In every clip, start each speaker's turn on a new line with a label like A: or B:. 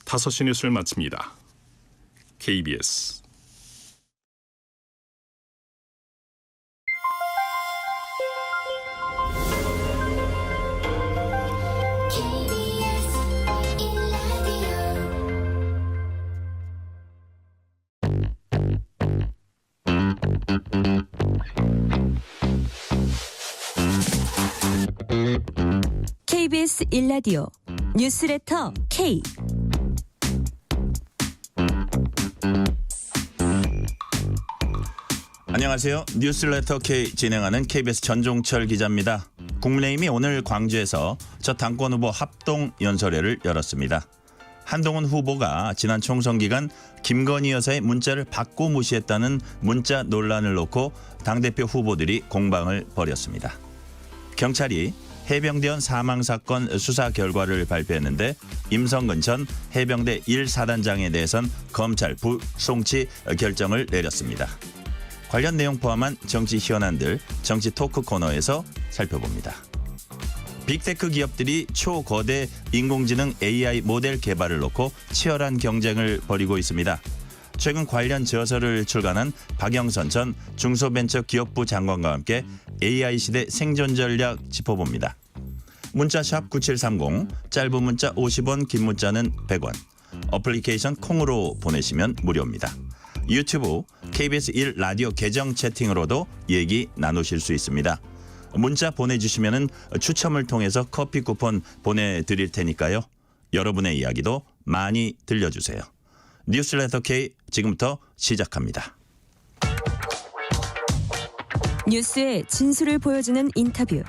A: 5시 뉴스를 마칩니다. KBS
B: KBS 1라디오 뉴스레터 K.
C: 안녕하세요. 뉴스레터 K 진행하는 KBS 전종철 기자입니다. 국민의힘이 오늘 광주에서 첫 당권 후보 합동 연설회를 열었습니다. 한동훈 후보가 지난 총선 기간 김건희 여사의 문자를 받고 무시했다는 문자 논란을 놓고 당대표 후보들이 공방을 벌였습니다. 경찰이 해병대원 사망 사건 수사 결과를 발표했는데 임성근 전 해병대 1사단장에 대해선 검찰 불송치 결정을 내렸습니다. 관련 내용 포함한 정치 현안들 정치 토크 코너에서 살펴봅니다. 빅테크 기업들이 초거대 인공지능 AI 모델 개발을 놓고 치열한 경쟁을 벌이고 있습니다. 최근 관련 저서를 출간한 박영선 전 중소벤처기업부 장관과 함께 AI 시대 생존 전략 짚어봅니다. 문자 샵 9730, 짧은 문자 50원, 긴 문자는 100원. 어플리케이션 콩으로 보내시면 무료입니다. 유튜브 KBS 1라디오 계정 채팅으로도 얘기 나누실 수 있습니다. 문자 보내주시면 추첨을 통해서 커피 쿠폰 보내드릴 테니까요. 여러분의 이야기도 많이 들려주세요. 뉴스레터 K 지금부터 시작합니다.
B: 뉴스의 진수를 보여주는 인터뷰.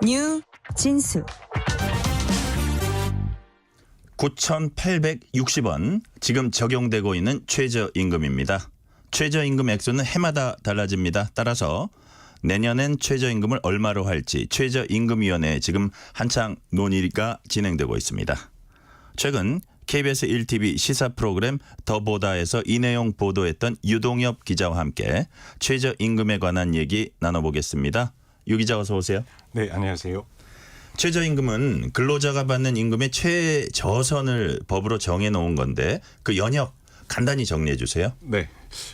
B: 뉴 진수.
C: 9,860원 지금 적용되고 있는 최저임금입니다. 최저임금 액수는 해마다 달라집니다. 따라서 내년엔 최저임금을 얼마로 할지 최저임금위원회에 지금 한창 논의가 진행되고 있습니다. 최근 KBS 1TV 시사 프로그램 더보다에서 이 내용 보도했던 유동엽 기자와 함께 최저임금에 관한 얘기 나눠보겠습니다. 유 기자 어서 오세요.
D: 네, 안녕하세요.
C: 최저임금은 근로자가 받는 임금의 최저선을 법으로 정해놓은 건데 그 연역 간단히 정리해 주세요.
D: 네.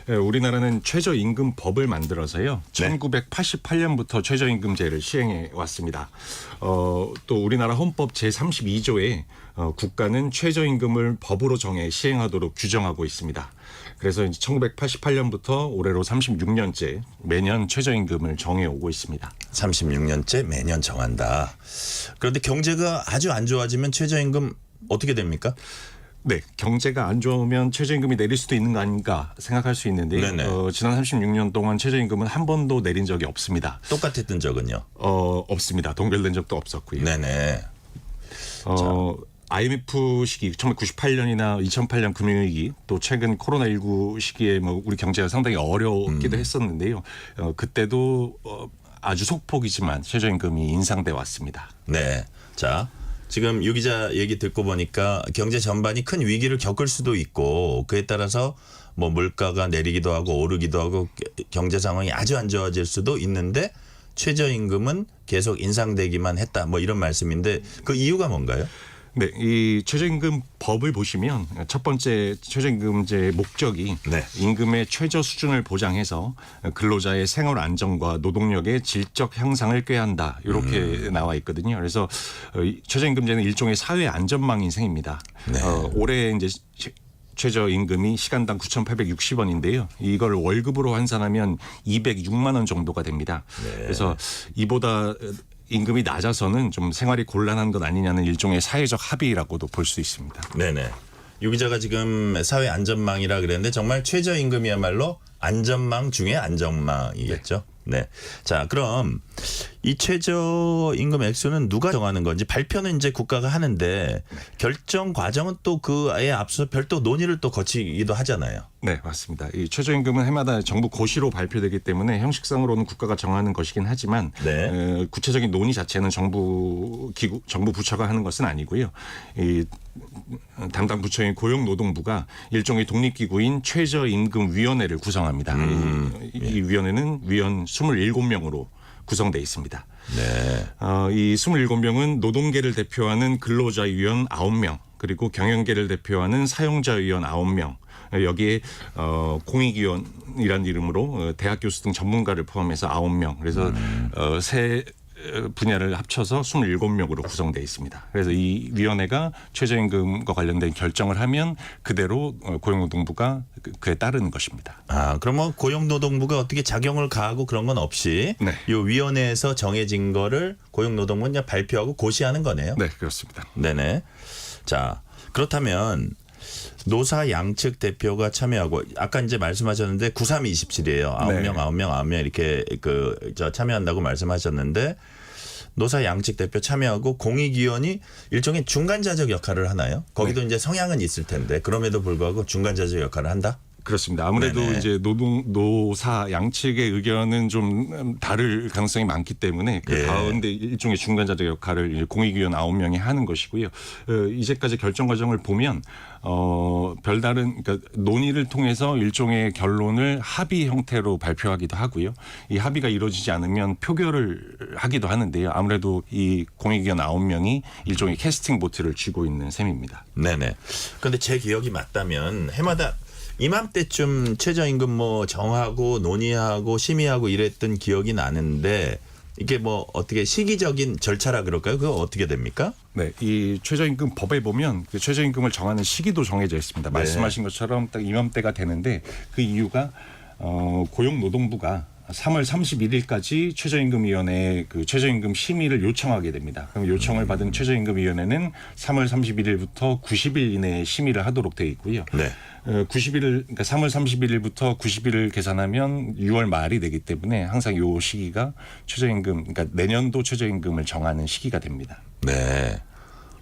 D: 우리나라는 최저임금법을 만들어서요.
C: 네.
D: 1988년부터 최저임금제를 시행해 왔습니다. 또 우리나라 헌법 제32조에 국가는 최저임금을 법으로 정해 시행하도록 규정하고 있습니다. 그래서 1988년부터 올해로 36년째 매년 최저임금을 정해오고 있습니다.
C: 36년째 매년 정한다. 그런데 경제가 아주 안 좋아지면 최저임금 어떻게 됩니까?
D: 네, 경제가 안 좋으면 최저임금이 내릴 수도 있는 거 아닌가 생각할 수 있는데요. 지난 36년 동안 최저임금은 한 번도 내린 적이 없습니다.
C: 똑같았던 적은요?
D: 없습니다. 동결된 적도 없었고요.
C: 네네.
D: IMF 시기 1998년이나 2008년 금융위기 또 최근 코로나19 시기에 뭐 우리 경제가 상당히 어려웠기도 했었는데요. 그때도 아주 소폭이지만 최저임금이 인상돼 왔습니다.
C: 네. 자, 지금 유 기자 얘기 듣고 보니까 경제 전반이 큰 위기를 겪을 수도 있고 그에 따라서 뭐 물가가 내리기도 하고 오르기도 하고 경제 상황이 아주 안 좋아질 수도 있는데 최저임금은 계속 인상되기만 했다. 뭐 이런 말씀인데 그 이유가 뭔가요?
D: 네, 이 최저임금 법을 보시면 첫 번째 최저임금제의 목적이
C: 네.
D: 임금의 최저 수준을 보장해서 근로자의 생활 안정과 노동력의 질적 향상을 꾀한다 이렇게 나와 있거든요. 그래서 최저임금제는 일종의 사회 안전망인 셈입니다.
C: 네.
D: 올해 이제 최저임금이 시간당 9,860원인데요. 이걸 월급으로 환산하면 206만 원 정도가 됩니다.
C: 네.
D: 그래서 이보다 임금이 낮아서는 좀 생활이 곤란한 것 아니냐는 일종의 사회적 합의라고도 볼 수 있습니다.
C: 네네. 유 기자가 지금 사회 안전망이라 그랬는데 정말 최저임금이야말로 안전망 중에 안전망이겠죠. 네. 자, 그럼 이 최저임금 액수는 누가 정하는 건지 발표는 이제 국가가 하는데 결정 과정은 또 그에 앞서 별도 논의를 또 거치기도 하잖아요.
D: 네, 맞습니다. 이 최저임금은 해마다 정부 고시로 발표되기 때문에 형식상으로는 국가가 정하는 것이긴 하지만
C: 네.
D: 구체적인 논의 자체는 정부 부처가 하는 것은 아니고요. 이 담당 부처인 고용노동부가 일종의 독립기구인 최저임금위원회를 구성합니다. 이 위원회는 위원 27명으로 구성돼 있습니다.
C: 네.
D: 이 27명은 노동계를 대표하는 근로자 위원 9명 그리고 경영계를 대표하는 사용자위원 9명, 여기에 공익위원이라는 이름으로 대학 교수 등 전문가를 포함해서 9명. 그래서 세 분야를 합쳐서 27명으로 구성되어 있습니다. 그래서 이 위원회가 최저임금과 관련된 결정을 하면 그대로 고용노동부가 그에 따르는 것입니다.
C: 아, 그러면 고용노동부가 어떻게 작용을 가하고 그런 건 없이
D: 네.
C: 이 위원회에서 정해진 거를 고용노동부는 그냥 발표하고 고시하는 거네요.
D: 네, 그렇습니다.
C: 네네. 자, 그렇다면 노사 양측 대표가 참여하고 아까 이제 말씀하셨는데 9327이에요. 9명 이렇게 참여한다고 말씀하셨는데 노사 양측 대표 참여하고 공익위원이 일종의 중간자적 역할을 하나요? 거기도 이제 성향은 있을 텐데 그럼에도 불구하고 중간자적 역할을 한다?
D: 그렇습니다. 아무래도
C: 네네.
D: 이제 노사 양측의 의견은 좀 다를 가능성이 많기 때문에 그
C: 예.
D: 가운데 일종의 중간자적 역할을 이제 공익위원 9명이 하는 것이고요. 이제까지 결정 과정을 보면 별다른 그러니까 논의를 통해서 일종의 결론을 합의 형태로 발표하기도 하고요. 이 합의가 이루어지지 않으면 표결을 하기도 하는데요. 아무래도 이 공익위원 9명이 일종의 캐스팅 보트를 쥐고 있는 셈입니다.
C: 네네. 그런데 제 기억이 맞다면 해마다 이맘때쯤 최저임금 뭐 정하고 논의하고 심의하고 이랬던 기억이 나는데 이게 뭐 어떻게 시기적인 절차라 그럴까요? 그거 어떻게 됩니까?
D: 네, 이 최저임금 법에 보면 그 최저임금을 정하는 시기도 정해져 있습니다.
C: 네.
D: 말씀하신 것처럼 딱 이맘때가 되는데 그 이유가 고용노동부가 3월 31일까지 최저임금위원회에 그 최저임금 심의를 요청하게 됩니다. 그럼 요청을 받은 최저임금위원회는 3월 31일부터 90일 이내에 심의를 하도록 되어 있고요.
C: 네.
D: 그러니까 3월 31일부터 90일을 계산하면 6월 말이 되기 때문에 항상 요 시기가 최저임금, 그러니까 내년도 최저임금을 정하는 시기가 됩니다.
C: 네.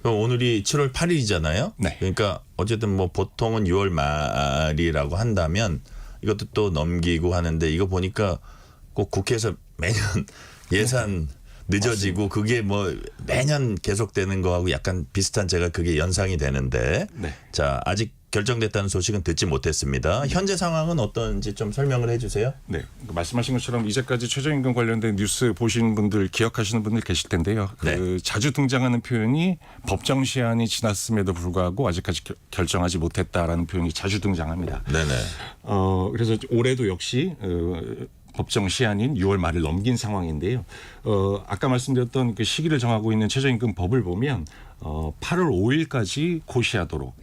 C: 그럼 오늘이 7월 8일이잖아요.
D: 네.
C: 그러니까 어쨌든 뭐 보통은 6월 말이라고 한다면 이것도 또 넘기고 하는데 이거 보니까 꼭 국회에서 매년 예산 늦어지고 그게 뭐 매년 계속되는 거하고 약간 비슷한 제가 그게 연상이 되는데
D: 네.
C: 자, 아직 결정됐다는 소식은 듣지 못했습니다. 현재 상황은 어떤지 좀 설명을 해 주세요.
D: 네, 말씀하신 것처럼 이제까지 최저임금 관련된 뉴스 보신 분들 기억하시는 분들 계실 텐데요.
C: 네.
D: 자주 등장하는 표현이 법정 시한이 지났음에도 불구하고 아직까지 결정하지 못했다라는 표현이 자주 등장합니다.
C: 네네.
D: 그래서 올해도 역시 법정 시한인 6월 말을 넘긴 상황인데요. 아까 말씀드렸던 그 시기를 정하고 있는 최저임금 법을 보면 8월 5일까지 고시하도록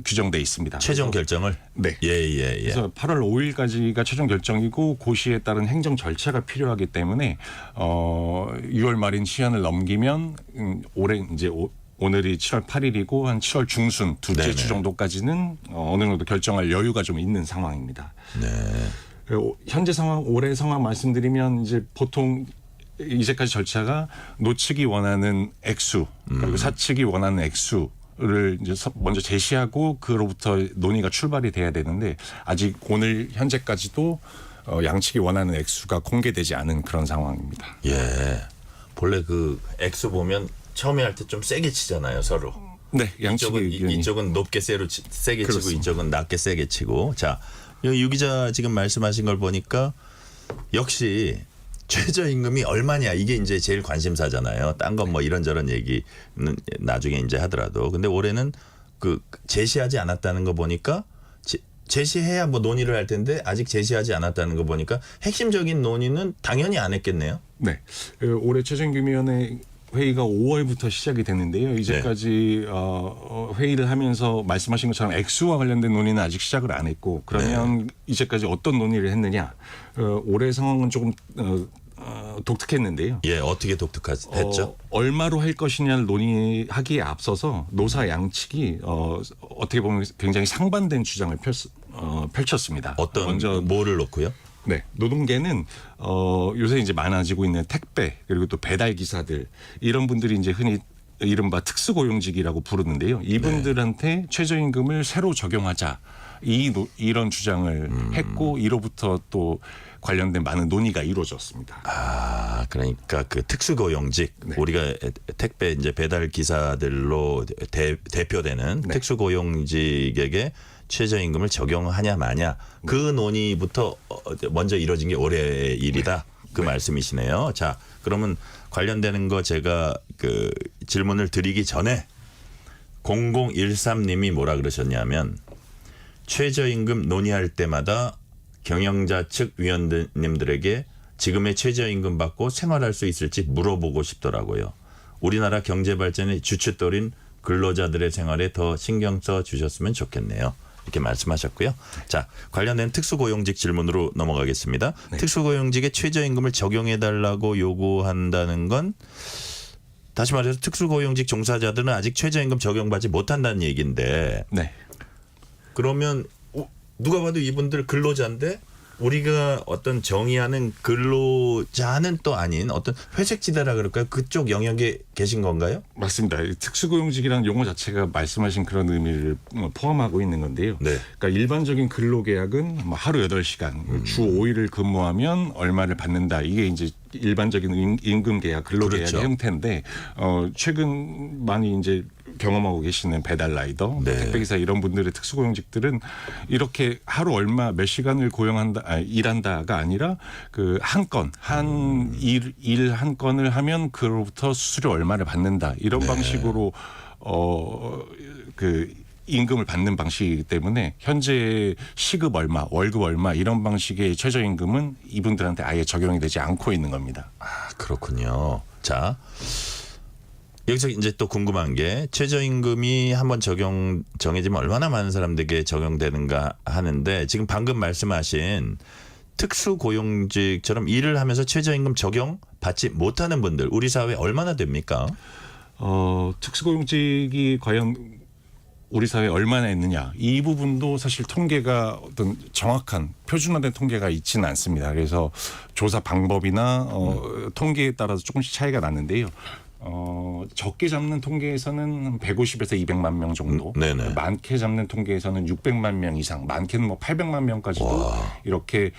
D: 규정돼 있습니다.
C: 최종 결정을
D: 네.
C: 예.
D: 그래서 8월 5일까지가 최종 결정이고 고시에 따른 행정 절차가 필요하기 때문에 6월 말인 시한을 넘기면 올해 이제 오늘이 7월 8일이고 한 7월 중순 둘째
C: 네네.
D: 주 정도까지는 어느 정도 결정할 여유가 좀 있는 상황입니다.
C: 네.
D: 현재 상황, 올해 상황 말씀드리면 이제 보통 이제까지 절차가 노측이 원하는 액수 그리고 사측이 원하는 액수를 이제 먼저 제시하고 그로부터 논의가 출발이 돼야 되는데 아직 오늘 현재까지도 양측이 원하는 액수가 공개되지 않은 그런 상황입니다.
C: 예. 본래 그 액수 보면 처음에 할 때 좀 세게 치잖아요, 서로.
D: 네, 양측의 의견이
C: 이쪽은 높게 세게 치고
D: 그렇습니다.
C: 이쪽은 낮게 세게 치고. 자, 유 기자 지금 말씀하신 걸 보니까 역시 최저임금이 얼마냐 이게 이제 제일 관심사잖아요. 딴 건 뭐 이런저런 얘기는 나중에 이제 하더라도. 근데 올해는 그 제시하지 않았다는 거 보니까 제시해야 뭐 논의를 할 텐데 아직 제시하지 않았다는 거 보니까 핵심적인 논의는 당연히 안 했겠네요.
D: 네, 올해 최저임금위원회 회의가 5월부터 시작이 됐는데요. 이제까지 회의를 하면서 말씀하신 것처럼 액수와 관련된 논의는 아직 시작을 안 했고 그러면 이제까지 어떤 논의를 했느냐. 올해 상황은 조금 독특했는데요.
C: 예, 어떻게 독특했죠?
D: 얼마로 할 것이냐를 논의하기에 앞서서 노사 양측이 어떻게 보면 굉장히 상반된 주장을 펼쳤습니다.
C: 어떤
D: 먼저
C: 뭐를 놓고요?
D: 네, 노동계는 요새 이제 많아지고 있는 택배 그리고 또 배달 기사들 이런 분들이 이제 흔히 이른바 특수고용직이라고 부르는데요. 이분들한테 최저임금을 새로 적용하자 이런 주장을 했고 이로부터 또 관련된 많은 논의가 이루어졌습니다.
C: 아, 그러니까 그 특수고용직
D: 네.
C: 우리가 택배 이제 배달 기사들로 대표되는
D: 네.
C: 특수고용직에게 최저임금을 적용하냐 마냐 그 논의부터 먼저 이루어진 게 올해 일이다. 그 말씀이시네요. 자, 그러면 관련되는 거 제가 그 질문을 드리기 전에 0013님이 뭐라 그러셨냐면 최저임금 논의할 때마다 경영자 측 위원님들에게 지금의 최저임금 받고 생활할 수 있을지 물어보고 싶더라고요. 우리나라 경제 발전의 주춧돌인 근로자들의 생활에 더 신경 써 주셨으면 좋겠네요. 이렇게 말씀하셨고요. 자, 관련된 특수고용직 질문으로 넘어가겠습니다.
D: 네.
C: 특수고용직에 최저임금을 적용해달라고 요구한다는 건 다시 말해서 특수고용직 종사자들은 아직 최저임금 적용받지 못한다는 얘기인데
D: 네.
C: 그러면 누가 봐도 이분들 근로자인데 우리가 어떤 정의하는 근로자는 또 아닌 어떤 회색지대라 그럴까요? 그쪽 영역에 계신 건가요?
D: 맞습니다. 특수고용직이라는 용어 자체가 말씀하신 그런 의미를 포함하고 있는 건데요.
C: 네.
D: 그러니까 일반적인 근로계약은 뭐 하루 8시간, 주 5일을 근무하면 얼마를 받는다. 이게 이제 일반적인 임금계약, 근로계약의
C: 그렇죠.
D: 형태인데 최근 많이 이제 경험하고 계시는 배달 라이더,
C: 네.
D: 택배기사 이런 분들의 특수고용직들은 이렇게 하루 얼마 몇 시간을 일한다가 아니라 그 한 건, 일 한 건을 하면 그로부터 수수료 얼마를 받는다. 이런
C: 네.
D: 방식으로 그 임금을 받는 방식이기 때문에 현재 시급 얼마, 월급 얼마 이런 방식의 최저임금은 이분들한테 아예 적용이 되지 않고 있는 겁니다.
C: 아, 그렇군요. 자, 여기서 이제 또 궁금한 게 최저임금이 한번 정해지면 얼마나 많은 사람들에게 적용되는가 하는데 지금 방금 말씀하신 특수고용직처럼 일을 하면서 최저임금 적용 받지 못하는 분들 우리 사회에 얼마나 됩니까?
D: 특수고용직이 과연 우리 사회에 얼마나 있느냐 이 부분도 사실 통계가 어떤 정확한 표준화된 통계가 있지는 않습니다. 그래서 조사 방법이나 통계에 따라서 조금씩 차이가 나는데요. 적게 잡는 통계에서는 150에서 200만 명 정도,
C: 네네.
D: 많게 잡는 통계에서는 600만 명 이상, 많게는 뭐 800만 명까지도
C: 와.
D: 이렇게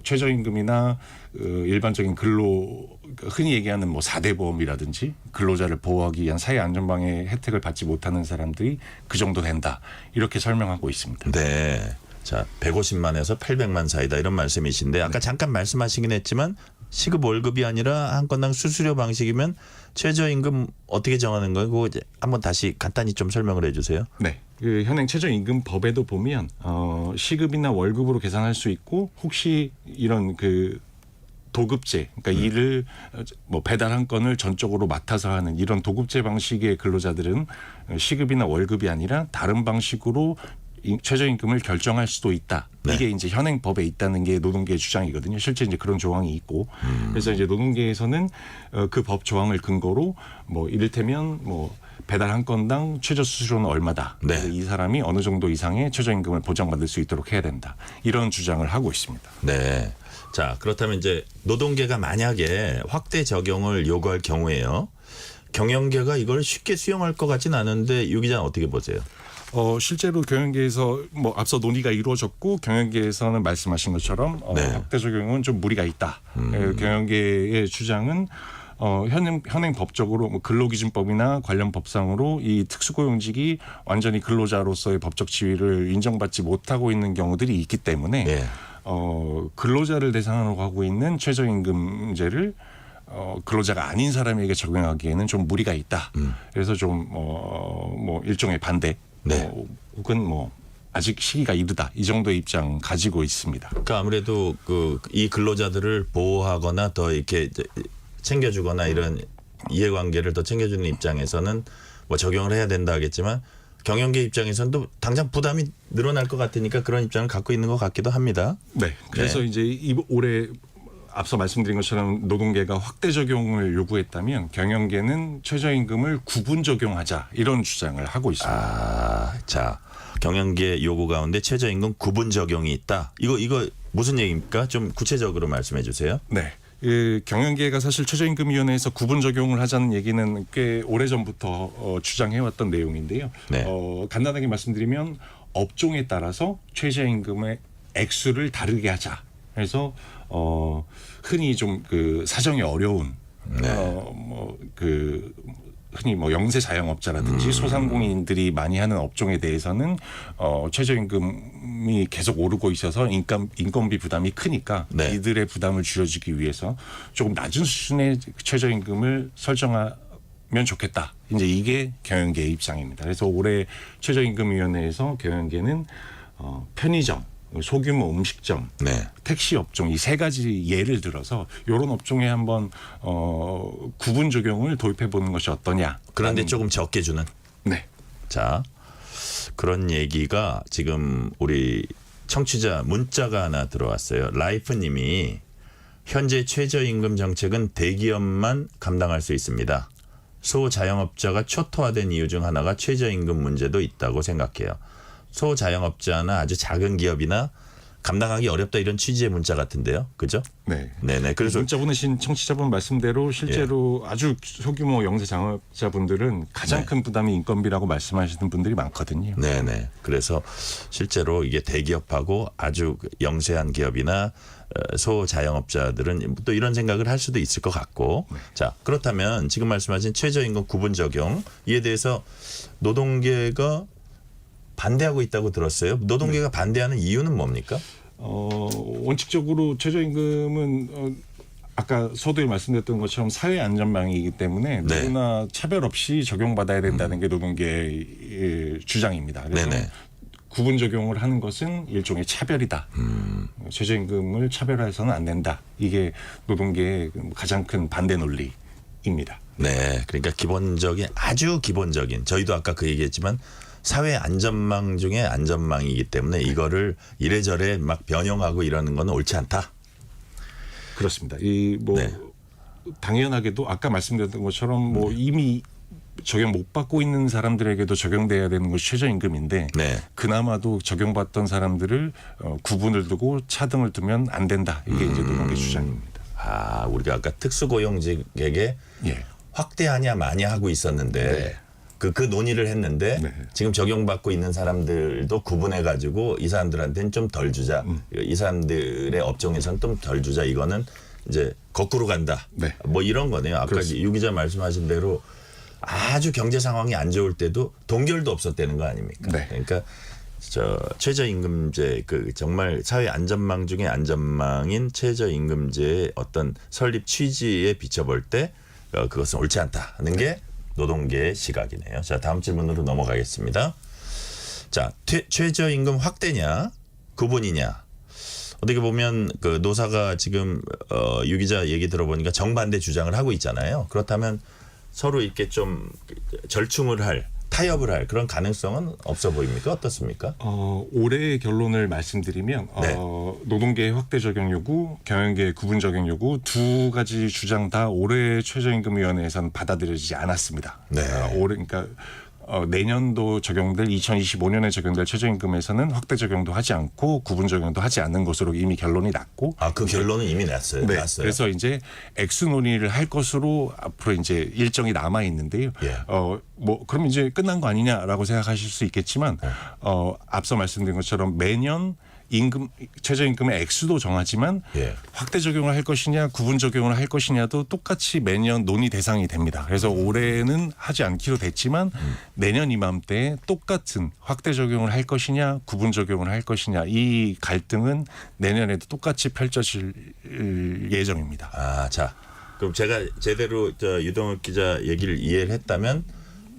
D: 최저임금이나 일반적인 근로 흔히 얘기하는 뭐 4대 보험이라든지 근로자를 보호하기 위한 사회안전방해 혜택을 받지 못하는 사람들이 그 정도 된다 이렇게 설명하고 있습니다.
C: 네. 자, 150만에서 800만 사이다 이런 말씀이신데 아까 잠깐 말씀하시긴 했지만 시급 월급이 아니라 한 건당 수수료 방식이면 최저임금 어떻게 정하는 거예요? 그거 이제 한번 다시 간단히 좀 설명을 해주세요.
D: 네. 그 현행 최저임금법에도 보면 시급이나 월급으로 계산할 수 있고 혹시 이런 그 도급제, 그러니까 일을 뭐 배달 한 건을 전적으로 맡아서 하는 이런 도급제 방식의 근로자들은 시급이나 월급이 아니라 다른 방식으로 최저임금을 결정할 수도 있다.
C: 네.
D: 이게 이제 현행 법에 있다는 게 노동계의 주장이거든요. 실제 이제 그런 조항이 있고, 그래서 이제 노동계에서는 그 법 조항을 근거로 뭐 이를테면 뭐 배달 한 건당 최저 수수료는 얼마다.
C: 네.
D: 이 사람이 어느 정도 이상의 최저임금을 보장받을 수 있도록 해야 된다. 이런 주장을 하고 있습니다.
C: 네. 자, 그렇다면 이제 노동계가 만약에 확대 적용을 요구할 경우에요. 경영계가 이걸 쉽게 수용할 것 같진 않은데 유 기자는 어떻게 보세요?
D: 실제로 경영계에서 뭐 앞서 논의가 이루어졌고 경영계에서는 말씀하신 것처럼
C: 네.
D: 확대 적용은 좀 무리가 있다. 경영계의 주장은 현행 법적으로 뭐 근로기준법이나 관련 법상으로 이 특수고용직이 완전히 근로자로서의 법적 지위를 인정받지 못하고 있는 경우들이 있기 때문에
C: 네.
D: 근로자를 대상으로 하고 있는 최저임금제를 근로자가 아닌 사람에게 적용하기에는 좀 무리가 있다. 그래서 좀 뭐 일종의 반대,
C: 네.
D: 혹은 뭐 아직 시기가 이르다 이 정도의 입장 가지고 있습니다.
C: 그러니까 아무래도 이 근로자들을 보호하거나 더 이렇게 챙겨주거나 이런 이해관계를 더 챙겨주는 입장에서는 뭐 적용을 해야 된다 하겠지만 경영계 입장에서는 또 당장 부담이 늘어날 것 같으니까 그런 입장을 갖고 있는 것 같기도 합니다.
D: 네. 그래서 이제 올해 앞서 말씀드린 것처럼 노동계가 확대 적용을 요구했다면 경영계는 최저임금을 구분 적용하자 이런 주장을 하고 있습니다.
C: 아, 자, 경영계 요구 가운데 최저임금 구분 적용이 있다. 이거 무슨 얘기입니까? 좀 구체적으로 말씀해 주세요.
D: 네. 경영계가 사실 최저임금위원회에서 구분 적용을 하자는 얘기는 꽤 오래전부터 주장해왔던 내용인데요.
C: 네.
D: 간단하게 말씀드리면 업종에 따라서 최저임금의 액수를 다르게 하자. 그래서 흔히 좀 그 사정이 어려운 흔히 뭐 영세 자영업자라든지 소상공인들이 많이 하는 업종에 대해서는 최저임금이 계속 오르고 있어서 인건비 부담이 크니까
C: 네.
D: 이들의 부담을 줄여주기 위해서 조금 낮은 수준의 최저임금을 설정하고 좋겠다. 이제 이게 경영계의 입장입니다. 그래서 올해 최저임금위원회에서 경영계는 편의점, 소규모 음식점,
C: 네.
D: 택시 업종 이 세 가지 예를 들어서 이런 업종에 한번 구분 적용을 도입해 보는 것이 어떠냐.
C: 그런데 조금 적게 주는.
D: 네.
C: 자, 그런 얘기가 지금 우리 청취자 문자가 하나 들어왔어요. 라이프님이 현재 최저임금 정책은 대기업만 감당할 수 있습니다. 소자영업자가 초토화된 이유 중 하나가 최저임금 문제도 있다고 생각해요. 소자영업자나 아주 작은 기업이나 감당하기 어렵다 이런 취지의 문자 같은데요. 그죠?
D: 네.
C: 네네. 그래서
D: 문자 보내신 청취자분 말씀대로 실제로 아주 소규모 영세 장업자분들은 가장
C: 네.
D: 큰 부담이 인건비라고 말씀하시는 분들이 많거든요.
C: 네네. 그래서 실제로 이게 대기업하고 아주 영세한 기업이나 소자영업자들은 또 이런 생각을 할 수도 있을 것 같고. 자, 그렇다면 지금 말씀하신 최저임금 구분 적용 이에 대해서 노동계가 반대하고 있다고 들었어요. 노동계가 반대하는 이유는 뭡니까?
D: 원칙적으로 최저임금은 아까 서두에 말씀드렸던 것처럼 사회 안전망이기 때문에
C: 네.
D: 누구나 차별 없이 적용받아야 된다는 게 노동계의 주장입니다. 그래서
C: 네네.
D: 구분 적용을 하는 것은 일종의 차별이다. 최저임금을 차별화해서는 안 된다. 이게 노동계의 가장 큰 반대 논리입니다.
C: 네. 그러니까 기본적인 아주 기본적인 저희도 아까 그 얘기했지만 사회 안전망 중에 안전망이기 때문에 이거를 이래저래 막 변형하고 이러는 건 옳지 않다.
D: 그렇습니다. 이 뭐
C: 네.
D: 당연하게도 아까 말씀드렸던 것처럼 뭐 이미 적용 못 받고 있는 사람들에게도 적용돼야 되는 것이 최저임금인데
C: 네.
D: 그나마도 적용받던 사람들을 구분을 두고 차등을 두면 안 된다. 이게 이제 노동계 주장입니다.
C: 아, 우리가 아까 특수고용직에게
D: 예.
C: 확대하냐 마냐 하고 있었는데
D: 네.
C: 그 논의를 했는데
D: 네.
C: 지금 적용받고 있는 사람들도 구분해 가지고 이 사람들한테는 좀 덜 주자. 이 사람들의 업종에서는 좀 덜 주자. 이거는 이제 거꾸로 간다.
D: 네.
C: 뭐 이런 거네요. 아까
D: 그렇습니다.
C: 유 기자 말씀하신 대로 아주 경제 상황이 안 좋을 때도 동결도 없었다는 거 아닙니까?
D: 네.
C: 그러니까 저 최저임금제 그 정말 사회 안전망 중에 안전망인 최저임금제의 어떤 설립 취지에 비춰볼 때 그것은 옳지 않다는 게 노동계의 시각이네요. 자, 다음 질문으로 넘어가겠습니다. 자, 최저임금 확대냐 구분이냐. 어떻게 보면 그 노사가 지금 유 기자 얘기 들어보니까 정반대 주장을 하고 있잖아요. 그렇다면 서로 이렇게 좀 절충을 할 타협을 할 그런 가능성은 없어 보입니까? 어떻습니까?
D: 올해의 결론을 말씀드리면
C: 네.
D: 노동계의 확대 적용 요구, 경영계의 구분 적용 요구 두 가지 주장 다 올해 최저임금위원회에서는 받아들여지지 않았습니다.
C: 네.
D: 올해 그러니까 내년도 적용될 2025년에 적용될 최저임금에서는 확대 적용도 하지 않고 구분 적용도 하지 않는 것으로 이미 결론이 났고
C: 그 결론은 이미 났어요.
D: 네.
C: 났어요.
D: 그래서 이제 액수 논의를 할 것으로 앞으로 이제 일정이 남아 있는데요.
C: 예.
D: 뭐 그럼 이제 끝난 거 아니냐라고 생각하실 수 있겠지만 앞서 말씀드린 것처럼 매년 최저임금의 액수도 정하지만
C: 예.
D: 확대 적용을 할 것이냐 구분 적용을 할 것이냐도 똑같이 매년 논의 대상이 됩니다. 그래서 올해는 하지 않기로 됐지만 내년 이맘때에 똑같은 확대 적용을 할 것이냐 구분 적용을 할 것이냐 이 갈등은 내년에도 똑같이 펼쳐질 예정입니다.
C: 아, 자, 그럼 제가 제대로 유동욱 기자 얘기를 이해를 했다면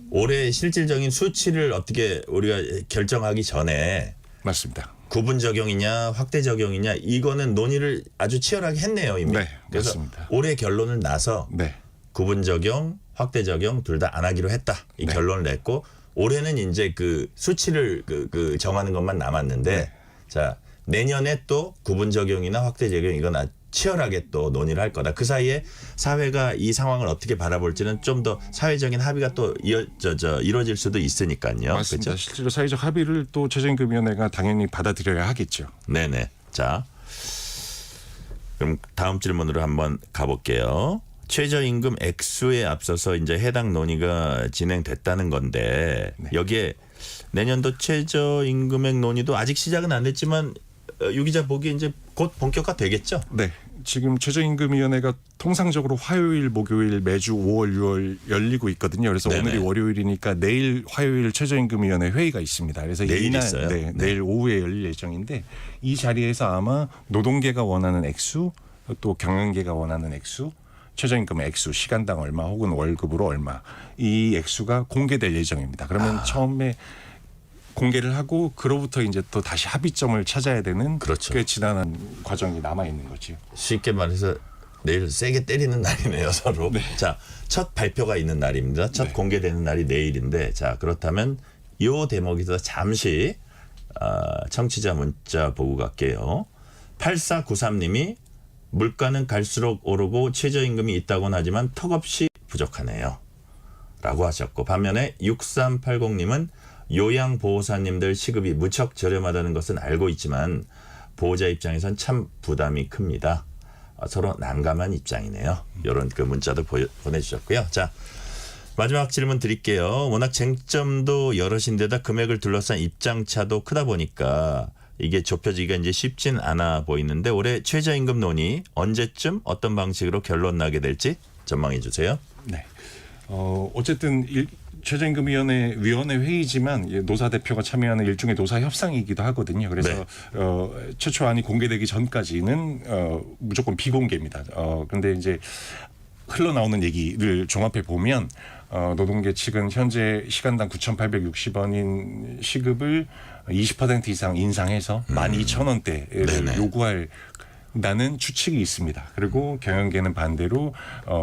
C: 올해 실질적인 수치를 어떻게 우리가 결정하기 전에
D: 맞습니다.
C: 구분 적용이냐 확대 적용이냐 이거는 논의를 아주 치열하게 했네요 이미.
D: 네,
C: 그래서
D: 맞습니다.
C: 올해 결론을 나서
D: 네.
C: 구분 적용, 확대 적용 둘 다 안 하기로 했다 이
D: 네.
C: 결론을 냈고 올해는 이제 그 수치를 정하는 것만 남았는데
D: 네.
C: 자 내년에 또 구분 적용이나 확대 적용 이건 치열하게 또 논의를 할 거다. 그 사이에 사회가 이 상황을 어떻게 바라볼지는 좀 더 사회적인 합의가 또 이루어질 수도 있으니까요.
D: 맞습니다.
C: 그렇죠?
D: 실제로 사회적 합의를 또 최저임금위원회가 당연히 받아들여야 하겠죠.
C: 네네. 자, 그럼 다음 질문으로 한번 가볼게요. 최저임금 액수에 앞서서 이제 해당 논의가 진행됐다는 건데 여기에 내년도 최저임금액 논의도 아직 시작은 안 됐지만 유 기자 보기에 이제 곧 본격화 되겠죠?
D: 네. 지금 최저임금위원회가 통상적으로 화요일, 목요일 매주 5월, 6월 열리고 있거든요. 그래서
C: 네네.
D: 오늘이 월요일이니까 내일 화요일 최저임금위원회 회의가 있습니다. 그래서
C: 내일
D: 이날
C: 있어요? 네.
D: 내일 오후에 열릴 예정인데 이 자리에서 아마 노동계가 원하는 액수, 또 경영계가 원하는 액수, 최저임금 액수, 시간당 얼마 혹은 월급으로 얼마 이 액수가 공개될 예정입니다. 그러면 처음에 공개를 하고 그로부터 이제 또 다시 합의점을 찾아야 되는
C: 그렇죠.
D: 꽤 지난한 과정이 남아 있는 거죠.
C: 쉽게 말해서 내일 세게 때리는 날이네요, 서로. 자, 첫 발표가 있는 날입니다. 첫 공개되는 날이 내일인데, 자, 그렇다면 요 대목에서 잠시 청취자 문자 보고 갈게요. 8493님이 물가는 갈수록 오르고 최저임금이 있다고는 하지만 턱없이 부족하네요. 라고 하셨고, 반면에 6380님은 요양보호사님들 시급이 무척 저렴하다는 것은 알고 있지만 보호자 입장에선 참 부담이 큽니다. 서로 난감한 입장이네요. 이런 그 문자도 보내주셨고요. 자, 마지막 질문 드릴게요. 워낙 쟁점도 여럿인데다 금액을 둘러싼 입장차도 크다 보니까 이게 좁혀지기가 이제 쉽진 않아 보이는데 올해 최저임금 논의 언제쯤 어떤 방식으로 결론 나게 될지 전망해 주세요.
D: 네. 어쨌든 최저임금위원회 회의지만 노사 대표가 참여하는 일종의 노사 협상이기도 하거든요. 그래서 최초안이 공개되기 전까지는 무조건 비공개입니다. 그런데 이제 흘러나오는 얘기를 종합해 보면 노동계 측은 현재 시간당 9,860원인 시급을 20% 이상 인상해서 12,000원대를 요구한다는 추측이 있습니다. 그리고 경영계는 반대로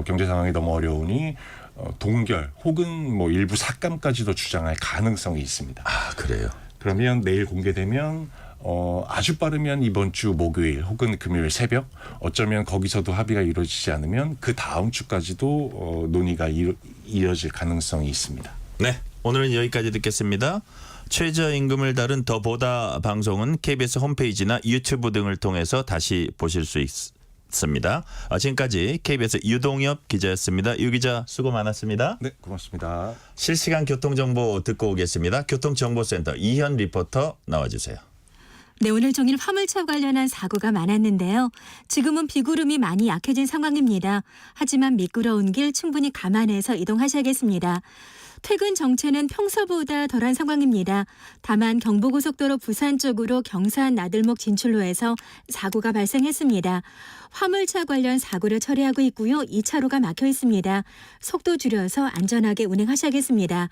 D: 경제 상황이 너무 어려우니 동결 혹은 뭐 일부 삭감까지도 주장할 가능성이 있습니다.
C: 아, 그래요?
D: 그러면 내일 공개되면 아주 빠르면 이번 주 목요일 혹은 금요일 새벽, 어쩌면 거기서도 합의가 이루어지지 않으면 그 다음 주까지도 논의가 이어질 가능성이 있습니다.
C: 네, 오늘은 여기까지 듣겠습니다. 최저임금을 다룬 더 보다 방송은 KBS 홈페이지나 유튜브 등을 통해서 다시 보실 수 있습니다. 지금까지 KBS 유동엽 기자였습니다. 유 기자 수고 많았습니다.
D: 네, 고맙습니다.
C: 실시간 교통정보 듣고 오겠습니다. 교통정보센터 이현 리포터 나와주세요.
E: 네, 오늘 종일 화물차 관련한 사고가 많았는데요. 지금은 비구름이 많이 약해진 상황입니다. 하지만 미끄러운 길 충분히 감안해서 이동하셔야겠습니다. 퇴근 정체는 평소보다 덜한 상황입니다. 다만 경부고속도로 부산 쪽으로 경산 나들목 진출로에서 사고가 발생했습니다. 화물차 관련 사고를 처리하고 있고요. 2차로가 막혀 있습니다. 속도 줄여서 안전하게 운행하셔야겠습니다.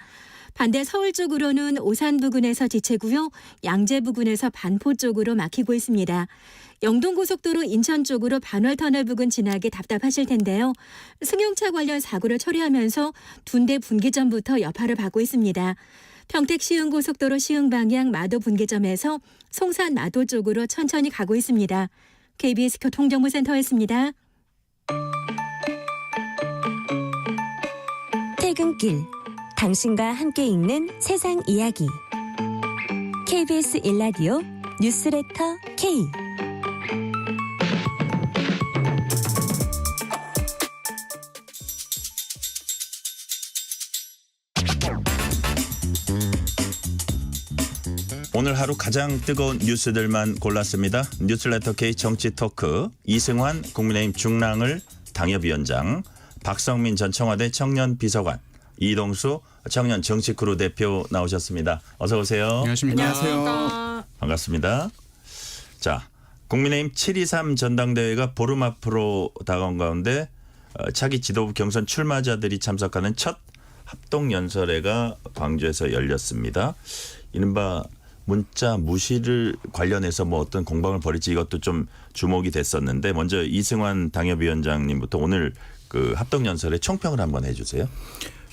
E: 반대 서울 쪽으로는 오산 부근에서 지체고요. 양재 부근에서 반포 쪽으로 막히고 있습니다. 영동고속도로 인천 쪽으로 반월터널 부근 지나기 답답하실 텐데요. 승용차 관련 사고를 처리하면서 둔대 분기점부터 여파를 받고 있습니다. 평택 시흥고속도로 시흥 방향 마도 분기점에서 송산 마도 쪽으로 천천히 가고 있습니다. KBS 교통정보센터였습니다.
B: 퇴근길 당신과 함께 읽는 세상 이야기 KBS 1라디오 뉴스레터 K
C: 오늘 하루 가장 뜨거운 뉴스들만 골랐습니다. 뉴스레터 K 정치 토크 이승환 국민의힘 중랑을 당협위원장, 박성민 전 청와대 청년 비서관, 이동수 청년 정치크루 대표 나오셨습니다. 어서 오세요.
F: 안녕하십니까.
C: 반갑습니다. 자, 국민의힘 7.23 전당대회가 보름 앞으로 다가온 가운데 차기 지도부 경선 출마자들이 참석하는 첫 합동연설회가 광주에서 열렸습니다. 이른바 문자 무시를 관련해서 뭐 어떤 공방을 벌일지 이것도 좀 주목이 됐었는데 먼저 이승환 당협위원장님부터 오늘 그 합동연설회 총평을 한번 해주세요.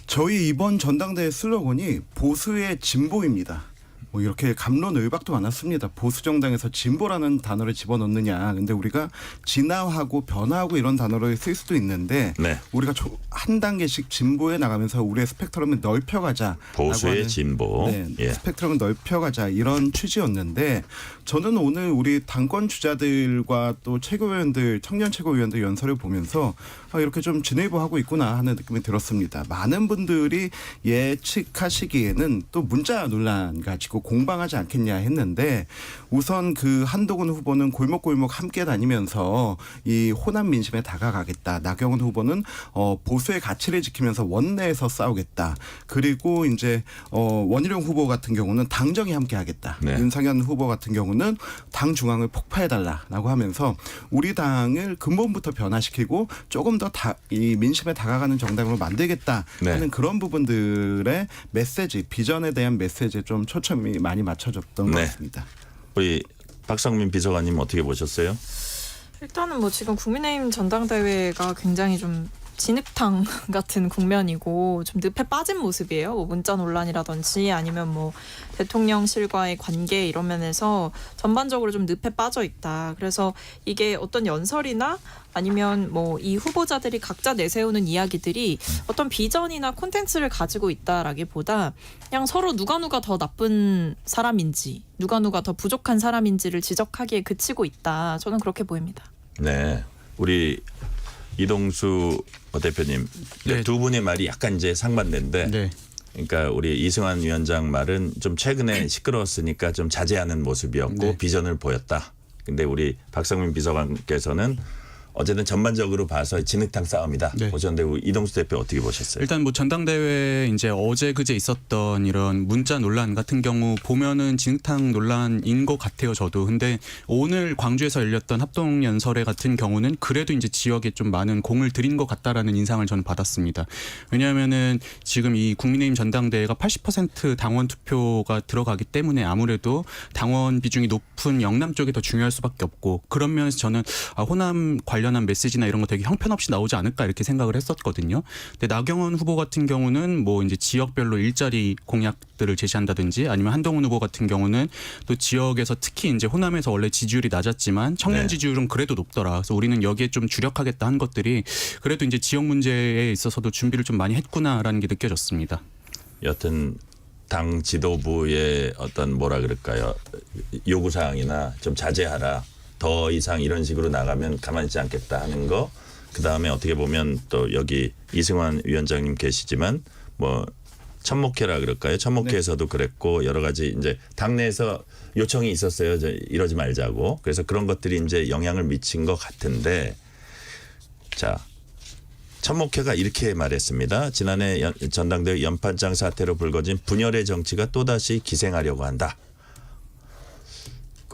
F: 저희 이번 전당대회 슬로건이 보수의 진보입니다. 뭐 이렇게 갑론을박도 많았습니다. 보수 정당에서 진보라는 단어를 집어넣느냐. 근데 우리가 진화하고 변화하고 이런 단어를 쓸 수도 있는데 우리가 한 단계씩 진보해 나가면서 우리의 스펙트럼을 넓혀가자.
C: 보수의 진보.
F: 스펙트럼을 넓혀가자 이런 취지였는데 저는 오늘 우리 당권 주자들과 또 최고위원들, 청년 최고위원들 연설을 보면서 이렇게 좀 진일보하고 있구나 하는 느낌이 들었습니다. 많은 분들이 예측하시기에는 또 문자 논란 가지고 공방하지 않겠냐 했는데 우선 그 한동훈 후보는 골목골목 함께 다니면서 이 호남 민심에 다가가겠다. 나경원 후보는 보수의 가치를 지키면서 원내에서 싸우겠다. 그리고 이제 원희룡 후보 같은 경우는 당정이 함께 하겠다.
C: 네.
F: 윤상현 후보 같은 경우는 당 중앙을 폭파해달라라고 하면서 우리 당을 근본부터 변화시키고 조금 더 이 민심에 다가가는 정당으로 만들겠다
C: 네.
F: 하는 그런 부분들의 메시지, 비전에 대한 메시지에 좀 초점이 많이 맞춰졌던 것
C: 네.
F: 같습니다.
C: 우리 박성민 비서관님 어떻게 보셨어요?
G: 일단은 뭐 지금 국민의힘 전당대회가 굉장히 좀 진흙탕 같은 국면이고 좀 늪에 빠진 모습이에요. 뭐 문자 논란이라든지 아니면 뭐 대통령실과의 관계 이런 면에서 전반적으로 좀 늪에 빠져 있다. 그래서 이게 어떤 연설이나 아니면 뭐 이 후보자들이 각자 내세우는 이야기들이 어떤 비전이나 콘텐츠를 가지고 있다라기보다 그냥 서로 누가 더 나쁜 사람인지 누가 더 부족한 사람인지를 지적하기에 그치고 있다. 저는 그렇게 보입니다.
C: 네, 우리 이동수 대표님
H: 네.
C: 두 분의 말이 약간 이제 상반된데.
H: 네.
C: 그러니까 우리 이승환 위원장 말은 좀 최근에 시끄러웠으니까 좀 자제하는 모습이었고
H: 네.
C: 비전을 보였다. 근데 우리 박성민 비서관께서는 어쨌든 전반적으로 봐서 진흙탕 싸움이다.
H: 네.
C: 보셨는데 우리 이동수 대표 어떻게 보셨어요?
H: 일단 뭐 전당대회 이제 어제 그제 있었던 이런 문자 논란 같은 경우 보면은 진흙탕 논란인 것 같아요, 저도. 근데 오늘 광주에서 열렸던 합동 연설회 같은 경우는 그래도 이제 지역에 좀 많은 공을 들인 것 같다라는 인상을 저는 받았습니다. 왜냐하면은 지금 이 국민의힘 전당대회가 80% 당원 투표가 들어가기 때문에 아무래도 당원 비중이 높은 영남 쪽이 더 중요할 수밖에 없고 그런 면에서 저는 호남 관련한 메시지나 이런 거 되게 형편없이 나오지 않을까 이렇게 생각을 했었거든요. 근데 나경원 후보 같은 경우는 뭐 이제 지역별로 일자리 공약들을 제시한다든지 아니면 한동훈 후보 같은 경우는 또 지역에서 특히 이제 호남에서 원래 지지율이 낮았지만 청년
C: 네.
H: 지지율은 그래도 높더라. 그래서 우리는 여기에 좀 주력하겠다 한 것들이 그래도 이제 지역 문제에 있어서도 준비를 좀 많이 했구나라는 게 느껴졌습니다.
C: 여튼 당 지도부의 어떤 뭐라 그럴까요? 요구사항이나 좀 자제하라. 더 이상 이런 식으로 나가면 가만히 있지 않겠다 하는 거. 그다음에 어떻게 보면 또 여기 이승환 위원장님 계시지만 뭐 천목회라 그럴까요? 천목회에서도 그랬고 여러 가지 이제 당내에서 요청이 있었어요. 이러지 말자고. 그래서 그런 것들이 이제 영향을 미친 것 같은데 자. 천목회가 이렇게 말했습니다. 지난해 전당대회 연판장 사태로 불거진 분열의 정치가 또다시 기생하려고 한다.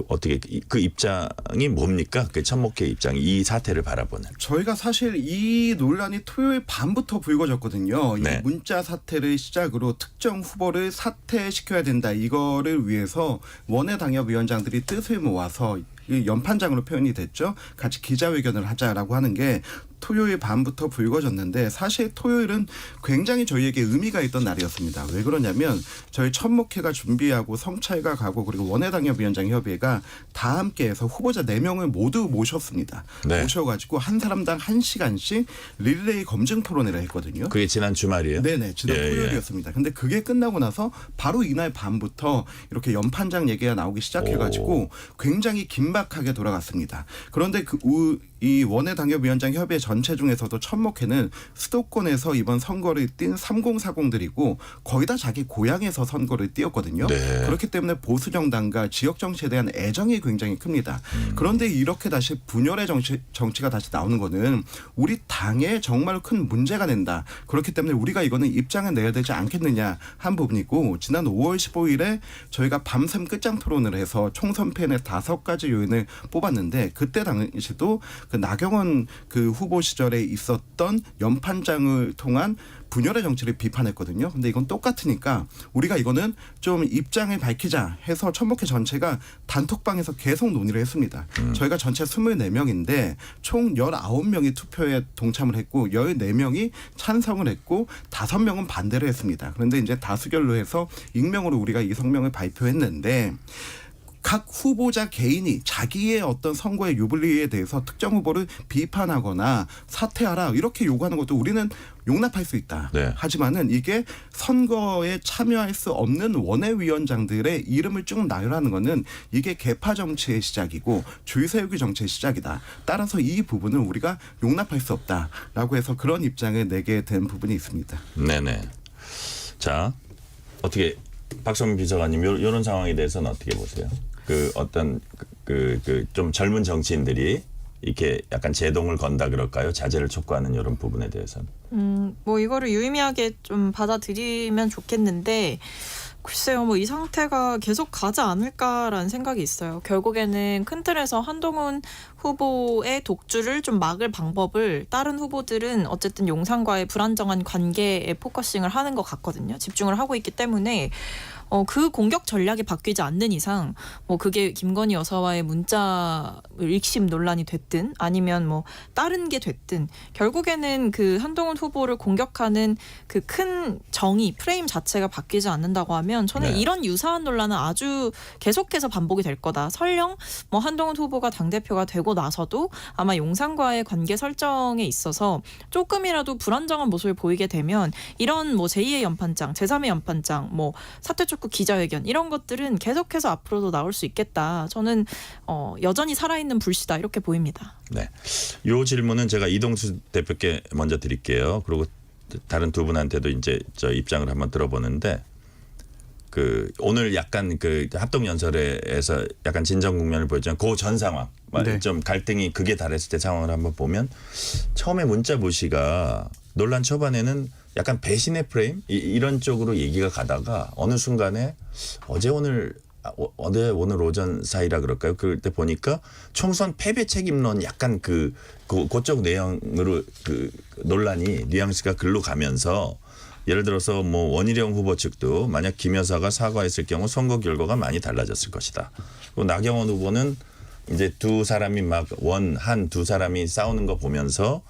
C: 어떻게 그 입장이 뭡니까? 그 천목회 입장이 이 사태를 바라보는.
F: 저희가 사실 이 논란이 토요일 밤부터 불거졌거든요.
C: 네.
F: 이 문자 사태를 시작으로 특정 후보를 사퇴시켜야 된다. 이거를 위해서 원외 당협위원장들이 뜻을 모아서 이 연판장으로 표현이 됐죠. 같이 기자회견을 하자라고 하는 게 토요일 밤부터 불거졌는데 사실 토요일은 굉장히 저희에게 의미가 있던 날이었습니다. 왜 그러냐면 저희 천목회가 준비하고 성찰가 가고 그리고 원외당협위원장 협의회가 다 함께해서 후보자 4명을 모두 모셨습니다.
C: 네.
F: 모셔가지고 한 사람당 1시간씩 릴레이 검증 토론회를 했거든요.
C: 그게 지난 주말이에요?
F: 네네, 지난
C: 예,
F: 토요일이었습니다. 근데 그게 끝나고 나서 바로 이날 밤부터 이렇게 연판장 얘기가 나오기 시작해가지고 굉장히 긴박하게 돌아갔습니다. 그런데 이 원외 당협위원장 협의회 전체 중에서도 천목회는 수도권에서 이번 선거를 뛴 3040들이고 거의 다 자기 고향에서 선거를 뛰었거든요.
C: 네.
F: 그렇기 때문에 보수 정당과 지역 정치에 대한 애정이 굉장히 큽니다. 그런데 이렇게 다시 분열의 정치가 다시 나오는 거는 우리 당에 정말 큰 문제가 된다. 그렇기 때문에 우리가 이거는 입장을 내야 되지 않겠느냐 한 부분이고 지난 5월 15일에 저희가 밤샘 끝장 토론을 해서 총선 패널 5가지 요인을 뽑았는데 그때 당시도 그 나경원 그 후보 시절에 있었던 연판장을 통한 분열의 정치를 비판했거든요. 근데 이건 똑같으니까 우리가 이거는 좀 입장을 밝히자 해서 천목회 전체가 단톡방에서 계속 논의를 했습니다. 저희가 전체 24명인데 총 19명이 투표에 동참을 했고 14명이 찬성을 했고 5명은 반대를 했습니다. 그런데 이제 다수결로 해서 익명으로 우리가 이 성명을 발표했는데 각 후보자 개인이 자기의 어떤 선거의 유불리에 대해서 특정 후보를 비판하거나 사퇴하라 이렇게 요구하는 것도 우리는 용납할 수 있다.
C: 네.
F: 하지만은 이게 선거에 참여할 수 없는 원외위원장들의 이름을 쭉 나열하는 것은 이게 계파 정치의 시작이고 줄 세우기 정치의 시작이다. 따라서 이 부분은 우리가 용납할 수 없다라고 해서 그런 입장을 내게 된 부분이 있습니다.
C: 네네. 자 어떻게 박성민 비서관님 이런 상황에 대해서는 어떻게 보세요? 그 어떤 좀 젊은 정치인들이 이렇게 약간 제동을 건다 그럴까요? 자제를 촉구하는 이런 부분에 대해서는.
G: 뭐 이거를 유의미하게 좀 받아들이면 좋겠는데 글쎄요, 뭐 이 상태가 계속 가지 않을까라는 생각이 있어요. 결국에는 큰 틀에서 한동훈 후보의 독주를 좀 막을 방법을 다른 후보들은 어쨌든 용산과의 불안정한 관계에 포커싱을 하는 것 같거든요. 집중을 하고 있기 때문에 그 공격 전략이 바뀌지 않는 이상 뭐 그게 김건희 여사와의 문자 읽심 논란이 됐든 아니면 뭐 다른 게 됐든 결국에는 그 한동훈 후보를 공격하는 그 큰 정의 프레임 자체가 바뀌지 않는다고 하면 저는
C: 네.
G: 이런 유사한 논란은 아주 계속해서 반복이 될 거다. 설령 뭐 한동훈 후보가 당대표가 되고 나서도 아마 용산과의 관계 설정에 있어서 조금이라도 불안정한 모습을 보이게 되면 이런 뭐 제2의 연판장, 제3의 연판장, 뭐 사퇴 촉구 기자회견 이런 것들은 계속해서 앞으로도 나올 수 있겠다. 저는 여전히 살아있는 불씨다 이렇게 보입니다.
C: 네. 요 질문은 제가 이동수 대표께 먼저 드릴게요. 그리고 다른 두 분한테도 이제 저 입장을 한번 들어보는데 그 오늘 약간 그 합동 연설회에서 약간 진정 국면을 보였지만 그 전 상황
H: 네.
C: 좀 갈등이 극에 달했을 때 상황을 한번 보면 처음에 문자 모시가 논란 초반에는 약간 배신의 프레임 이런 쪽으로 얘기가 가다가 어느 순간에 어제 오늘 오전 사이라 그럴까요? 그럴 때 보니까 총선 패배 책임론 약간 그쪽 내용으로 그 논란이 뉘앙스가 글로 가면서 예를 들어서 뭐 원희룡 후보 측도 만약 김 여사가 사과했을 경우 선거 결과가 많이 달라졌을 것이다. 그리고 나경원 후보는 이제 두 사람이 막 한 두 사람이 싸우는 거 보면서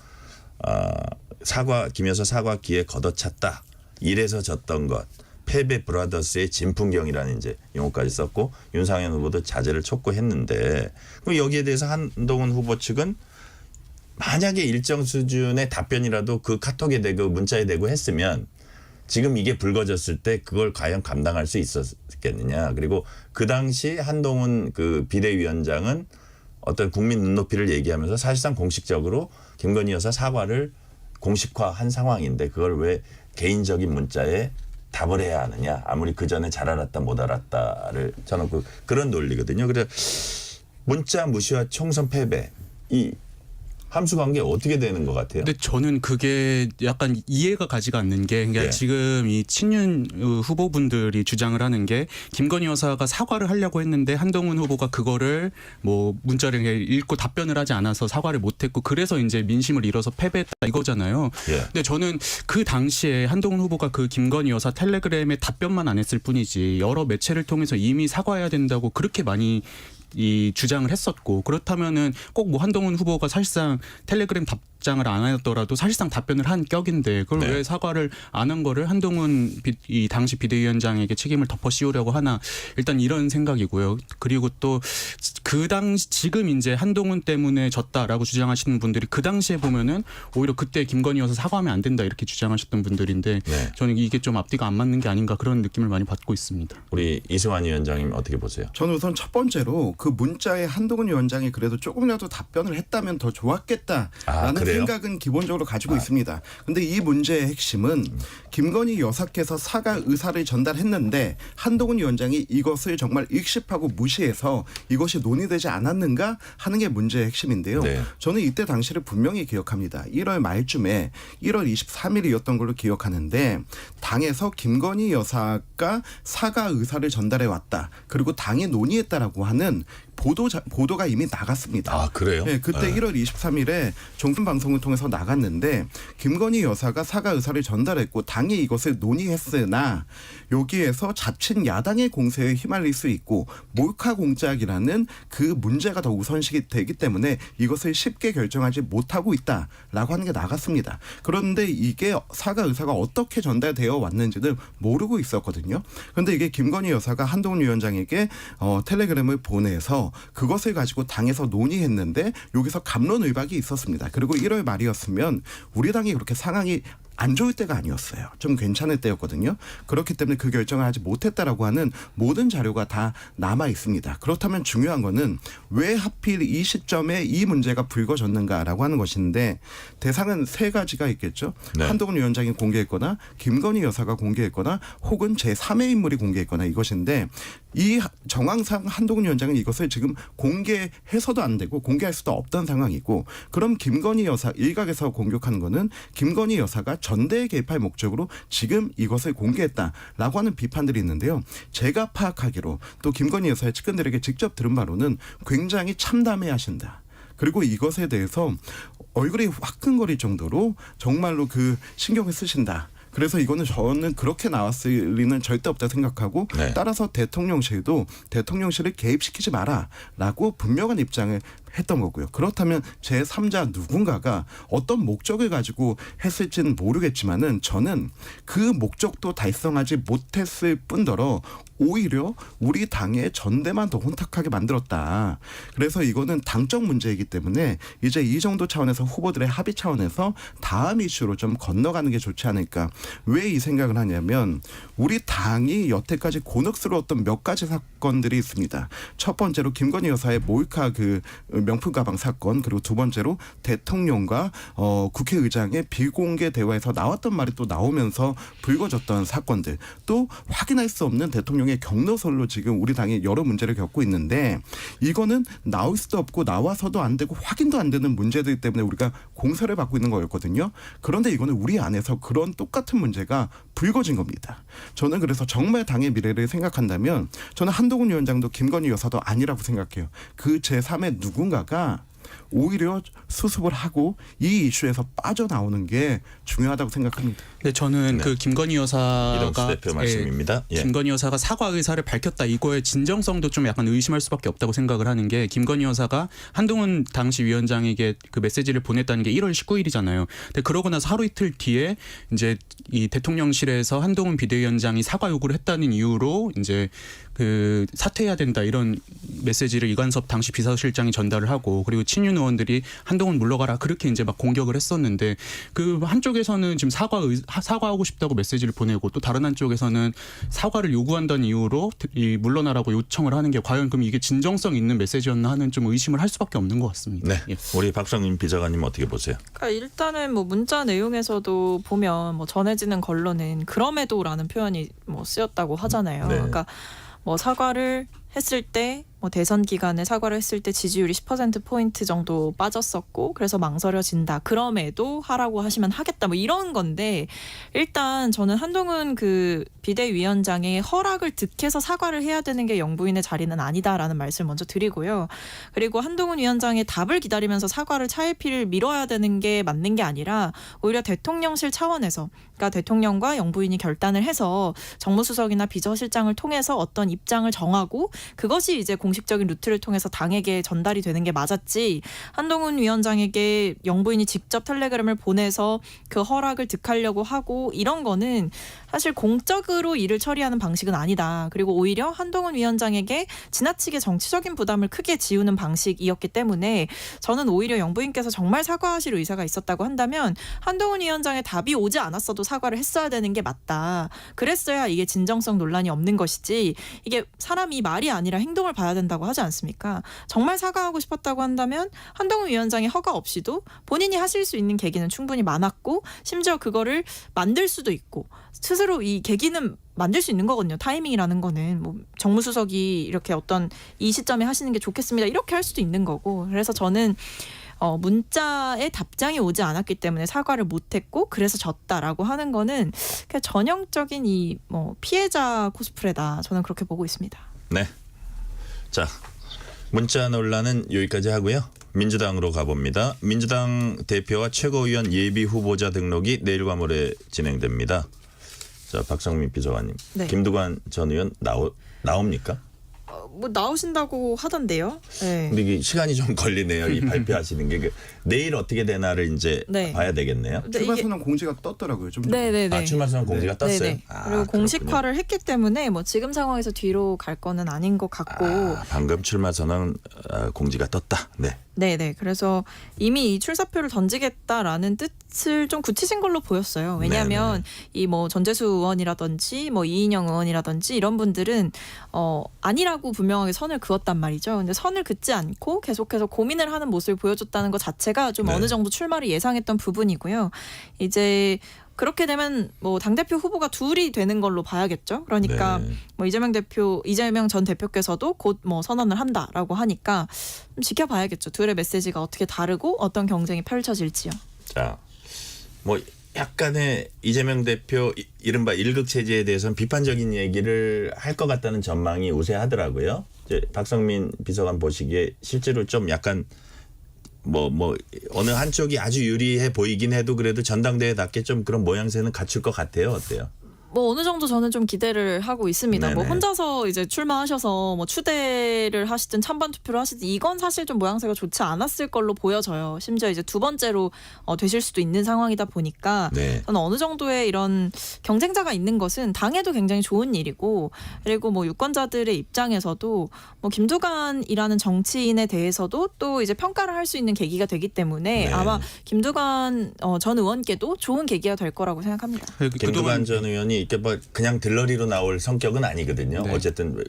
C: 김 여사 사과 기에 걷어찼다. 이래서 졌던 것. 패배 브라더스의 진풍경이라는 이제 용어까지 썼고 윤상현 후보도 자제를 촉구했는데 그럼 여기에 대해서 한동훈 후보 측은 만약에 일정 수준의 답변이라도 그 카톡에 대고 문자에 대고 했으면 지금 이게 불거졌을 때 그걸 과연 감당할 수 있었겠느냐. 그리고 그 당시 한동훈 그 비대위원장은 어떤 국민 눈높이를 얘기하면서 사실상 공식적으로 김건희 여사 사과를 공식화한 상황인데 그걸 왜 개인적인 문자에 답을 해야 하느냐. 아무리 그 전에 잘 알았다 못 알았다를 저는 그런 논리거든요. 그래서 문자 무시와 총선 패배 이 함수관계 어떻게 되는 것 같아요?
H: 근데 저는 그게 약간 이해가 가지가 않는 게 그러니까
C: 예.
H: 지금 이 친윤 후보분들이 주장을 하는 게 김건희 여사가 사과를 하려고 했는데 한동훈 후보가 그거를 뭐 문자를 읽고 답변을 하지 않아서 사과를 못했고 그래서 이제 민심을 잃어서 패배했다 이거잖아요.
C: 예.
H: 근데 저는 그 당시에 한동훈 후보가 그 김건희 여사 텔레그램에 답변만 안 했을 뿐이지 여러 매체를 통해서 이미 사과해야 된다고 그렇게 많이 이 주장을 했었고 그렇다면은 꼭 뭐 한동훈 후보가 사실상 텔레그램 답장을 안 하더라도 사실상 답변을 한 격인데 그걸
C: 네.
H: 왜 사과를 안 한 거를 한동훈 이 당시 비대위원장에게 책임을 덮어 씌우려고 하나 일단 이런 생각이고요. 그리고 또 그 당시 지금 이제 한동훈 때문에 졌다라고 주장하시는 분들이 그 당시에 보면은 오히려 그때 김건희 여사 사과하면 안 된다 이렇게 주장하셨던 분들인데
C: 네.
H: 저는 이게 좀 앞뒤가 안 맞는 게 아닌가 그런 느낌을 많이 받고 있습니다.
C: 우리 이승환 위원장님 어떻게 보세요?
F: 저는 우선 첫 번째로 그 문자에 한동훈 위원장이 그래도 조금이라도 답변을 했다면 더 좋았겠다라는
C: 그래요?
F: 생각은 기본적으로 가지고 있습니다. 근데 이 문제의 핵심은 김건희 여사께서 사과 의사를 전달했는데 한동훈 위원장이 이것을 정말 익십하고 무시해서 이것이 논의되지 않았는가 하는 게 문제의 핵심인데요.
C: 네.
F: 저는 이때 당시를 분명히 기억합니다. 1월 말쯤에 1월 23일이었던 걸로 기억하는데 당에서 김건희 여사가 사과 의사를 전달해 왔다. 그리고 당에 논의했다라고 하는 보도가 이미 나갔습니다.
C: 아 그래요?
F: 네, 그때
C: 네.
F: 1월 23일에 종편 방송을 통해서 나갔는데 김건희 여사가 사과 의사를 전달했고 당이 이것을 논의했으나 여기에서 자칫 야당의 공세에 휘말릴 수 있고 몰카 공작이라는 그 문제가 더 우선시되기 때문에 이것을 쉽게 결정하지 못하고 있다라고 하는 게 나갔습니다. 그런데 이게 사과 의사가 어떻게 전달되어 왔는지는 모르고 있었거든요. 그런데 이게 김건희 여사가 한동훈 위원장에게 텔레그램을 보내서 그것을 가지고 당에서 논의했는데 여기서 갑론을박이 있었습니다. 그리고 1월 말이었으면 우리 당이 그렇게 상황이 안 좋을 때가 아니었어요. 좀 괜찮을 때였거든요. 그렇기 때문에 그 결정을 하지 못했다라고 하는 모든 자료가 다 남아 있습니다. 그렇다면 중요한 거는 왜 하필 이 시점에 이 문제가 불거졌는가라고 하는 것인데 대상은 세 가지가 있겠죠.
C: 네.
F: 한동훈 위원장이 공개했거나 김건희 여사가 공개했거나 혹은 제3의 인물이 공개했거나 이것인데 이 정황상 한동훈 위원장은 이것을 지금 공개해서도 안 되고 공개할 수도 없던 상황이고 그럼 김건희 여사 일각에서 공격하는 거는 김건희 여사가 전대에 개입할 목적으로 지금 이것을 공개했다라고 하는 비판들이 있는데요. 제가 파악하기로 또 김건희 여사의 측근들에게 직접 들은 바로는 굉장히 참담해하신다. 그리고 이것에 대해서 얼굴이 화끈거릴 정도로 정말로 그 신경을 쓰신다. 그래서 이거는 저는 그렇게 나왔을 리는 절대 없다 생각하고
C: 네.
F: 따라서 대통령실도 대통령실을 개입시키지 마라라고 분명한 입장을 했던 거고요. 그렇다면 제3자 누군가가 어떤 목적을 가지고 했을지는 모르겠지만은 저는 그 목적도 달성하지 못했을 뿐더러 오히려 우리 당의 전대만 더 혼탁하게 만들었다. 그래서 이거는 당적 문제이기 때문에 이제 이 정도 차원에서 후보들의 합의 차원에서 다음 이슈로 좀 건너가는 게 좋지 않을까. 왜 이 생각을 하냐면 우리 당이 여태까지 곤혹스러웠던 몇 가지 사건들이 있습니다. 첫 번째로 김건희 여사의 몰카 그 명품 가방 사건, 그리고 두 번째로 대통령과 국회의장의 비공개 대화에서 나왔던 말이 또 나오면서 불거졌던 사건들, 또 확인할 수 없는 대통령의 경로설로 지금 우리 당이 여러 문제를 겪고 있는데 이거는 나올 수도 없고 나와서도 안 되고 확인도 안 되는 문제들 때문에 우리가 공세를 받고 있는 거였거든요. 그런데 이거는 우리 안에서 그런 똑같은 문제가 불거진 겁니다. 저는 그래서 정말 당의 미래를 생각한다면 저는 한동훈 위원장도 김건희 여사도 아니라고 생각해요. 그 제3의 누군가가 오히려 수습을 하고 이 이슈에서 빠져나오는 게 중요하다고 생각합니다.
H: 근데 저는
C: 네.
H: 그 김건희
C: 이동수
H: 여사가
C: 대표 말씀입니다. 예.
H: 김건희 여사가 사과 의사를 밝혔다 이거의 진정성도 좀 약간 의심할 수밖에 없다고 생각을 하는 게 김건희 여사가 한동훈 당시 위원장에게 그 메시지를 보냈다는 게 1월 19일이잖아요. 근데 그러고 나서 하루 이틀 뒤에 이제 이 대통령실에서 한동훈 비대위원장이 사과 요구를 했다는 이유로 이제 그 사퇴해야 된다 이런 메시지를 이관섭 당시 비서실장이 전달을 하고 그리고 친윤 의원들이 한동훈 물러가라 그렇게 이제 막 공격을 했었는데 그 한쪽에서는 지금 사과하고 싶다고 메시지를 보내고 또 다른 한쪽에서는 사과를 요구한다는 이유로 이 물러나라고 요청을 하는 게 과연 그럼 이게 진정성 있는 메시지였나 하는 좀 의심을 할 수밖에 없는 것 같습니다.
C: 네.
H: 예.
C: 우리 박성민 비서관님 어떻게 보세요?
G: 그러니까 일단은 뭐 문자 내용에서도 보면 뭐 전해지는 걸로는 그럼에도라는 표현이 뭐 쓰였다고 하잖아요.
C: 네.
G: 그러니까 뭐 사과를 했을 때 뭐 대선 기간에 사과를 했을 때 지지율이 10%포인트 정도 빠졌었고 그래서 망설여진다. 그럼에도 하라고 하시면 하겠다. 뭐 이런 건데 일단 저는 한동훈 그 비대위원장의 허락을 득해서 사과를 해야 되는 게 영부인의 자리는 아니다라는 말씀을 먼저 드리고요. 그리고 한동훈 위원장의 답을 기다리면서 사과를 차일피일 미뤄야 되는 게 맞는 게 아니라 오히려 대통령실 차원에서 그러니까 대통령과 영부인이 결단을 해서 정무수석이나 비서실장을 통해서 어떤 입장을 정하고 그것이 이제 공식적인 루트를 통해서 당에게 전달이 되는 게 맞았지 한동훈 위원장에게 영부인이 직접 텔레그램을 보내서 그 허락을 득하려고 하고 이런 거는 사실 공적으로 일을 처리하는 방식은 아니다. 그리고 오히려 한동훈 위원장에게 지나치게 정치적인 부담을 크게 지우는 방식이었기 때문에 저는 오히려 영부인께서 정말 사과하실 의사가 있었다고 한다면 한동훈 위원장의 답이 오지 않았어도 사과를 했어야 되는 게 맞다. 그랬어야 이게 진정성 논란이 없는 것이지 이게 사람이 말이 아니라 행동을 봐야 된다고 하지 않습니까? 정말 사과하고 싶었다고 한다면 한동훈 위원장의 허가 없이도 본인이 하실 수 있는 계기는 충분히 많았고 심지어 그거를 만들 수도 있고 스스로 이 계기는 만들 수 있는 거거든요. 타이밍이라는 거는 뭐 정무수석이 이렇게 어떤 이 시점에 하시는 게 좋겠습니다. 이렇게 할 수도 있는 거고 그래서 저는 문자에 답장이 오지 않았기 때문에 사과를 못했고 그래서 졌다라고 하는 거는 그냥 전형적인 이 뭐 피해자 코스프레다. 저는 그렇게 보고 있습니다.
C: 네. 자, 문자 논란은 여기까지 하고요. 민주당으로 가봅니다. 민주당 대표와 최고위원 예비 후보자 등록이 내일과 모레 진행됩니다. 자, 박성민 비서관님,
G: 네.
C: 김두관 전 의원 나옵니까?
G: 뭐 나오신다고 하던데요. 네.
C: 근데 이게 시간이 좀 걸리네요. 이 발표하시는 게 내일 어떻게 되나를 이제
G: 네.
C: 봐야 되겠네요.
G: 근데
F: 출마선언 공지가 떴더라고요. 좀
G: 네네네.
C: 아, 출마선언 공지가 떴어요.
G: 네네.
C: 아,
G: 그리고
C: 그렇군요.
G: 공식화를 했기 때문에 뭐 지금 상황에서 뒤로 갈 거는 아닌 것 같고
C: 방금 출마선언 공지가 떴다. 네.
G: 네네. 그래서 이미 이 출사표를 던지겠다라는 뜻을 좀 굳히신 걸로 보였어요. 왜냐하면 이 뭐 전재수 의원이라든지 뭐 이인영 의원이라든지 이런 분들은 아니라고 분명하게 선을 그었단 말이죠. 근데 선을 긋지 않고 계속해서 고민을 하는 모습을 보여줬다는 것 자체가 좀
C: 네.
G: 어느 정도 출마를 예상했던 부분이고요. 이제 그렇게 되면 뭐 당대표 후보가 둘이 되는 걸로 봐야겠죠. 그러니까
C: 네.
G: 뭐 이재명 전 대표께서도 곧 뭐 선언을 한다라고 하니까 좀 지켜봐야겠죠. 둘의 메시지가 어떻게 다르고 어떤 경쟁이 펼쳐질지요.
C: 자, 뭐 약간의 이재명 대표 이른바 일극 체제에 대해서는 비판적인 얘기를 할 것 같다는 전망이 우세하더라고요. 이제 박성민 비서관 보시기에 실제로 좀 약간 뭐 어느 한쪽이 아주 유리해 보이긴 해도 그래도 전당대회답게 좀 그런 모양새는 갖출 것 같아요. 어때요?
G: 뭐 어느 정도 저는 좀 기대를 하고 있습니다. 뭐
C: 네네.
G: 혼자서 이제 출마하셔서 뭐 추대를 하시든 찬반 투표를 하시든 이건 사실 좀 모양새가 좋지 않았을 걸로 보여져요. 심지어 이제 두 번째로 되실 수도 있는 상황이다 보니까
C: 네.
G: 저는 어느 정도의 이런 경쟁자가 있는 것은 당에도 굉장히 좋은 일이고 그리고 뭐 유권자들의 입장에서도 뭐 김두관이라는 정치인에 대해서도 또 이제 평가를 할 수 있는 계기가 되기 때문에
C: 네.
G: 아마 김두관 전 의원께도 좋은 계기가 될 거라고 생각합니다.
C: 김두관 전 의원이 이렇게 뭐 그냥 들러리로 나올 성격은 아니거든요.
H: 네.
C: 어쨌든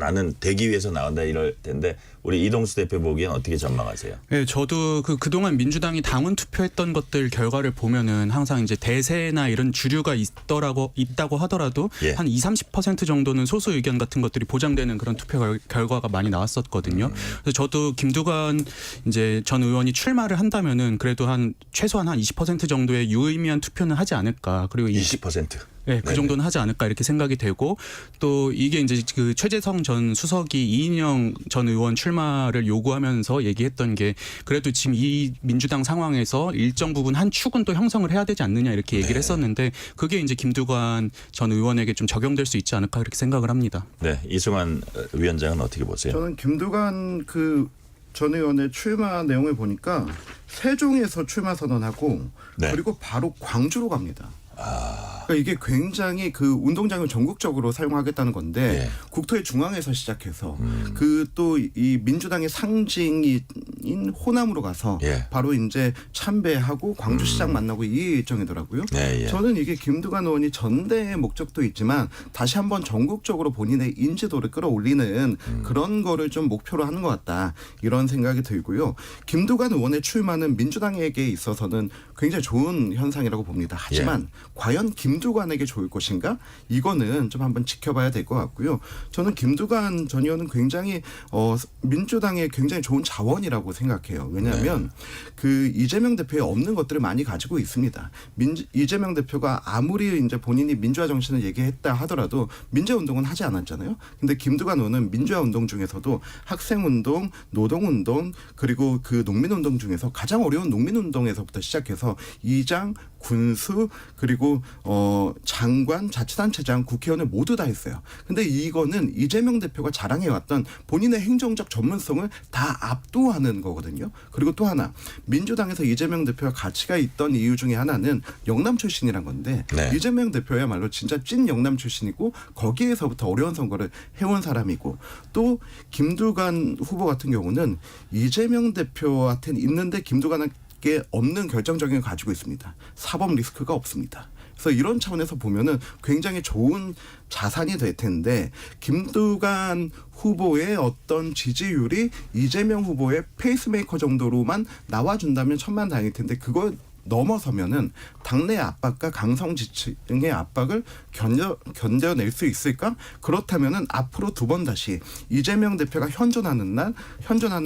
C: 나는 되기 위해서 나온다 이럴 텐데 우리 이동수 대표 보기엔 어떻게 전망하세요?
H: 네, 저도 그동안 민주당이 당원 투표했던 것들 결과를 보면은 항상 이제 대세나 이런 주류가 있다고 하더라도
C: 예.
H: 한 20-30% 정도는 소수 의견 같은 것들이 보장되는 그런 투표 결과가 많이 나왔었거든요. 그래서 저도 김두관 이제 전 의원이 출마를 한다면은 그래도 최소한 한 20% 정도의 유의미한 투표는 하지 않을까. 그리고
C: 20%.
H: 네, 그 정도는 하지 않을까 이렇게 생각이 되고 또 이게 이제 그 최재성 전 수석이 이인영 전 의원 출마를 요구하면서 얘기했던 게 그래도 지금 이 민주당 상황에서 일정 부분 한 축은 또 형성을 해야 되지 않느냐 이렇게 얘기를 했었는데 그게 이제 김두관 전 의원에게 좀 적용될 수 있지 않을까 그렇게 생각을 합니다.
C: 네, 이승환 위원장은 어떻게 보세요?
F: 저는 김두관 전 의원의 출마 내용을 보니까 세종에서 출마 선언하고
C: 네.
F: 그리고 바로 광주로 갑니다. 그러니까 이게 굉장히 그 운동장을 전국적으로 사용하겠다는 건데
C: 예.
F: 국토의 중앙에서 시작해서 그 또 이 민주당의 상징인 호남으로 가서
C: 예.
F: 바로 이제 참배하고 광주시장 만나고 이 일정이더라고요.
C: 네, 예.
F: 저는 이게 김두관 의원이 전대의 목적도 있지만 다시 한번 전국적으로 본인의 인지도를 끌어올리는 그런 거를 좀 목표로 하는 것 같다 이런 생각이 들고요. 김두관 의원의 출마는 민주당에게 있어서는 굉장히 좋은 현상이라고 봅니다. 하지만 과연 김두관에게 좋을 것인가? 이거는 좀 한번 지켜봐야 될 것 같고요. 저는 김두관 전 의원은 굉장히 민주당의 굉장히 좋은 자원이라고 생각해요. 왜냐하면 그 이재명 대표에 없는 것들을 많이 가지고 있습니다. 이재명 대표가 아무리 이제 본인이 민주화 정신을 얘기했다 하더라도 민주화 운동은 하지 않았잖아요. 근데 김두관 의원은 민주화 운동 중에서도 학생 운동, 노동 운동 그리고 그 농민 운동 중에서 가장 어려운 농민 운동에서부터 시작해서 이장 군수 그리고 장관, 자치단체장, 국회의원을 모두 다 했어요. 근데 이거는 이재명 대표가 자랑해왔던 본인의 행정적 전문성을 다 압도하는 거거든요. 그리고 또 하나 민주당에서 이재명 대표가 가치가 있던 이유 중에 하나는 영남 출신이란 건데
C: 네.
F: 이재명 대표야말로 진짜 찐 영남 출신이고 거기에서부터 어려운 선거를 해온 사람이고 또 김두관 후보 같은 경우는 이재명 대표한테는 있는데 김두관은 없는 결정적인 걸 가지고 있습니다. 사법 리스크가 없습니다. 그래서 이런 차원에서 보면은 굉장히 좋은 자산이 될 텐데 김두관 후보의 어떤 지지율이 이재명 후보의 페이스메이커 정도로만 나와준다면 천만다행일 텐데 그걸 넘어서면은 당내 압박과 강성 지지층의 압박을 견뎌낼 수 있을까? 그렇다면은 앞으로 두 번 다시 이재명 대표가 현존하는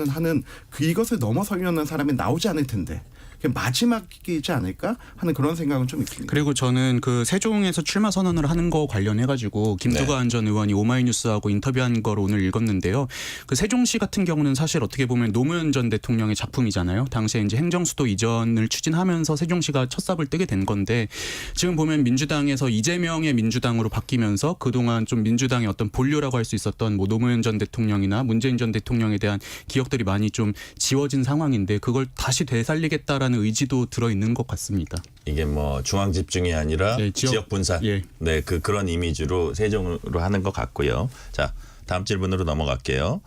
F: 하는 이것을 넘어서려는 사람이 나오지 않을 텐데 마지막이지 않을까 하는 그런 생각은 좀 있습니다.
H: 그리고 저는 그 세종에서 출마 선언을 하는 거 관련해가지고 김두관 전 의원이 오마이뉴스하고 인터뷰한 걸 오늘 읽었는데요. 그 세종시 같은 경우는 사실 어떻게 보면 노무현 전 대통령의 작품이잖아요. 당시에 이제 행정수도 이전을 추진하면서 세종시가 첫 삽을 뜨게 된 건데 지금 보면 민주당에서 이재명의 민주당으로 바뀌면서 그동안 좀 민주당의 어떤 본류라고 할 수 있었던 뭐 노무현 전 대통령이나 문재인 전 대통령에 대한 기억들이 많이 좀 지워진 상황인데 그걸 다시 되살리겠다라는 의지도 들어 있는 것 같습니다.
C: 이게 뭐 중앙 집중이 아니라
H: 네,
C: 지역 분산.
H: 예.
C: 네, 그런 이미지로 세종으로 하는 것 같고요. 자, 다음 질문으로 넘어갈게요.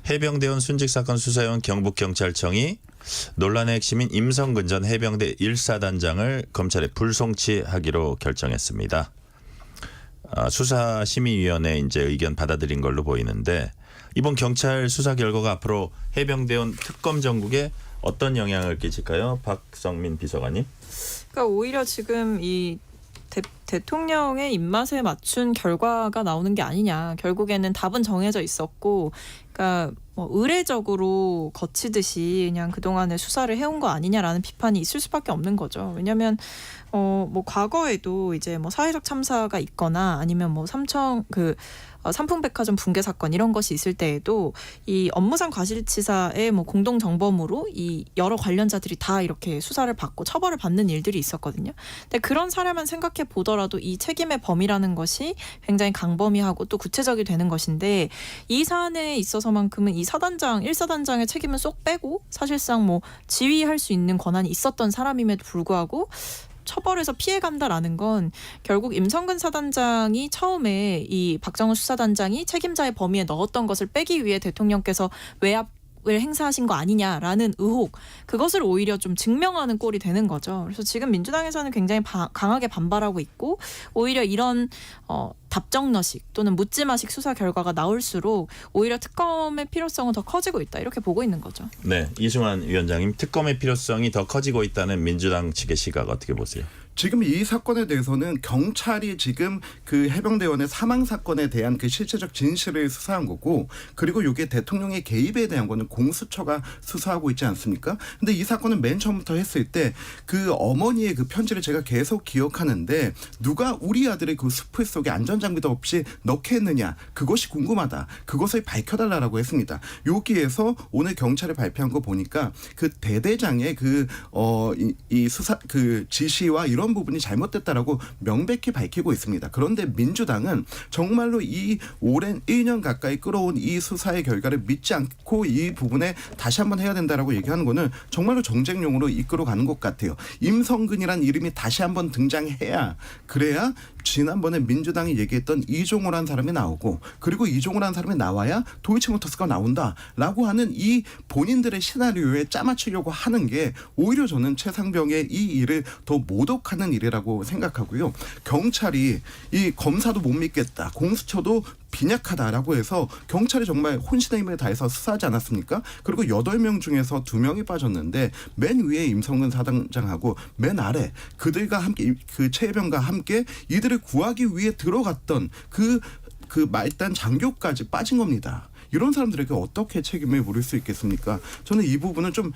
C: 해병대원 순직 사건 수사해온 경북경찰청이 논란의 핵심인 임성근 전 해병대 1사단장을 검찰에 불송치하기로 결정했습니다. 수사심의위원회 이제 의견 받아들인 걸로 보이는데 이번 경찰 수사 결과가 앞으로 해병대원 특검 전국에 어떤 영향을 끼칠까요? 박성민 비서관님.
G: 그러니까 오히려 지금 이 대통령의 입맛에 맞춘 결과가 나오는 게 아니냐. 결국에는 답은 정해져 있었고, 그러니까 뭐 의례적으로 거치듯이 그냥 그동안에 수사를 해온 거 아니냐라는 비판이 있을 수밖에 없는 거죠. 왜냐하면 뭐 과거에도 이제 뭐 사회적 참사가 있거나 아니면 뭐 삼풍백화점 붕괴 사건 이런 것이 있을 때에도 이 업무상 과실치사의 뭐 공동 정범으로 이 여러 관련자들이 다 이렇게 수사를 받고 처벌을 받는 일들이 있었거든요. 근데 그런 사례만 생각해 보더라도 이 책임의 범위라는 것이 굉장히 강범위하고 또 구체적이 되는 것인데 이 사안에 있어서만큼은 이 1사단장의 책임은 쏙 빼고 사실상 뭐 지휘할 수 있는 권한이 있었던 사람임에도 불구하고 처벌에서 피해간다라는 건 결국 임성근 사단장이 처음에 이 박정훈 수사단장이 책임자의 범위에 넣었던 것을 빼기 위해 대통령께서 외압을 행사하신 거 아니냐라는 의혹, 그것을 오히려 좀 증명하는 꼴이 되는 거죠. 그래서 지금 민주당에서는 굉장히 강하게 반발하고 있고 오히려 이런 답정너식 또는 묻지마식 수사 결과가 나올수록 오히려 특검의 필요성은 더 커지고 있다 이렇게 보고 있는 거죠.
C: 네, 이승환 위원장님, 특검의 필요성이 더 커지고 있다는 민주당 측의 시각 어떻게 보세요?
F: 지금 이 사건에 대해서는 경찰이 지금 그 해병대원의 사망 사건에 대한 그 실체적 진실을 수사한 거고, 그리고 이게 대통령의 개입에 대한 거는 공수처가 수사하고 있지 않습니까? 근데 이 사건은 맨 처음부터 했을 때 그 어머니의 그 편지를 제가 계속 기억하는데 누가 우리 아들의 그 숲을 속에 안전장비도 없이 넣게 했느냐, 그것이 궁금하다, 그것을 밝혀달라고 했습니다. 여기에서 오늘 경찰이 발표한 거 보니까 그 대대장의 이 수사 그 지시와 이런 부분이 잘못됐다라고 명백히 밝히고 있습니다. 그런데 민주당은 정말로 이 오랜 1년 가까이 끌어온 이 수사의 결과를 믿지 않고 이 부분에 다시 한번 해야 된다라고 얘기하는 거는 정말로 정쟁용으로 이끌어가는 것 같아요. 임성근이란 이름이 다시 한번 등장해야, 그래야 지난번에 민주당이 얘기했던 이종호라는 사람이 나오고, 그리고 이종호라는 사람이 나와야 도이치모터스가 나온다라고 하는 이 본인들의 시나리오에 짜맞추려고 하는 게 오히려 저는 최상병의 이 일을 더 모독하는 일이라고 생각하고요. 경찰이 이 검사도 못 믿겠다, 공수처도 빈약하다라고 해서 경찰이 정말 혼신의 힘을 다해서 수사하지 않았습니까? 그리고 8명 중에서 2명이 빠졌는데 맨 위에 임성근 사단장하고 맨 아래 그들과 함께 그 최혜병과 함께 이들을 구하기 위해 들어갔던 그 말단 장교까지 빠진 겁니다. 이런 사람들에게 어떻게 책임을 물을 수 있겠습니까? 저는 이 부분은 좀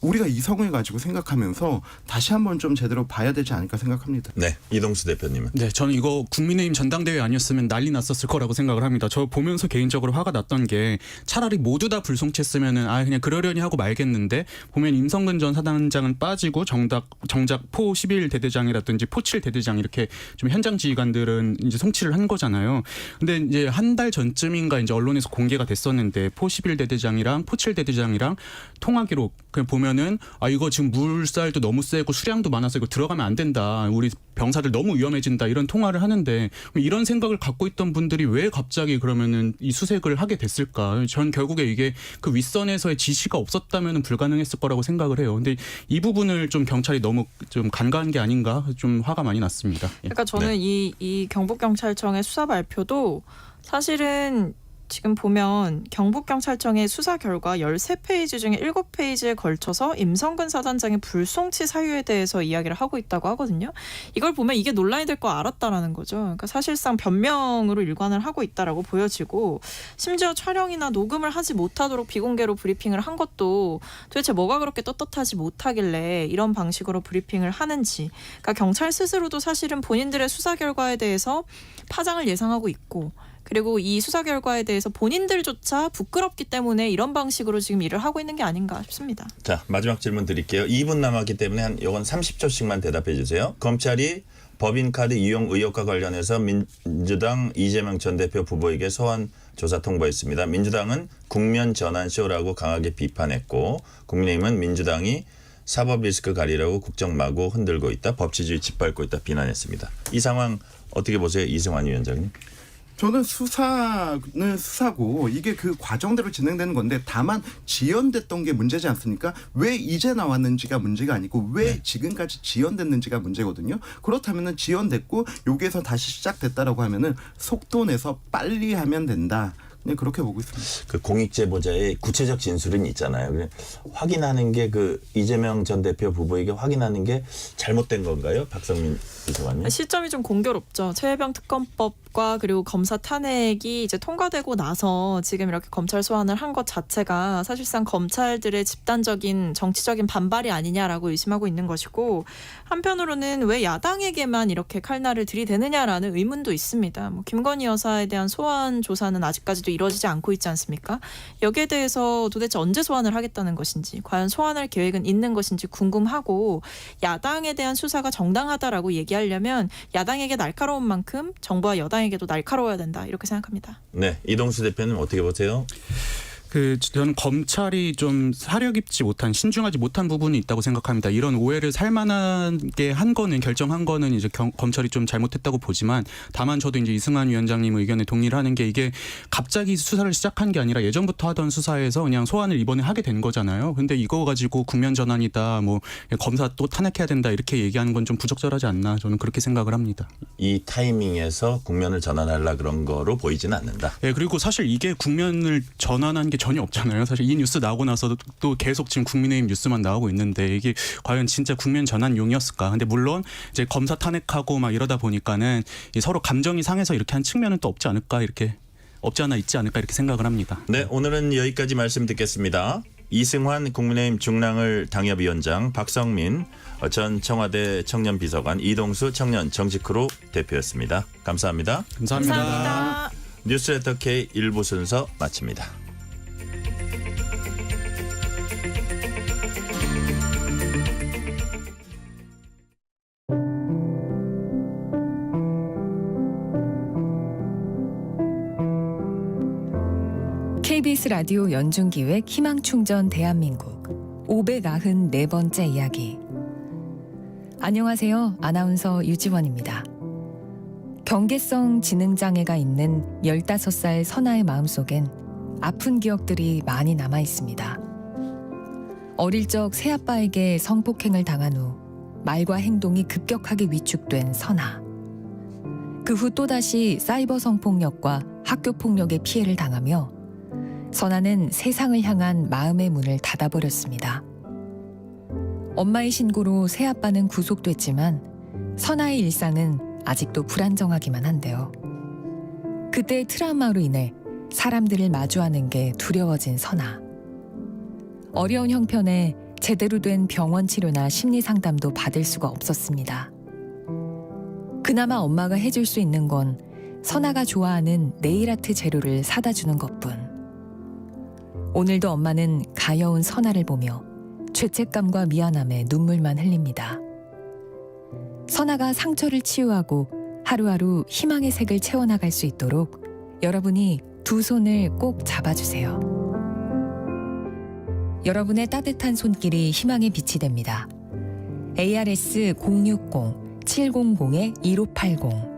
F: 우리가 이성을 가지고 생각하면서 다시 한번 좀 제대로 봐야 되지 않을까 생각합니다.
C: 네, 이동수 대표님은.
H: 네, 저는 이거 국민의힘 전당대회 아니었으면 난리 났었을 거라고 생각을 합니다. 저 보면서 개인적으로 화가 났던 게 차라리 모두 다 불송치했으면은 그냥 그러려니 하고 말겠는데, 보면 임성근 전 사단장은 빠지고 정작 포 11 대대장이라든지 포 7 대대장 이렇게 좀 현장 지휘관들은 이제 송치를 한 거잖아요. 근데 이제 한 달 전쯤인가 이제 언론에서 공개가 됐었는데 포 11 대대장이랑 포 7 대대장이랑 통화 기록 그냥 보면은 이거 지금 물살도 너무 세고 수량도 많아서 이거 들어가면 안 된다, 우리 병사들 너무 위험해진다, 이런 통화를 하는데 이런 생각을 갖고 있던 분들이 왜 갑자기 그러면은 이 수색을 하게 됐을까? 전 결국에 이게 그 윗선에서의 지시가 없었다면 불가능했을 거라고 생각을 해요. 근데 이 부분을 좀 경찰이 너무 좀 간과한 게 아닌가, 좀 화가 많이 났습니다. 예.
G: 그러니까 저는 이 경북경찰청의 수사 발표도 사실은 지금 보면 경북경찰청의 수사 결과 13페이지 중에 7페이지에 걸쳐서 임성근 사단장의 불송치 사유에 대해서 이야기를 하고 있다고 하거든요. 이걸 보면 이게 논란이 될 거 알았다라는 거죠. 그러니까 사실상 변명으로 일관을 하고 있다라고 보여지고, 심지어 촬영이나 녹음을 하지 못하도록 비공개로 브리핑을 한 것도 도대체 뭐가 그렇게 떳떳하지 못하길래 이런 방식으로 브리핑을 하는지. 그러니까 경찰 스스로도 사실은 본인들의 수사 결과에 대해서 파장을 예상하고 있고, 그리고 이 수사 결과에 대해서 본인들조차 부끄럽기 때문에 이런 방식으로 지금 일을 하고 있는 게 아닌가 싶습니다.
C: 자, 마지막 질문 드릴게요. 2분 남았기 때문에 이건 30초씩만 대답해 주세요. 검찰이 법인카드 이용 의혹과 관련해서 민주당 이재명 전 대표 부부에게 소환 조사 통보했습니다. 민주당은 국면 전환쇼라고 강하게 비판했고, 국민의힘은 민주당이 사법 리스크 가리려고 국정마구 흔들고 있다, 법치주의 짓밟고 있다 비난했습니다. 이 상황 어떻게 보세요, 이승환 위원장님?
F: 저는 수사는 수사고 이게 그 과정대로 진행되는 건데 다만 지연됐던 게 문제지 않습니까? 왜 이제 나왔는지가 문제가 아니고 왜 지금까지 지연됐는지가 문제거든요. 그렇다면은 지연됐고 여기에서 다시 시작됐다라고 하면은 속도 내서 빨리 하면 된다. 그냥 그렇게 보고 있습니다.
C: 그 공익제보자의 구체적 진술은 있잖아요. 그래 확인하는 게 그 이재명 전 대표 부부에게 확인하는 게 잘못된 건가요? 박성민 비서관님.
G: 시점이 좀 공교롭죠. 최혜병 특검법과 그리고 검사 탄핵이 이제 통과되고 나서 지금 이렇게 검찰 소환을 한 것 자체가 사실상 검찰들의 집단적인 정치적인 반발이 아니냐라고 의심하고 있는 것이고 한편으로는 왜 야당에게만 이렇게 칼날을 들이대느냐라는 의문도 있습니다. 뭐 김건희 여사에 대한 소환 조사는 아직까지도 이루어지지 않고 있지 않습니까? 여기에 대해서 도대체 언제 소환을 하겠다는 것인지 과연 소환할 계획은 있는 것인지 궁금하고 야당에 대한 수사가 정당하다라고 얘기하려면 야당에게 날카로운 만큼 정부와 여당에게도 날카로워야 된다 이렇게 생각합니다.
C: 네, 이동수 대표는 어떻게 보세요?
H: 저는 검찰이 좀 사려 깊지 못한 신중하지 못한 부분이 있다고 생각합니다. 이런 오해를 살만하게 한 거는 결정한 거는 이제 검찰이 좀 잘못했다고 보지만 다만 저도 이제 이승만 위원장님 의견에 동의를 하는 게 이게 갑자기 수사를 시작한 게 아니라 예전부터 하던 수사에서 그냥 소환을 이번에 하게 된 거잖아요. 근데 이거 가지고 국면 전환이다, 뭐 검사 또 탄핵해야 된다 이렇게 얘기하는 건 좀 부적절하지 않나 저는 그렇게 생각을 합니다.
C: 이 타이밍에서 국면을 전환하려 그런 거로 보이지는 않는다.
H: 네, 그리고 사실 이게 국면을 전환한 게 전혀 없잖아요. 사실 이 뉴스 나오고 나서 또 계속 지금 국민의힘 뉴스만 나오고 있는데 이게 과연 진짜 국면 전환용이었을까? 근데 물론 이제 검사 탄핵하고 막 이러다 보니까는 서로 감정이 상해서 이렇게 한 측면은 또 없지 않을까 이렇게 없지 않아 있지 않을까 이렇게 생각을 합니다.
C: 네, 오늘은 여기까지 말씀 듣겠습니다. 이승환 국민의힘 중랑을 당협위원장, 박성민 전 청와대 청년비서관, 이동수 청년 정치크루 대표였습니다. 감사합니다.
G: 감사합니다.
C: 뉴스레터 K 1부 순서 마칩니다.
I: KBS 라디오 연중기획 희망충전 대한민국 594번째 이야기. 안녕하세요. 아나운서 유지원입니다. 경계성 지능장애가 있는 15살 선아의 마음속엔 아픈 기억들이 많이 남아 있습니다. 어릴 적 새아빠에게 성폭행을 당한 후 말과 행동이 급격하게 위축된 선아. 그 후 또다시 사이버 성폭력과 학교 폭력의 피해를 당하며 선아는 세상을 향한 마음의 문을 닫아버렸습니다. 엄마의 신고로 새아빠는 구속됐지만 선아의 일상은 아직도 불안정하기만 한데요. 그때의 트라우마로 인해 사람들을 마주하는 게 두려워진 선아. 어려운 형편에 제대로 된 병원 치료나 심리 상담도 받을 수가 없었습니다. 그나마 엄마가 해줄 수 있는 건 선아가 좋아하는 네일아트 재료를 사다 주는 것뿐. 오늘도 엄마는 가여운 선아를 보며 죄책감과 미안함에 눈물만 흘립니다. 선아가 상처를 치유하고 하루하루 희망의 색을 채워나갈 수 있도록 여러분이 두 손을 꼭 잡아주세요. 여러분의 따뜻한 손길이 희망의 빛이 됩니다. ARS 060-700-1580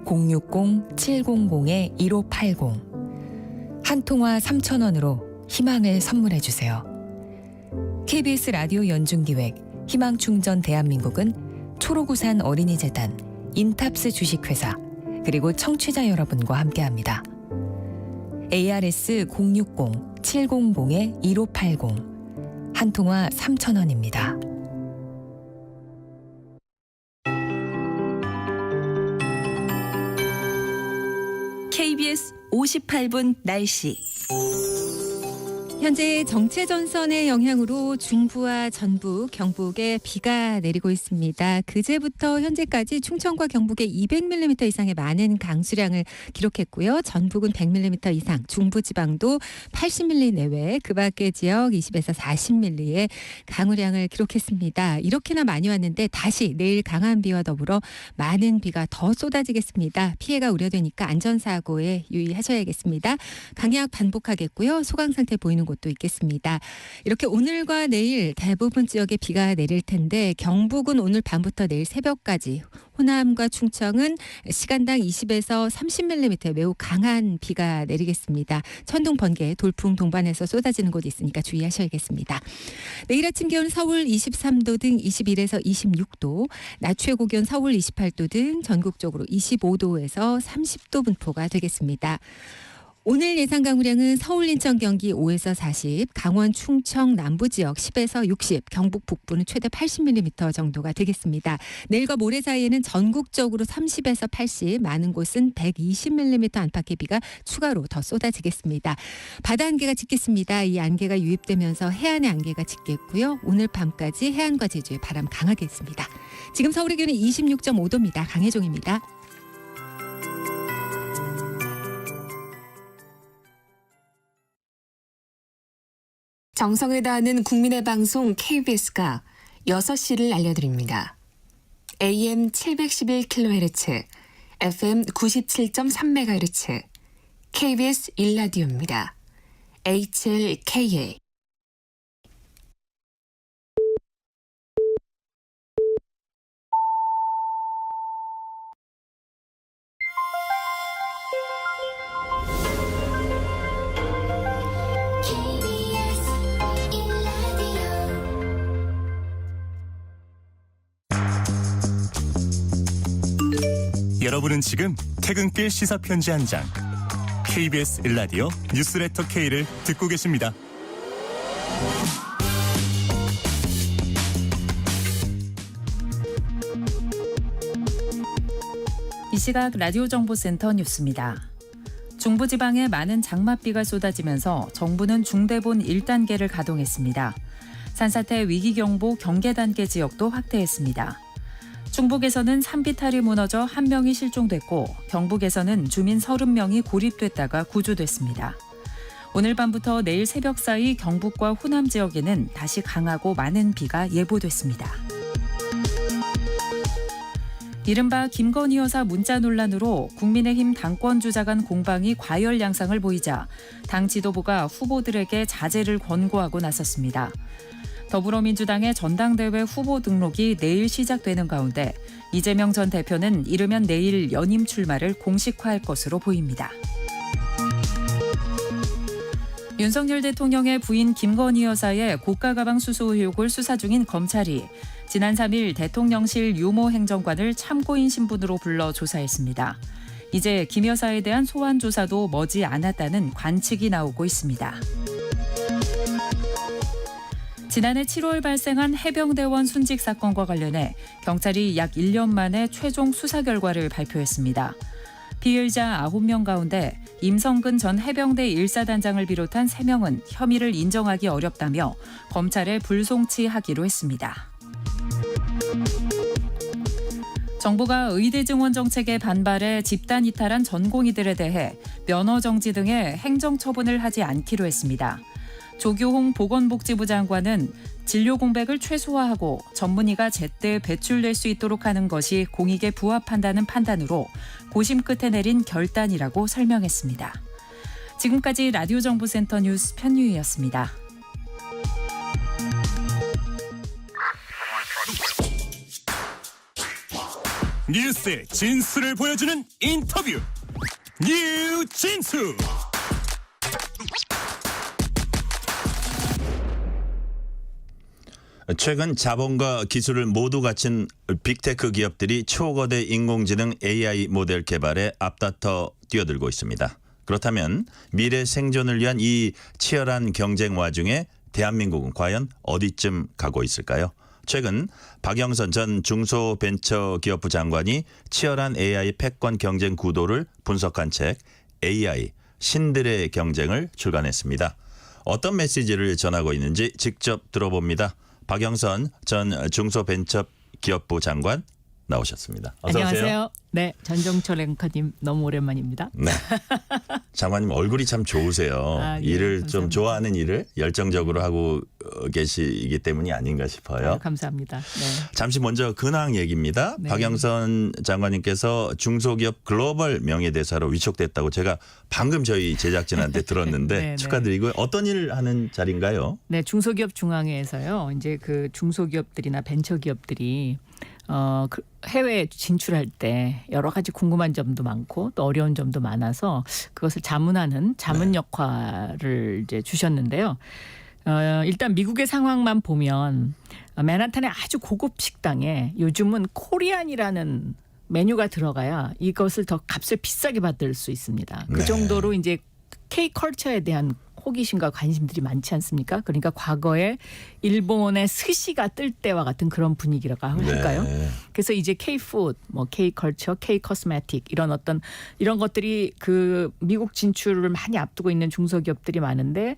I: 060-700-1580 한 통화 3,000원으로 희망을 선물해 주세요. KBS 라디오 연중기획 희망충전 대한민국은 초록우산 어린이재단, 인탑스 주식회사, 그리고 청취자 여러분과 함께합니다. ARS 060-700-1580 한 통화 3,000원입니다.
B: KBS 58분 날씨.
E: 현재 정체전선의 영향으로 중부와 전북, 경북에 비가 내리고 있습니다. 그제부터 현재까지 충청과 경북에 200mm 이상의 많은 강수량을 기록했고요. 전북은 100mm 이상, 중부지방도 80mm 내외, 그 밖의 지역 20에서 40mm의 강우량을 기록했습니다. 이렇게나 많이 왔는데 다시 내일 강한 비와 더불어 많은 비가 더 쏟아지겠습니다. 피해가 우려되니까 안전사고에 유의하셔야겠습니다. 강약 반복하겠고요. 소강 상태 보이는
J: 곳도 있겠습니다. 이렇게 오늘과 내일 대부분 지역에 비가 내릴 텐데 경북은 오늘 밤부터 내일 새벽까지, 호남과 충청은 시간당 20에서 30mm 매우 강한 비가 내리겠습니다. 천둥, 번개, 돌풍 동반해서 쏟아지는 곳이 있으니까 주의하셔야겠습니다. 내일 아침 기온 서울 23도 등 21에서 26도, 낮 최고 기온 서울 28도 등 전국적으로 25도에서 30도 분포가 되겠습니다. 오늘 예상 강우량은 서울, 인천, 경기 5에서 40, 강원, 충청 남부 지역 10에서 60, 경북 북부는 최대 80mm 정도가 되겠습니다. 내일과 모레 사이에는 전국적으로 30에서 80, 많은 곳은 120mm 안팎의 비가 추가로 더 쏟아지겠습니다. 바다 안개가 짙겠습니다. 이 안개가 유입되면서 해안의 안개가 짙겠고요. 오늘 밤까지 해안과 제주에 바람 강하겠습니다. 지금 서울의 기온은 26.5도입니다. 강혜종입니다.
K: 정성을 다하는 국민의 방송 KBS가 6시를 알려드립니다. AM 711kHz, FM 97.3MHz, KBS 1라디오입니다. HLKA.
L: 여러분은 지금 퇴근길 시사편지 한 장, KBS 1라디오 뉴스레터 K를 듣고 계십니다.
M: 이 시각 라디오 정보센터 뉴스입니다. 중부지방에 많은 장맛비가 쏟아지면서 정부는 중대본 1단계를 가동했습니다. 산사태 위기경보 경계단계 지역도 확대했습니다. 충북에서는 산비탈이 무너져 1명이 실종됐고 경북에서는 주민 30명이 고립됐다가 구조됐습니다. 오늘 밤부터 내일 새벽 사이 경북과 호남 지역에는 다시 강하고 많은 비가 예보됐습니다. 이른바 김건희 여사 문자 논란으로 국민의힘 당권 주자 간 공방이 과열 양상을 보이자 당 지도부가 후보들에게 자제를 권고하고 나섰습니다. 더불어민주당의 전당대회 후보 등록이 내일 시작되는 가운데 이재명 전 대표는 이르면 내일 연임 출마를 공식화할 것으로 보입니다. 윤석열 대통령의 부인 김건희 여사의 고가 가방 수수 의혹을 수사 중인 검찰이 지난 3일 대통령실 유모 행정관을 참고인 신분으로 불러 조사했습니다. 이제 김 여사에 대한 소환 조사도 머지 않았다는 관측이 나오고 있습니다. 지난해 7월 발생한 해병대원 순직 사건과 관련해 경찰이 약 1년 만에 최종 수사 결과를 발표했습니다. 피의자 9명 가운데 임성근 전 해병대 1사단장을 비롯한 3명은 혐의를 인정하기 어렵다며 검찰에 불송치하기로 했습니다. 정부가 의대 증원 정책에 반발해 집단 이탈한 전공의들에 대해 면허 정지 등의 행정 처분을 하지 않기로 했습니다. 조규홍 보건복지부 장관은 진료 공백을 최소화하고 전문의가 제때 배출될 수 있도록 하는 것이 공익에 부합한다는 판단으로 고심 끝에 내린 결단이라고 설명했습니다. 지금까지 라디오 정보센터 뉴스 편유희였습니다.
L: 뉴스의 진수를 보여주는 인터뷰, 뉴진수.
C: 최근 자본과 기술을 모두 갖춘 빅테크 기업들이 초거대 인공지능 AI 모델 개발에 앞다퉈 뛰어들고 있습니다. 그렇다면 미래 생존을 위한 이 치열한 경쟁 와중에 대한민국은 과연 어디쯤 가고 있을까요? 최근 박영선 전 중소벤처기업부 장관이 치열한 AI 패권 경쟁 구도를 분석한 책 AI 신들의 경쟁을 출간했습니다. 어떤 메시지를 전하고 있는지 직접 들어봅니다. 박영선 전 중소벤처기업부 장관 나오셨습니다. 어서
N: 안녕하세요.
C: 오세요.
N: 네, 전종철 앵커님 너무 오랜만입니다.
C: 네. 장관님 얼굴이 참 좋으세요.
N: 아, 예,
C: 일을
N: 감사합니다.
C: 좀 좋아하는 일을 열정적으로 하고 계시기 때문이 아닌가 싶어요.
N: 감사합니다. 네.
C: 잠시 먼저 근황 얘기입니다.
N: 네.
C: 박영선 장관님께서 중소기업 글로벌 명예대사로 위촉됐다고 제가 방금 저희 제작진한테 들었는데
N: 네,
C: 축하드리고요. 어떤 일 하는 자리인가요?
N: 네, 중소기업 중앙회에서요. 이제 그 중소기업들이나 벤처기업들이 그 해외 진출할 때 여러 가지 궁금한 점도 많고 또 어려운 점도 많아서 그것을 자문하는 자문 역할을 이제 주셨는데요. 일단 미국의 상황만 보면 맨하탄의 아주 고급 식당에 요즘은 코리안이라는 메뉴가 들어가야 이것을 더 값을 비싸게 받을 수 있습니다. 그 정도로 이제 K-컬처에 대한 호기심과 관심들이 많지 않습니까? 그러니까 과거에 일본의 스시가 뜰 때와 같은 그런 분위기라고 할까요?
C: 네.
N: 그래서 이제 K-푸드, 뭐 K-컬처, K-코스메틱 이런 것들이 그 미국 진출을 많이 앞두고 있는 중소기업들이 많은데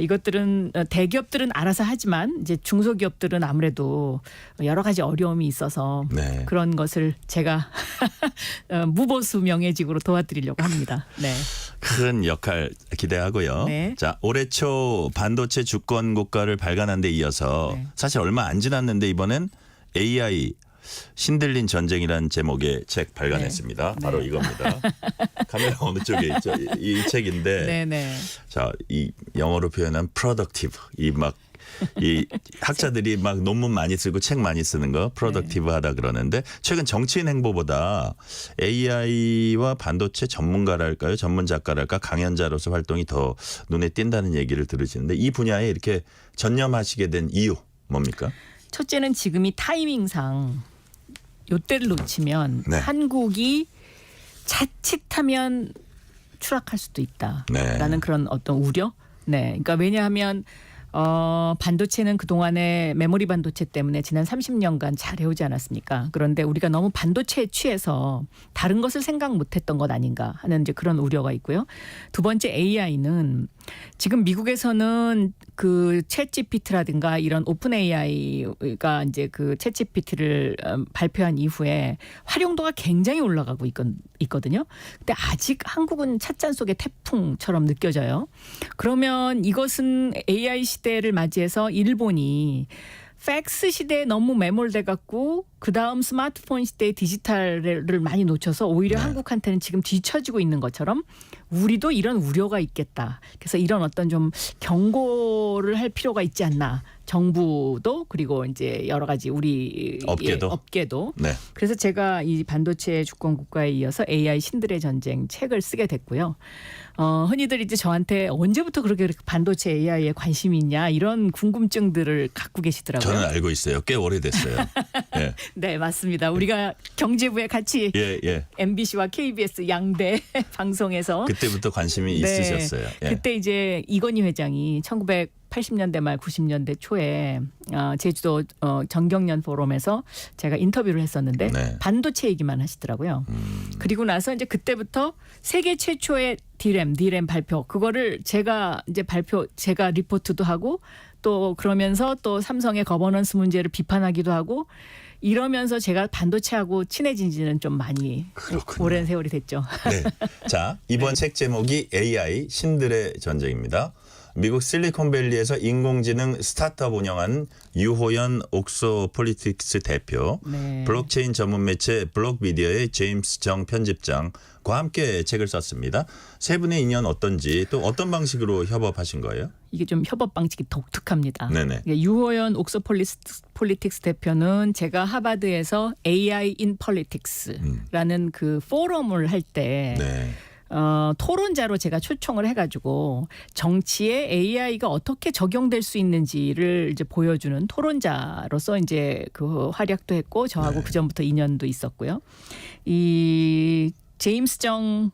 N: 이것들은 대기업들은 알아서 하지만 이제 중소기업들은 아무래도 여러 가지 어려움이 있어서
C: 네.
N: 그런 것을 제가 무보수 명예직으로 도와드리려고 합니다. 네.
C: 큰 역할 기대하고요.
N: 네.
C: 자, 올해 초 반도체 주권 국가를 발간한 데 이어서
N: 네.
C: 사실 얼마 안 지났는데 이번엔 AI 신들린 전쟁이라는 제목의 책 발간했습니다.
N: 네.
C: 바로 이겁니다. 카메라 어느 쪽에 있죠? 이 책인데
N: 네네.
C: 자, 이 영어로 표현한 productive 이 학자들이 막 논문 많이 쓰고 책 많이 쓰는 거 프로덕티브하다 그러는데 최근 정치인 행보보다 AI와 반도체 전문가랄까요? 전문 작가랄까? 강연자로서 활동이 더 눈에 띈다는 얘기를 들으시는데 이 분야에 이렇게 전념하시게 된 이유 뭡니까?
N: 첫째는 지금이 타이밍상 요때를 놓치면
C: 네.
N: 한국이 자칫하면 추락할 수도 있다라는
C: 네.
N: 그런 어떤 우려. 네, 그러니까 왜냐하면 반도체는 그동안에 메모리 반도체 때문에 지난 30년간 잘 해오지 않았습니까? 그런데 우리가 너무 반도체에 취해서 다른 것을 생각 못했던 것 아닌가 하는 이제 그런 우려가 있고요. 두 번째 AI는 지금 미국에서는 그 챗GPT라든가 이런 오픈 AI가 이제 그 챗GPT를 발표한 이후에 활용도가 굉장히 올라가고 있거든요. 근데 아직 한국은 찻잔 속의 태풍처럼 느껴져요. 그러면 이것은 AI 시대를 맞이해서 일본이 팩스 시대에 너무 매몰돼 갖고 그다음 스마트폰 시대의 디지털을 많이 놓쳐서 오히려 한국한테는 지금 뒤처지고 있는 것처럼 우리도 이런 우려가 있겠다. 그래서 이런 어떤 좀 경고를 할 필요가 있지 않나. 정부도 그리고 이제 여러 가지 우리 업계도.
C: 네.
N: 그래서 제가 이 반도체 주권 국가에 이어서 AI 신들의 전쟁 책을 쓰게 됐고요. 흔히들 이제 저한테 언제부터 그렇게 반도체 AI에 관심이 있냐 이런 궁금증들을 갖고 계시더라고요.
C: 저는 알고 있어요. 꽤 오래됐어요. 네.
N: 네, 맞습니다. 우리가 경제부에 같이
C: 예.
N: MBC와 KBS 양대 방송에서
C: 그때부터 관심이
N: 네,
C: 있으셨어요. 예.
N: 그때 이제 이건희 회장이 1980년대 말 90년대 초에 제주도 정경련 포럼에서 제가 인터뷰를 했었는데
C: 네.
N: 반도체 얘기만 하시더라고요. 그리고 나서 이제 그때부터 세계 최초의 DRAM 발표 그거를 제가 리포트도 하고 또 그러면서 또 삼성의 거버넌스 문제를 비판하기도 하고 이러면서 제가 반도체하고 친해진 지는 좀 많이
C: 그렇군요.
N: 오랜 세월이 됐죠.
C: 네. 자, 이번 책 제목이 AI 신들의 전쟁입니다. 미국 실리콘밸리에서 인공지능 스타트업 운영하는 유호연 옥소폴리틱스 대표,
N: 네.
C: 블록체인 전문 매체 블록미디어의 제임스 정 편집장과 함께 책을 썼습니다. 세 분의 인연 어떤지 또 어떤 방식으로 협업하신 거예요?
N: 이게 좀 협업 방식이 독특합니다.
C: 네네.
N: 유호연 옥소폴리틱스 대표는 제가 하버드에서 AI in Politics라는 그 포럼을 할 때
C: 네.
N: 토론자로 제가 초청을 해가지고 정치에 AI가 어떻게 적용될 수 있는지를 이제 보여주는 토론자로서 이제 그 활약도 했고 저하고 그 전부터 인연도 있었고요. 이 제임스 정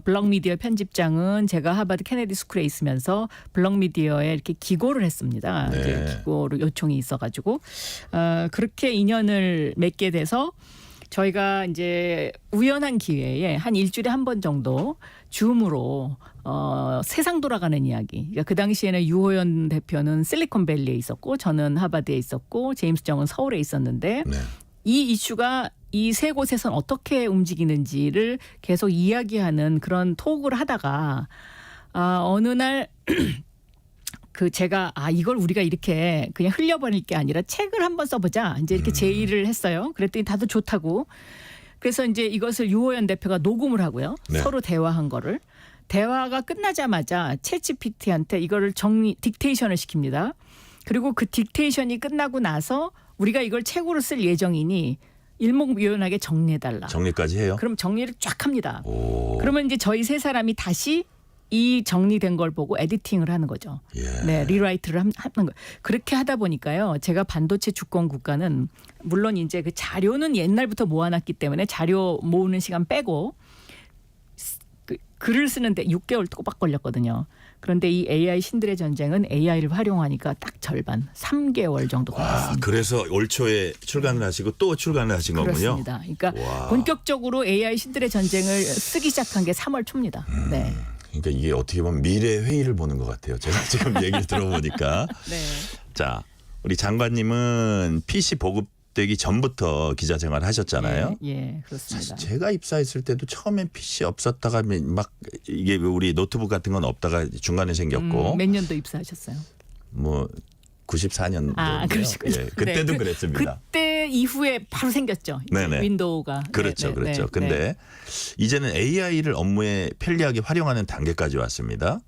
N: 블록미디어 편집장은 제가 하버드 케네디 스쿨에 있으면서 블록미디어에 이렇게 기고를 했습니다.
C: 네.
N: 이제 기고로 요청이 있어가지고 그렇게 인연을 맺게 돼서. 저희가 이제 우연한 기회에 한 일주일에 한 번 정도 줌으로 세상 돌아가는 이야기. 그러니까 그 당시에는 유호연 대표는 실리콘밸리에 있었고 저는 하버드에 있었고 제임스 정은 서울에 있었는데
C: 네.
N: 이 이슈가 이 세 곳에선 어떻게 움직이는지를 계속 이야기하는 그런 톡을 하다가 어느 날 제가 이걸 우리가 이렇게 그냥 흘려버릴 게 아니라 책을 한번 써보자. 이제 이렇게 제의를 했어요. 그랬더니 다들 좋다고. 그래서 이제 이것을 유호연 대표가 녹음을 하고요.
C: 네.
N: 서로 대화한 거를. 대화가 끝나자마자 챗GPT한테 이거를 딕테이션을 시킵니다. 그리고 그 딕테이션이 끝나고 나서 우리가 이걸 책으로 쓸 예정이니 일목요연하게 정리해달라.
C: 정리까지 해요?
N: 그럼 정리를 쫙 합니다. 그러면 이제 저희 세 사람이 다시 이 정리된 걸 보고 에디팅을 하는 거죠.
C: 예.
N: 네, 리라이트를 하는 거. 그렇게 하다 보니까요. 제가 반도체 주권 국가는 물론 이제 그 자료는 옛날부터 모아놨기 때문에 자료 모으는 시간 빼고 글을 쓰는데 6개월 꼬박 걸렸거든요. 그런데 이 AI 신들의 전쟁은 AI를 활용하니까 딱 절반, 3개월 정도 걸렸습니다.
C: 그래서 올 초에 출간을 하시고 또 출간을 하신 거군요.
N: 그렇습니다. 그러니까
C: 와.
N: 본격적으로 AI 신들의 전쟁을 쓰기 시작한 게 3월 초입니다. 네.
C: 그러니까 이게 어떻게 보면 미래 회의를 보는 것 같아요. 제가 지금 얘기를 들어보니까.
N: 네.
C: 자, 우리 장관님은 PC 보급되기 전부터 기자 생활을 하셨잖아요.
N: 예, 그렇습니다.
C: 제가 입사했을 때도 처음엔 PC 없었다가 막 이게 우리 노트북 같은 건 없다가 중간에 생겼고.
N: 몇 년도 입사하셨어요?
C: 뭐 94년도.
N: 그러시군요.
C: 예, 그때도
N: 네.
C: 그랬습니다.
N: 그때 이후에 바로 생겼죠.
C: 네네.
N: 윈도우가.
C: 그렇죠,
N: 네,
C: 그렇죠.
N: 네,
C: 근데
N: 네.
C: 이제는 AI를 업무에 편리하게 활용하는 단계까지 왔습니다.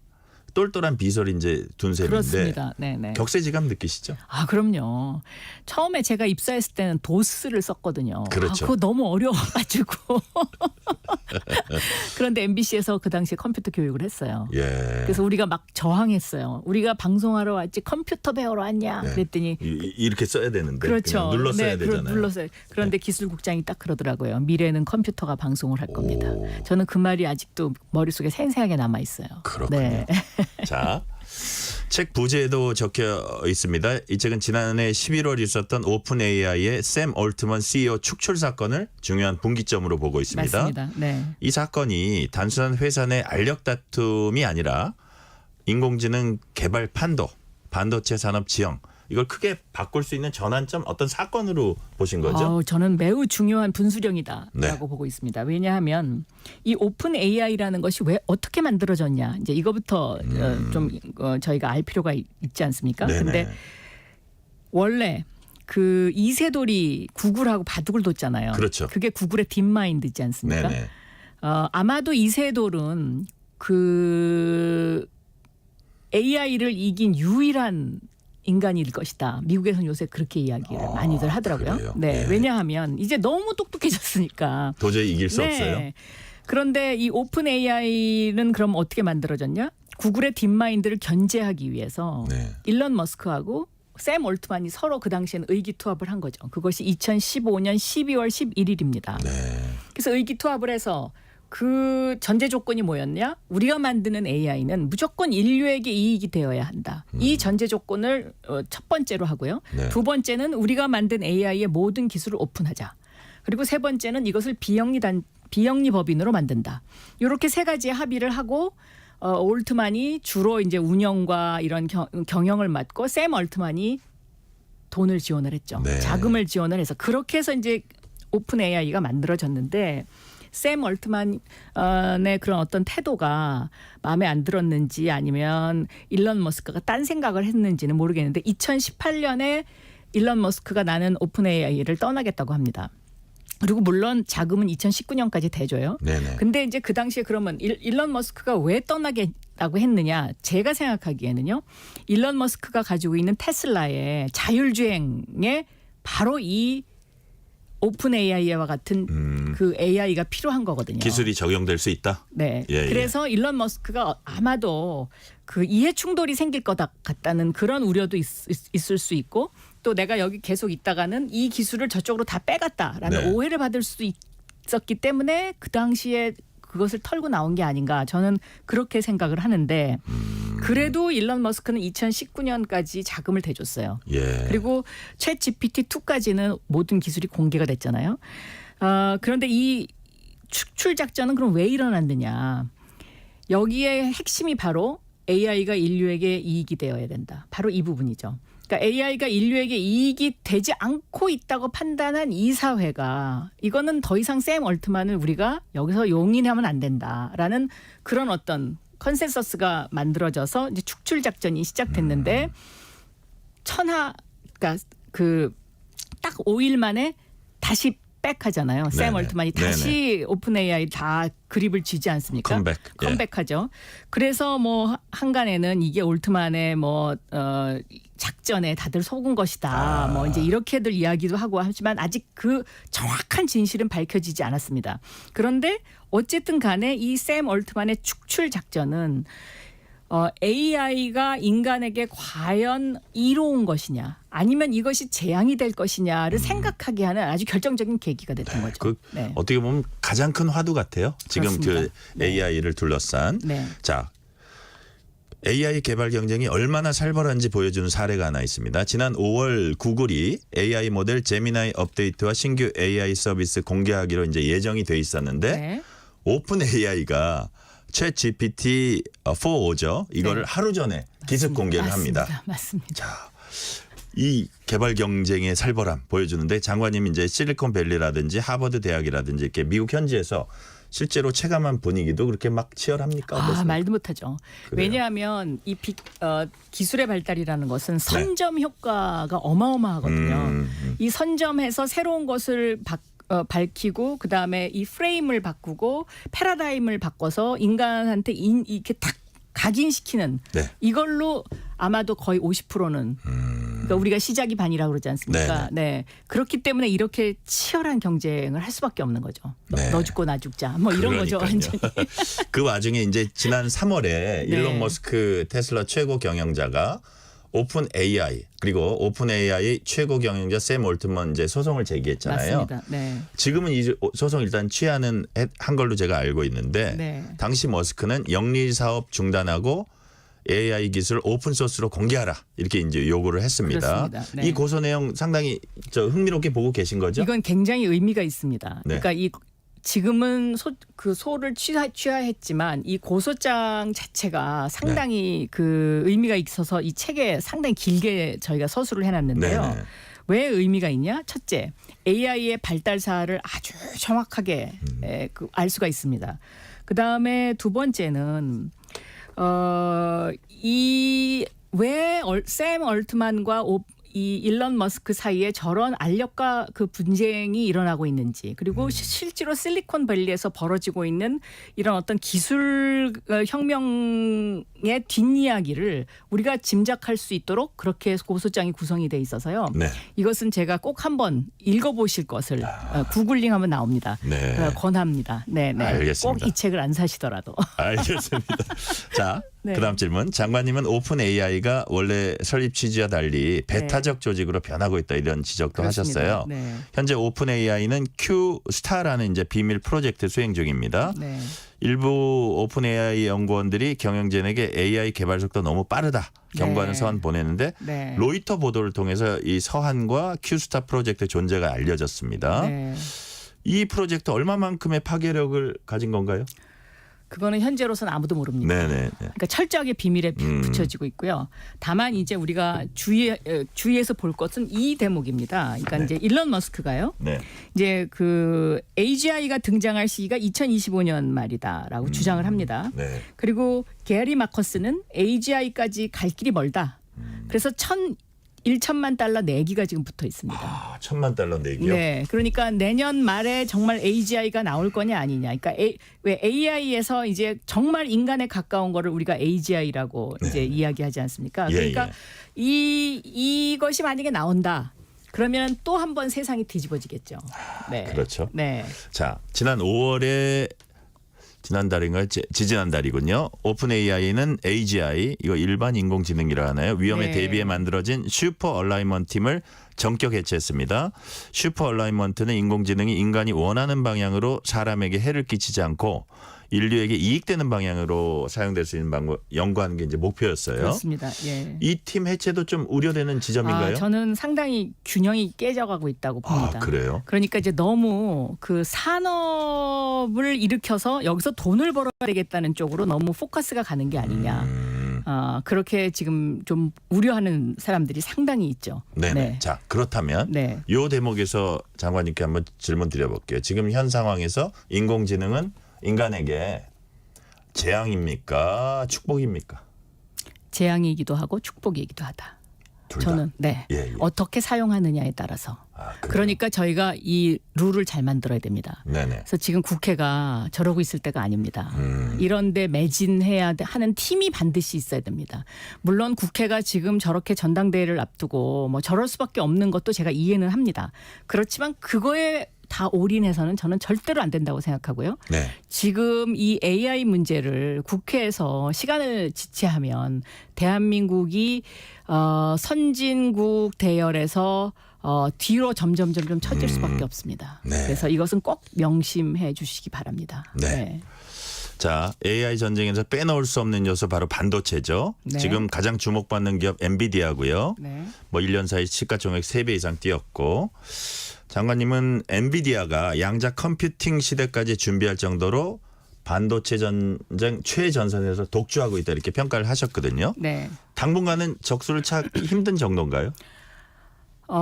C: 똘똘한 비서를 이제 둔 셈인데
N: 그렇습니다. 네네.
C: 격세지감 느끼시죠?
N: 그럼요. 처음에 제가 입사했을 때는 도스를 썼거든요.
C: 그렇죠.
N: 그거 너무 어려워가지고. 그런데 MBC에서 그 당시에 컴퓨터 교육을 했어요.
C: 예.
N: 그래서 우리가 막 저항했어요. 우리가 방송하러 왔지 컴퓨터 배우러 왔냐.
C: 네.
N: 그랬더니
C: 이렇게 써야 되는데
N: 그렇죠.
C: 그냥 눌러 써야 되잖아요.
N: 눌렀어요. 그런데 기술국장이 딱 그러더라고요. 미래는 컴퓨터가 방송을 할 겁니다. 저는 그 말이 아직도 머릿속에 생생하게 남아 있어요.
C: 그렇군요.
N: 네.
C: 자, 책 부제에도 적혀 있습니다. 이 책은 지난해 11월 있었던 오픈 AI의 샘 올트먼 CEO 축출 사건을 중요한 분기점으로 보고 있습니다.
N: 맞습니다. 네.
C: 이 사건이 단순한 회사 내 알력 다툼이 아니라 인공지능 개발 판도, 반도체 산업 지형 이걸 크게 바꿀 수 있는 전환점 어떤 사건으로 보신 거죠?
N: 저는 매우 중요한 분수령이다라고
C: 네.
N: 보고 있습니다. 왜냐하면 이 오픈 AI라는 것이 왜 어떻게 만들어졌냐 이제 이거부터 좀 저희가 알 필요가 있지 않습니까? 그런데 원래 그 이세돌이 구글하고 바둑을 뒀잖아요.
C: 그렇죠.
N: 그게 구글의 딥마인드지 않습니까?
C: 네네.
N: 아마도 이세돌은 그 AI를 이긴 유일한 인간일 것이다. 미국에서는 요새 그렇게 이야기를 많이들 하더라고요.
C: 그래요?
N: 네,
C: 예.
N: 왜냐하면 이제 너무 똑똑해졌으니까.
C: 도저히 이길 수 없어요.
N: 그런데 이 오픈 AI는 그럼 어떻게 만들어졌냐? 구글의 딥마인드를 견제하기 위해서 일론 머스크하고 샘 올트만이 서로 그 당시에는 의기투합을 한 거죠. 그것이 2015년 12월 11일입니다. 그래서 의기투합을 해서 그 전제 조건이 뭐였냐? 우리가 만드는 AI는 무조건 인류에게 이익이 되어야 한다. 이 전제 조건을 첫 번째로 하고요. 두 번째는 우리가 만든 AI의 모든 기술을 오픈하자. 그리고 세 번째는 이것을 비영리 법인으로 만든다. 이렇게 세 가지의 합의를 하고 올트만이 주로 이제 운영과 이런 경영을 맡고 샘 올트만이 돈을 지원을 했죠. 자금을 지원을 해서 그렇게 해서 이제 오픈 AI가 만들어졌는데 샘 올트만의 그런 어떤 태도가 마음에 안 들었는지 아니면 일론 머스크가 딴 생각을 했는지는 모르겠는데 2018년에 일론 머스크가 나는 오픈 AI를 떠나겠다고 합니다. 그리고 물론 자금은 2019년까지 대줘요. 근데 이제 그 당시에 그러면 일론 머스크가 왜 떠나겠다고 했느냐? 제가 생각하기에는요. 일론 머스크가 가지고 있는 테슬라의 자율주행에 바로 이 오픈 AI와 같은 그 AI가 필요한 거거든요.
C: 기술이 적용될 수 있다.
N: 네.
C: 예,
N: 그래서 일론 머스크가 아마도 그 이해 충돌이 생길 것 같다는 그런 우려도 있을 수 있고 또 내가 여기 계속 있다가는 이 기술을 저쪽으로 다 빼갔다라는 오해를 받을 수도 있었기 때문에 그 당시에 그것을 털고 나온 게 아닌가 저는 그렇게 생각을 하는데 그래도 일론 머스크는 2019년까지 자금을 대줬어요. 그리고 챗 GPT-2까지는 모든 기술이 공개가 됐잖아요. 그런데 이 축출 작전은 그럼 왜 일어났느냐. 여기에 핵심이 바로 AI가 인류에게 이익이 되어야 된다. 바로 이 부분이죠. 그러니까 AI가 인류에게 이익이 되지 않고 있다고 판단한 이 사회가 이거는 더 이상 샘 올트만을 우리가 여기서 용인하면 안 된다라는 그런 어떤 컨센서스가 만들어져서 이제 축출 작전이 시작됐는데 그러니까 그 딱 5일 만에 다시 백하잖아요. 샘
C: 네네.
N: 얼트만이 다시 오픈 AI 다 그립을 쥐지 않습니까? 컴백하죠. 그래서 뭐 한간에는 이게 올트만의 뭐 작전에 다들 속은 것이다. 뭐 이제 이렇게들 이야기도 하고 하지만 아직 그 정확한 진실은 밝혀지지 않았습니다. 그런데 어쨌든 간에 이 샘 얼트만의 축출 작전은 AI가 인간에게 과연 이로운 것이냐 아니면 이것이 재앙이 될 것이냐를 생각하게 하는 아주 결정적인 계기가 됐던 거죠. 네.
C: 어떻게 보면 가장 큰 화두 같아요. 지금
N: 그렇습니다.
C: 그 AI를 둘러싼.
N: 네.
C: 자, AI 개발 경쟁이 얼마나 살벌한지 보여주는 사례가 하나 있습니다. 지난 5월 구글이 AI 모델 제미나이 업데이트와 신규 AI 서비스 공개하기로 이제 예정이 돼 있었는데
N: 네.
C: 오픈 AI가 챗 GPT 4죠. 이거를
N: 네.
C: 하루 전에 기습 공개를 합니다.
N: 맞습니다.
C: 자, 이 개발 경쟁의 살벌함 보여주는데 장관님 이제 실리콘밸리라든지 하버드 대학이라든지 이렇게 미국 현지에서 실제로 체감한 분위기도 그렇게 막 치열합니까? 어떻습니까?
N: 말도 못하죠.
C: 그래요?
N: 왜냐하면 이 기술의 발달이라는 것은 선점 효과가 어마어마하거든요. 이 선점해서 새로운 것을 밝히고 그다음에 이 프레임을 바꾸고 패러다임을 바꿔서 인간한테 이렇게 딱 각인시키는 이걸로 아마도 거의 50%는 그러니까 우리가 시작이 반이라고 그러지 않습니까? 네. 그렇기 때문에 이렇게 치열한 경쟁을 할 수밖에 없는 거죠. 너 죽고 나 죽자. 뭐 이런 거죠. 완전히.
C: 그 와중에 이제 지난 3월에 일론 머스크 테슬라 최고 경영자가 오픈 AI 그리고 오픈 AI 최고 경영자 샘 올트만 이제 소송을 제기했잖아요.
N: 맞습니다. 네.
C: 지금은 이 소송 일단 취하는 한 걸로 제가 알고 있는데 당시 머스크는 영리 사업 중단하고 AI 기술 오픈 소스로 공개하라 이렇게 이제 요구를 했습니다.
N: 그렇습니다.
C: 이 고소 내용 상당히 흥미롭게 보고 계신 거죠?
N: 이건 굉장히 의미가 있습니다. 그러니까 지금은 소를 취하했지만 이 고소장 자체가 상당히 그 의미가 있어서 이 책에 상당히 길게 저희가 서술을 해놨는데요. 왜 의미가 있냐? 첫째, AI의 발달사를 아주 정확하게 알 수가 있습니다. 그 다음에 두 번째는 왜 샘 얼트만과 이 일론 머스크 사이에 저런 알력과 그 분쟁이 일어나고 있는지 그리고 실제로 실리콘밸리에서 벌어지고 있는 이런 어떤 기술 혁명의 뒷이야기를 우리가 짐작할 수 있도록 그렇게 고소장이 구성이 돼 있어서요. 이것은 제가 꼭 한번 읽어보실 것을 구글링하면 나옵니다. 권합니다.
C: 알겠습니다.
N: 꼭 이 책을 안 사시더라도.
C: 알겠습니다. 자, 그다음 질문. 장관님은 오픈 AI가 원래 설립 취지와 달리 배타적 조직으로 변하고 있다 이런 지적도 하셨어요. 현재 오픈 AI는 Q-스타라는 이제 비밀 프로젝트 수행 중입니다. 일부 오픈 AI 연구원들이 경영진에게 AI 개발 속도 너무 빠르다 경고하는 서한 보냈는데 로이터 보도를 통해서 이 서한과 Q-스타 프로젝트 존재가 알려졌습니다. 이 프로젝트 얼마만큼의 파괴력을 가진 건가요?
N: 그거는 현재로서는 아무도 모릅니다. 그러니까 철저하게 비밀에 붙여지고 있고요. 다만 이제 우리가 주의해서 볼 것은 이 대목입니다. 그러니까 이제 일론 머스크가요. 이제 그 AGI가 등장할 시기가 2025년 말이다라고 주장을 합니다. 그리고 게리 마커스는 AGI까지 갈 길이 멀다. 그래서 1천만 달러 내기가 지금 붙어 있습니다.
C: 1,000만 달러 내기요?
N: 네. 그러니까 내년 말에 정말 AGI가 나올 거냐 아니냐. 그러니까 왜 AI에서 이제 정말 인간에 가까운 거를 우리가 AGI라고 이제 이야기하지 않습니까? 그러니까 이것이 만약에 나온다. 그러면 또 한 번 세상이 뒤집어지겠죠.
C: 그렇죠. 자, 지난 5월에 지난달인가요? 지지난달이군요. 오픈 AI는 AGI, 이거 일반 인공지능이라 하나요? 위험에 대비해 만들어진 슈퍼 얼라이먼트 팀을 전격 해체했습니다. 슈퍼 얼라이먼트는 인공지능이 인간이 원하는 방향으로 사람에게 해를 끼치지 않고 인류에게 이익되는 방향으로 사용될 수 있는 방법 연구하는 게 이제 목표였어요.
N: 그렇습니다.
C: 이 팀 해체도 좀 우려되는 지점인가요?
N: 저는 상당히 균형이 깨져가고 있다고 봅니다.
C: 그래요?
N: 그러니까 이제 너무 그 산업을 일으켜서 여기서 돈을 벌어야 되겠다는 쪽으로 너무 포커스가 가는 게 아니냐. 그렇게 지금 좀 우려하는 사람들이 상당히 있죠.
C: 자, 그렇다면 이 대목에서 장관님께 한번 질문 드려볼게요. 지금 현 상황에서 인공지능은 인간에게 재앙입니까? 축복입니까?
N: 재앙이기도 하고 축복이기도 하다.
C: 둘 다.
N: 저는 네.
C: 예, 예.
N: 어떻게 사용하느냐에 따라서.
C: 그래요?
N: 그러니까 저희가 이 룰을 잘 만들어야 됩니다.
C: 네네.
N: 그래서 지금 국회가 저러고 있을 때가 아닙니다. 이런데 매진해야 하는 팀이 반드시 있어야 됩니다. 물론 국회가 지금 저렇게 전당대회를 앞두고 뭐 저럴 수밖에 없는 것도 제가 이해는 합니다. 그렇지만 그거에 다 올인해서는 저는 절대로 안 된다고 생각하고요.
C: 네.
N: 지금 이 AI 문제를 국회에서 시간을 지체하면 대한민국이 선진국 대열에서 뒤로 점점 처질 수밖에 없습니다.
C: 네.
N: 그래서 이것은 꼭 명심해 주시기 바랍니다.
C: 네. 자, AI 전쟁에서 빼놓을 수 없는 요소 바로 반도체죠.
N: 네.
C: 지금 가장 주목받는 기업 엔비디아고요.
N: 네.
C: 뭐 1년 사이 시가총액 3배 이상 뛰었고, 장관님은 엔비디아가 양자 컴퓨팅 시대까지 준비할 정도로 반도체 전쟁 최전선에서 독주하고 있다 이렇게 평가를 하셨거든요.
N: 네.
C: 당분간은 적수를 찾기 힘든 정도인가요?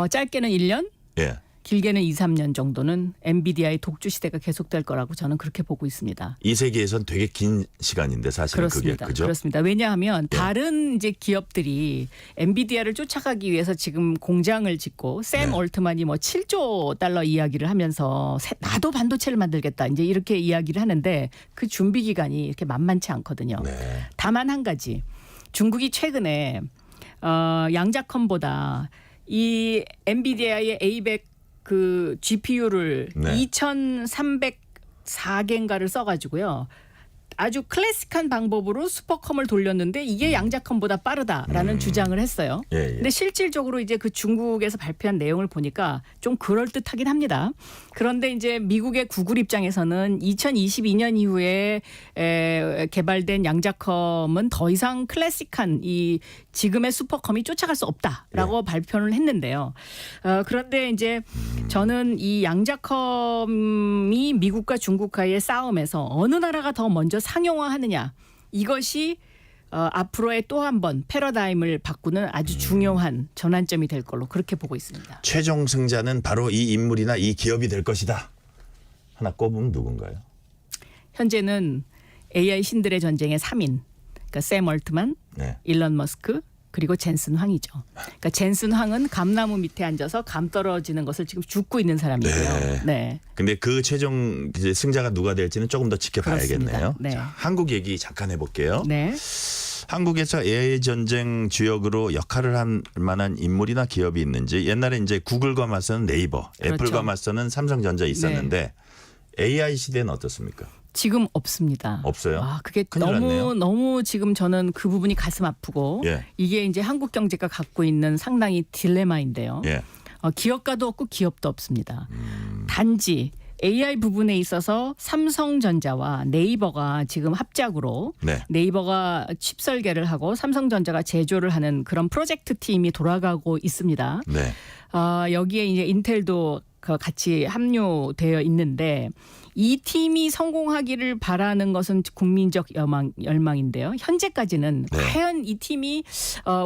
N: 짧게는 1년,
C: 예.
N: 길게는 2, 3년 정도는 엔비디아의 독주 시대가 계속될 거라고 저는 그렇게 보고 있습니다.
C: 이 세계에선 되게 긴 시간인데 사실은
N: 그렇습니다.
C: 그게 그죠?
N: 그렇습니다. 왜냐하면
C: 예.
N: 다른 이제 기업들이 엔비디아를 쫓아가기 위해서 지금 공장을 짓고 샘
C: 네.
N: 올트만이 뭐 7조 달러 이야기를 하면서 나도 반도체를 만들겠다 이제 이렇게 이야기를 하는데 그 준비 기간이 이렇게 만만치 않거든요.
C: 네.
N: 다만 한 가지 중국이 최근에 양자컴보다 이 엔비디아의 A100 그 GPU를
C: 네.
N: 2304개인가를 써가지고요. 아주 클래식한 방법으로 슈퍼컴을 돌렸는데 이게 양자컴보다 빠르다라는 주장을 했어요.
C: 예, 예.
N: 근데 실질적으로 이제 그 중국에서 발표한 내용을 보니까 좀 그럴듯하긴 합니다. 그런데 이제 미국의 구글 입장에서는 2022년 이후에 개발된 양자컴은 더 이상 클래식한 이 지금의 슈퍼컴이 쫓아갈 수 없다라고 발표를 했는데요. 그런데 이제 저는 이 양자컴이 미국과 중국과의 싸움에서 어느 나라가 더 먼저 상용화하느냐 이것이 앞으로의 또 한 번 패러다임을 바꾸는 아주 중요한 전환점이 될 걸로 그렇게 보고 있습니다.
C: 최종 승자는 바로 이 인물이나 이 기업이 될 것이다. 하나 꼽으면 누군가요?
N: 현재는 AI 신들의 전쟁의 3인. 그러니까 샘 얼트만,
C: 네.
N: 일론 머스크 그리고 젠슨 황이죠. 그러니까 젠슨 황은 감나무 밑에 앉아서 감 떨어지는 것을 지금 죽고 있는 사람이고요. 네.
C: 근데 그 최종 이제 승자가 누가 될지는 조금 더 지켜봐야겠네요.
N: 그렇습니다. 네.
C: 자, 한국 얘기 잠깐 해볼게요.
N: 네.
C: 한국에서 AI 전쟁 주역으로 역할을 할 만한 인물이나 기업이 있는지 옛날에 이제 구글과 맞서는 네이버,
N: 그렇죠.
C: 애플과 맞서는 삼성전자 있었는데 AI 시대는 어떻습니까?
N: 지금 없습니다.
C: 없어요?
N: 그게
C: 큰일 났네요.
N: 너무 지금 저는 그 부분이 가슴 아프고
C: 예.
N: 이게 이제 한국 경제가 갖고 있는 상당히 딜레마인데요.
C: 예.
N: 기업가도 없고 기업도 없습니다. 단지 AI 부분에 있어서 삼성전자와 네이버가 지금 합작으로
C: 네.
N: 네이버가 칩 설계를 하고 삼성전자가 제조를 하는 그런 프로젝트 팀이 돌아가고 있습니다.
C: 네.
N: 여기에 이제 인텔도 같이 합류되어 있는데 이 팀이 성공하기를 바라는 것은 국민적 열망인데요. 현재까지는
C: 네.
N: 과연 이 팀이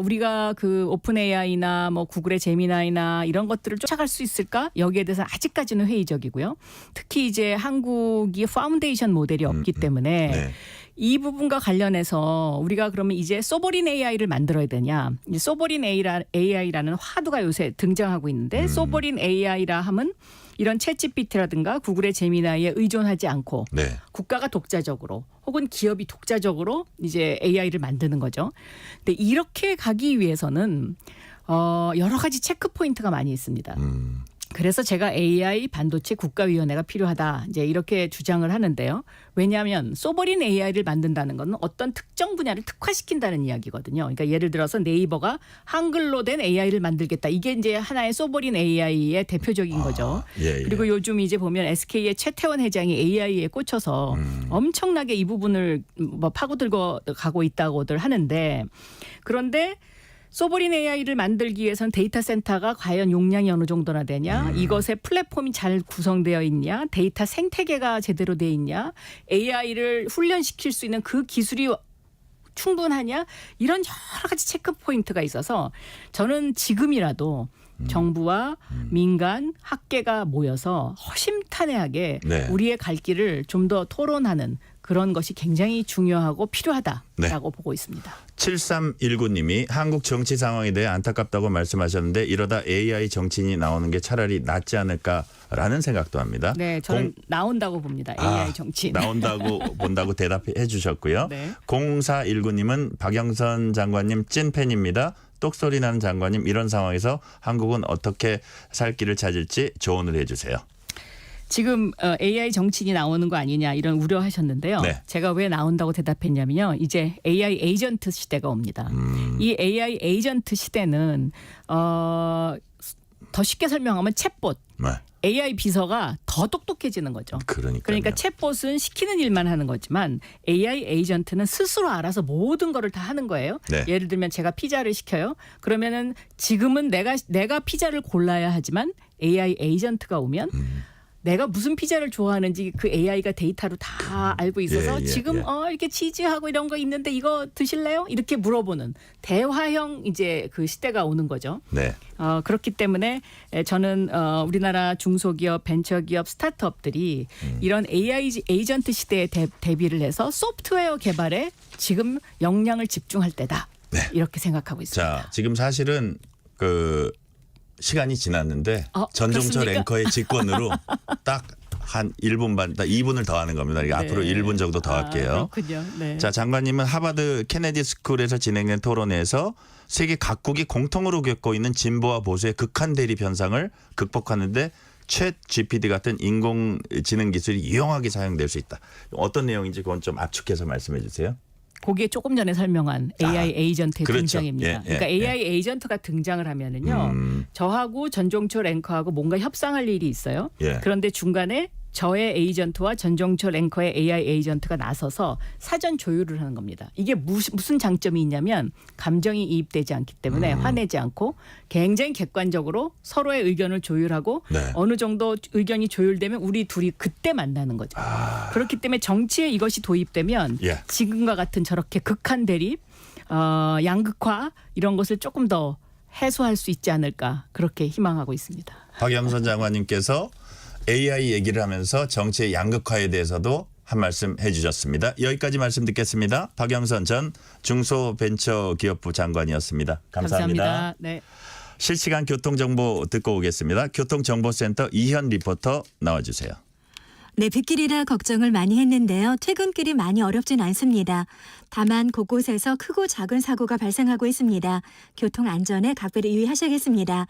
N: 우리가 그 오픈 AI나 뭐 구글의 제미나이나 이런 것들을 쫓아갈 수 있을까? 여기에 대해서 아직까지는 회의적이고요. 특히 이제 한국이 파운데이션 모델이 없기 때문에
C: 네.
N: 이 부분과 관련해서 우리가 그러면 이제 소버린 AI를 만들어야 되냐. 이제 소버린 AI라는 화두가 요새 등장하고 있는데 소버린 AI라 함은 이런 챗GPT라든가 구글의 제미나이에 의존하지 않고
C: 네.
N: 국가가 독자적으로 혹은 기업이 독자적으로 이제 AI를 만드는 거죠. 근데 이렇게 가기 위해서는 여러 가지 체크 포인트가 많이 있습니다. 그래서 제가 AI 반도체 국가위원회가 필요하다 이제 이렇게 주장을 하는데요. 왜냐하면 소버린 AI를 만든다는 것은 어떤 특정 분야를 특화시킨다는 이야기거든요. 그러니까 예를 들어서 네이버가 한글로 된 AI를 만들겠다. 이게 이제 하나의 소버린 AI의 대표적인 거죠.
C: 예, 예.
N: 그리고 요즘 이제 보면 SK의 최태원 회장이 AI에 꽂혀서 엄청나게 이 부분을 뭐 파고들고 가고 있다고들 하는데 그런데 소버린 AI를 만들기 위해서는 데이터 센터가 과연 용량이 어느 정도나 되냐, 이것의 플랫폼이 잘 구성되어 있냐, 데이터 생태계가 제대로 돼 있냐, AI를 훈련시킬 수 있는 그 기술이 충분하냐, 이런 여러 가지 체크 포인트가 있어서 저는 지금이라도 정부와 민간, 학계가 모여서 허심탄회하게
C: 네.
N: 우리의 갈 길을 좀 더 토론하는 그런 것이 굉장히 중요하고 필요하다라고
C: 네.
N: 보고 있습니다.
C: 7319님이 한국 정치 상황에 대해 안타깝다고 말씀하셨는데 이러다 AI 정치인이 나오는 게 차라리 낫지 않을까라는 생각도 합니다.
N: 네, 저는 나온다고 봅니다. AI 정치인.
C: 나온다고 본다고 대답해 주셨고요.
N: 네.
C: 0419님은 박영선 장관님 찐팬입니다. 똑소리 나는 장관님 이런 상황에서 한국은 어떻게 살 길을 찾을지 조언을 해주세요.
N: 지금 AI 정치인이 나오는 거 아니냐 이런 우려하셨는데요.
C: 네.
N: 제가 왜 나온다고 대답했냐면요. 이제 AI 에이전트 시대가 옵니다. 이 AI 에이전트 시대는 더 쉽게 설명하면 챗봇.
C: 네.
N: AI 비서가 더 똑똑해지는 거죠.
C: 그러니까
N: 챗봇은 시키는 일만 하는 거지만 AI 에이전트는 스스로 알아서 모든 거를 다 하는 거예요.
C: 네.
N: 예를 들면 제가 피자를 시켜요. 그러면은 지금은 내가 피자를 골라야 하지만 AI 에이전트가 오면 내가 무슨 피자를 좋아하는지 그 AI가 데이터로 다 알고 있어서 지금 이렇게 치즈하고 이런 거 있는데 이거 드실래요? 이렇게 물어보는 대화형 이제 그 시대가 오는 거죠.
C: 네.
N: 그렇기 때문에 저는 우리나라 중소기업, 벤처기업, 스타트업들이 이런 AI 에이전트 시대에 대비를 해서 소프트웨어 개발에 지금 역량을 집중할 때다.
C: 네.
N: 이렇게 생각하고 있습니다.
C: 자, 지금 사실은 그 시간이 지났는데 전종철
N: 그렇습니까?
C: 앵커의 직권으로 딱 한 1분 반, 딱 2분을 더 하는 겁니다. 그러니까 앞으로 1분 정도 더 할게요.
N: 그렇군요. 네.
C: 자, 장관님은 하버드 케네디 스쿨에서 진행된 토론회에서 세계 각국이 공통으로 겪고 있는 진보와 보수의 극한 대립 현상을 극복하는데 챗 GPT 같은 인공지능 기술이 유용하게 사용될 수 있다. 어떤 내용인지 그건 좀 압축해서 말씀해 주세요.
N: 거기에 조금 전에 설명한 AI 에이전트의
C: 그렇죠.
N: 등장입니다. 그러니까 AI 에이전트가 등장을 하면은요. 저하고 전종철 앵커하고 뭔가 협상할 일이 있어요. 그런데 중간에 저의 에이전트와 전종철 앵커의 AI 에이전트가 나서서 사전 조율을 하는 겁니다. 이게 무슨 장점이 있냐면 감정이 이입되지 않기 때문에 화내지 않고 굉장히 객관적으로 서로의 의견을 조율하고 어느 정도 의견이 조율되면 우리 둘이 그때 만나는 거죠. 그렇기 때문에 정치에 이것이 도입되면 지금과 같은 저렇게 극한 대립, 양극화 이런 것을 조금 더 해소할 수 있지 않을까 그렇게 희망하고 있습니다.
C: 박영선 장관님께서 AI 얘기를 하면서 정치의 양극화에 대해서도 한 말씀 해주셨습니다. 여기까지 말씀 듣겠습니다. 박영선 전 중소벤처기업부 장관이었습니다. 감사합니다.
N: 네.
C: 실시간 교통정보 듣고 오겠습니다. 교통정보센터 이현 리포터 나와주세요.
E: 네, 빗길이라 걱정을 많이 했는데요. 퇴근길이 많이 어렵진 않습니다. 다만 곳곳에서 크고 작은 사고가 발생하고 있습니다. 교통 안전에 각별히 유의하셔야겠습니다.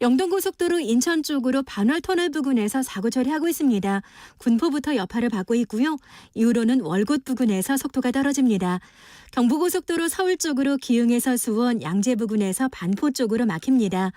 E: 영동고속도로 인천 쪽으로 반월터널 부근에서 사고 처리하고 있습니다. 군포부터 여파를 받고 있고요. 이후로는 월곶 부근에서 속도가 떨어집니다. 경부고속도로 서울 쪽으로 기흥에서 수원, 양재 부근에서 반포 쪽으로 막힙니다.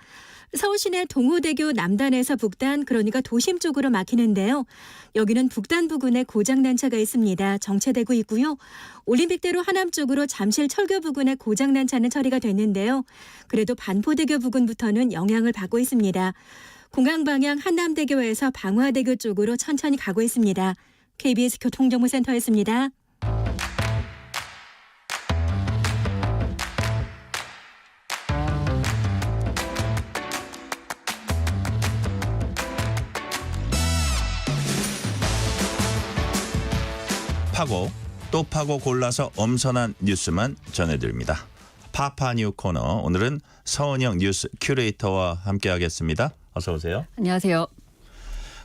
E: 서울시내 동호대교 남단에서 북단, 그러니까 도심 쪽으로 막히는데요. 여기는 북단 부근에 고장난 차가 있습니다. 정체되고 있고요. 올림픽대로 하남 쪽으로 잠실 철교 부근에 고장난 차는 처리가 됐는데요. 그래도 반포대교 부근부터는 영향을 받고 있습니다. 공항 방향 한남대교에서 방화대교 쪽으로 천천히 가고 있습니다. KBS 교통정보센터였습니다.
C: 파고 또 파고 골라서 엄선한 뉴스만 전해드립니다. 파파뉴 코너, 오늘은 서은영 뉴스 큐레이터와 함께하겠습니다. 어서 오세요.
O: 안녕하세요.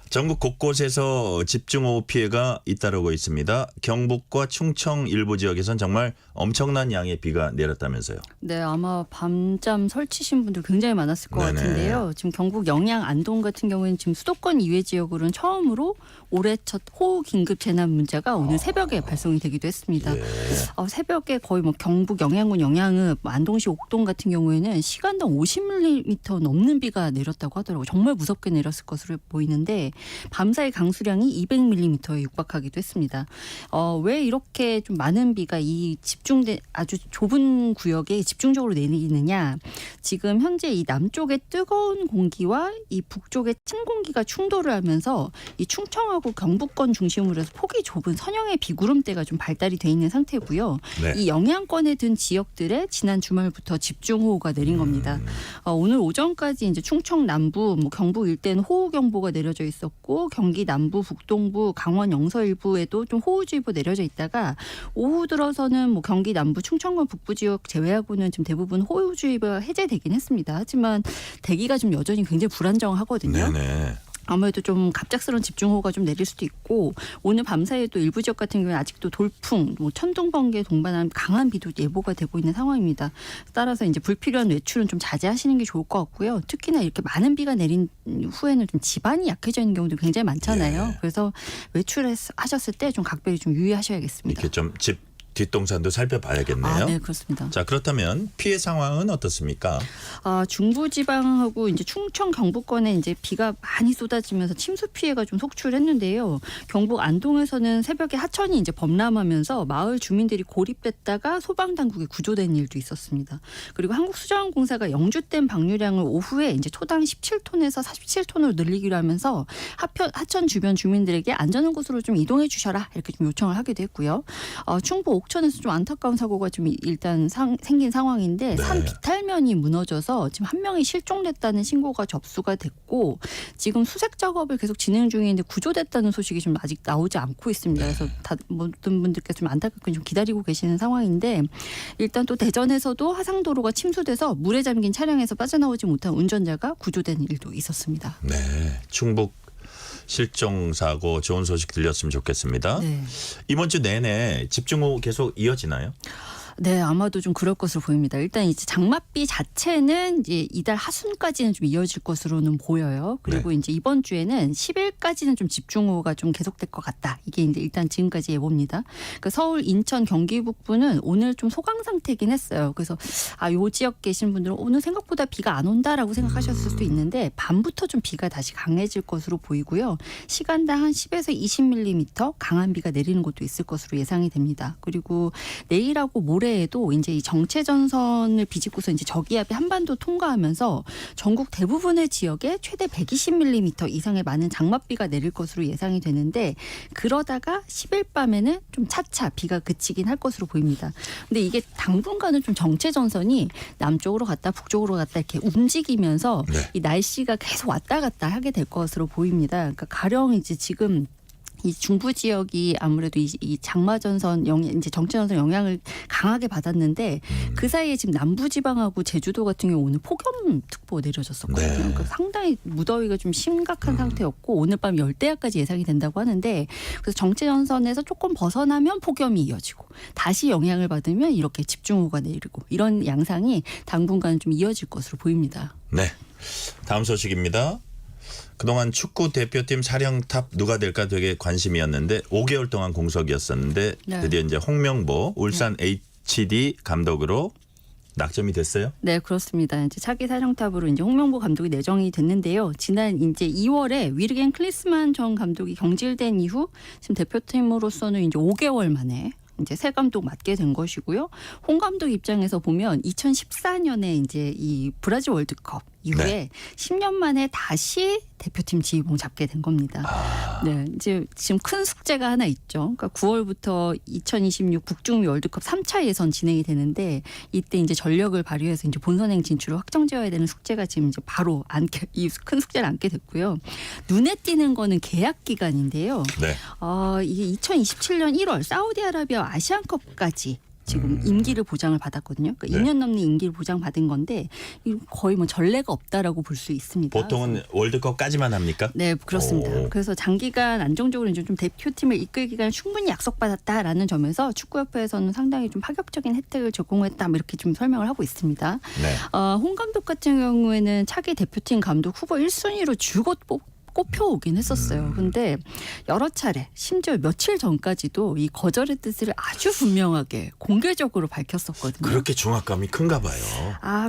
C: 전국 곳곳에서 집중호우 피해가 잇따르고 있습니다. 경북과 충청 일부 지역에선 정말 엄청난 양의 비가 내렸다면서요.
O: 네, 아마 밤잠 설치신 분들 굉장히 많았을 것 같은데요. 지금 경북 영양 안동 같은 경우에는 지금 수도권 이외 지역으로는 처음으로 올해 첫 호우 긴급 재난 문자가 오늘 새벽에 발송이 되기도 했습니다. 새벽에 거의 뭐 경북 영양군 영양읍, 안동시 옥동 같은 경우에는 시간당 50mm 넘는 비가 내렸다고 하더라고요. 정말 무섭게 내렸을 것으로 보이는데 밤사이 강수량이 200mm에 육박하기도 했습니다. 왜 이렇게 좀 많은 비가 이 집중된 아주 좁은 구역에 집중적으로 내리느냐? 지금 현재 이 남쪽의 뜨거운 공기와 이 북쪽의 찬 공기가 충돌을 하면서 이 충청하고 경북권 중심으로 해서 폭이 좁은 선형의 비구름대가 좀 발달이 돼 있는 상태고요. 이 영향권에 든 지역들에 지난 주말부터 집중호우가 내린 겁니다. 오늘 오전까지 이제 충청 남부, 뭐 경북 일대는 호우 경보가 내려져 있었고 경기 남부, 북동부, 강원 영서 일부에도 좀 호우주의보 내려져 있다가 오후 들어서는 뭐 경기 남부, 충청권 북부 지역 제외하고는 지금 대부분 호우주의보가 해제되긴 했습니다. 하지만 대기가 좀 여전히 굉장히 불안정하거든요.
C: 네네.
O: 아무래도 좀 갑작스러운 집중호우가 좀 내릴 수도 있고 오늘 밤사이에도 일부 지역 같은 경우에 아직도 돌풍, 뭐 천둥, 번개 동반한 강한 비도 예보가 되고 있는 상황입니다. 따라서 이제 불필요한 외출은 좀 자제하시는 게 좋을 것 같고요. 특히나 이렇게 많은 비가 내린 후에는 좀 지반이 약해져 있는 경우도 굉장히 많잖아요.
C: 예.
O: 그래서 외출하셨을 때 좀 각별히 좀 유의하셔야겠습니다.
C: 이렇게 좀 집 뒷동산도 살펴봐야겠네요.
O: 아, 네, 그렇습니다.
C: 자, 그렇다면 피해 상황은 어떻습니까?
O: 중부지방하고 이제 충청 경북권에 이제 비가 많이 쏟아지면서 침수 피해가 좀 속출했는데요. 경북 안동에서는 새벽에 하천이 이제 범람하면서 마을 주민들이 고립됐다가 소방 당국에 구조된 일도 있었습니다. 그리고 한국수자원공사가 영주댐 방류량을 오후에 이제 초당 17톤에서 47톤으로 늘리기로 하면서 하천 주변 주민들에게 안전한 곳으로 좀 이동해 주셔라 이렇게 좀 요청을 하기도 했고요. 충북 옥천에서 좀 안타까운 사고가 좀 일단 생긴 상황인데
C: 네.
O: 산 비탈면이 무너져서 지금 한 명이 실종됐다는 신고가 접수가 됐고 지금 수색 작업을 계속 진행 중인데 구조됐다는 소식이 좀 아직 나오지 않고 있습니다. 그래서 모든 분들께서 좀 안타깝게 좀 기다리고 계시는 상황인데 일단 또 대전에서도 하상도로가 침수돼서 물에 잠긴 차량에서 빠져나오지 못한 운전자가 구조된 일도 있었습니다.
C: 네, 충북 실종 사고 좋은 소식 들렸으면 좋겠습니다.
O: 네.
C: 이번 주 내내 집중호우 계속 이어지나요?
O: 네, 아마도 좀 그럴 것으로 보입니다. 일단 이제 장맛비 자체는 이제 이달 하순까지는 좀 이어질 것으로는 보여요. 그리고 이제 이번 주에는 10일까지는 좀 집중호우가 좀 계속될 것 같다. 이게 이제 일단 지금까지 예보입니다. 그러니까 서울, 인천, 경기 북부는 오늘 좀 소강 상태긴 했어요. 그래서 요 지역 계신 분들은 오늘 생각보다 비가 안 온다라고 생각하셨을 수도 있는데 밤부터 좀 비가 다시 강해질 것으로 보이고요. 시간당 한 10에서 20mm 강한 비가 내리는 곳도 있을 것으로 예상이 됩니다. 그리고 내일하고 모레 에도 이제 이 정체 전선을 비집고서 이제 저기압이 한반도 통과하면서 전국 대부분의 지역에 최대 120mm 이상의 많은 장맛비가 내릴 것으로 예상이 되는데 그러다가 10일 밤에는 좀 차차 비가 그치긴 할 것으로 보입니다. 근데 이게 당분간은 좀 정체 전선이 남쪽으로 갔다 북쪽으로 갔다 이렇게 움직이면서 이 날씨가 계속 왔다 갔다 하게 될 것으로 보입니다. 그러니까 가령 이제 지금 이 중부 지역이 아무래도 이 장마전선 이제 정체전선 영향을 강하게 받았는데 그 사이에 지금 남부지방하고 제주도 같은 경우 오늘 폭염특보 내려졌었거든요.
C: 네.
O: 그러니까 상당히 무더위가 좀 심각한 상태였고 오늘 밤 열대야까지 예상이 된다고 하는데 그래서 정체전선에서 조금 벗어나면 폭염이 이어지고 다시 영향을 받으면 이렇게 집중호우가 내리고 이런 양상이 당분간 좀 이어질 것으로 보입니다.
C: 네, 다음 소식입니다. 그동안 축구 대표팀 사령탑 누가 될까 되게 관심이었는데 5개월 동안 공석이었었는데 드디어 이제 홍명보 울산 HD 감독으로 낙점이 됐어요?
O: 네, 그렇습니다. 이제 차기 사령탑으로 이제 홍명보 감독이 내정이 됐는데요. 지난 이제 2월에 위르겐 클리스만 전 감독이 경질된 이후 지금 대표팀으로서는 이제 5개월 만에 이제 새 감독 맡게 된 것이고요. 홍 감독 입장에서 보면 2014년에 이제 이 브라질 월드컵 이후에 10년 만에 다시 대표팀 지휘봉 잡게 된 겁니다. 네, 이제 지금 큰 숙제가 하나 있죠. 그러니까 9월부터 2026 북중미 월드컵 3차 예선 진행이 되는데 이때 이제 전력을 발휘해서 이제 본선행 진출을 확정지어야 되는 숙제가 지금 이제 바로 이 큰 숙제를 안게 됐고요. 눈에 띄는 거는 계약 기간인데요.
C: 네.
O: 이게 2027년 1월 사우디아라비아 아시안컵까지 지금 임기를 보장을 받았거든요. 그러니까 2년 넘는 임기를 보장받은 건데 거의 뭐 전례가 없다라고 볼 수 있습니다.
C: 보통은 월드컵까지만 합니까?
O: 네, 그렇습니다. 그래서 장기간 안정적으로 이제 좀 대표팀을 이끌 기간을 충분히 약속받았다라는 점에서 축구협회에서는 상당히 좀 파격적인 혜택을 제공했다, 뭐 이렇게 좀 설명을 하고 있습니다.
C: 네.
O: 홍 감독 같은 경우에는 차기 대표팀 감독 후보 1순위로 줄곧 꼽혀오긴 했었어요. 근데 여러 차례 심지어 며칠 전까지도 이 거절의 뜻을 아주 분명하게 공개적으로 밝혔었거든요.
C: 그렇게 중압감이 큰가 봐요.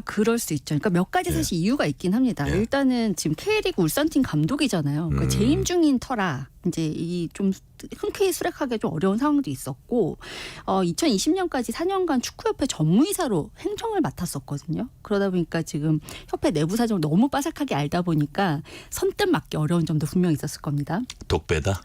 O: 그럴 수 있죠. 그러니까 몇 가지 사실 이유가 있긴 합니다. 일단은 지금 K리그 울산팀 감독이잖아요. 그러니까 재임 중인 터라 이제 이 좀 흔쾌히 수락하기 좀 어려운 상황도 있었고 2020년까지 4년간 축구협회 전무이사로 행정을 맡았었거든요. 그러다 보니까 지금 협회 내부 사정을 너무 빠삭하게 알다 보니까 선뜻 맡기 어려운 점도 분명히 있었을 겁니다.
C: 독배다.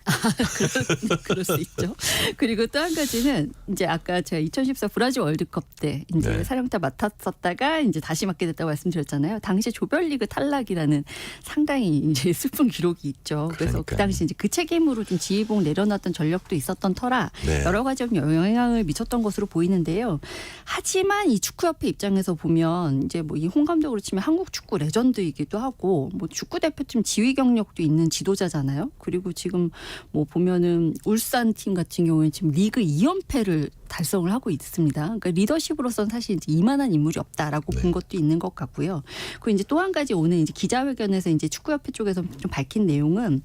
O: 그럴 수 있죠. 그리고 또 한 가지는 이제 아까 제가 2014 브라질 월드컵 때 이제
C: 네.
O: 사령탑 맡았었다가 이제 다시 맡게 됐다고 말씀드렸잖아요. 당시 조별리그 탈락이라는 상당히 이제 슬픈 기록이 있죠. 그래서 그 당시 이제 그 책임으로 좀 지휘봉 내려놨던 전력도 있었던 터라
C: 네.
O: 여러 가지 영향을 미쳤던 것으로 보이는데요. 하지만 이 축구협회 입장에서 보면 이제 뭐 이 홍 감독으로 치면 한국 축구 레전드이기도 하고 뭐 축구 대표팀 지휘 경력도 있는 지도자잖아요. 그리고 지금 뭐 보면은 울산 팀 같은 경우에 지금 리그 2연패를 달성을 하고 있습니다. 그러니까 리더십으로서는 사실 이제 이만한 인물이 없다라고 본 것도 있는 것 같고요. 그리고 이제 또 한 가지 오늘 이제 기자회견에서 이제 축구협회 쪽에서 좀 밝힌 내용은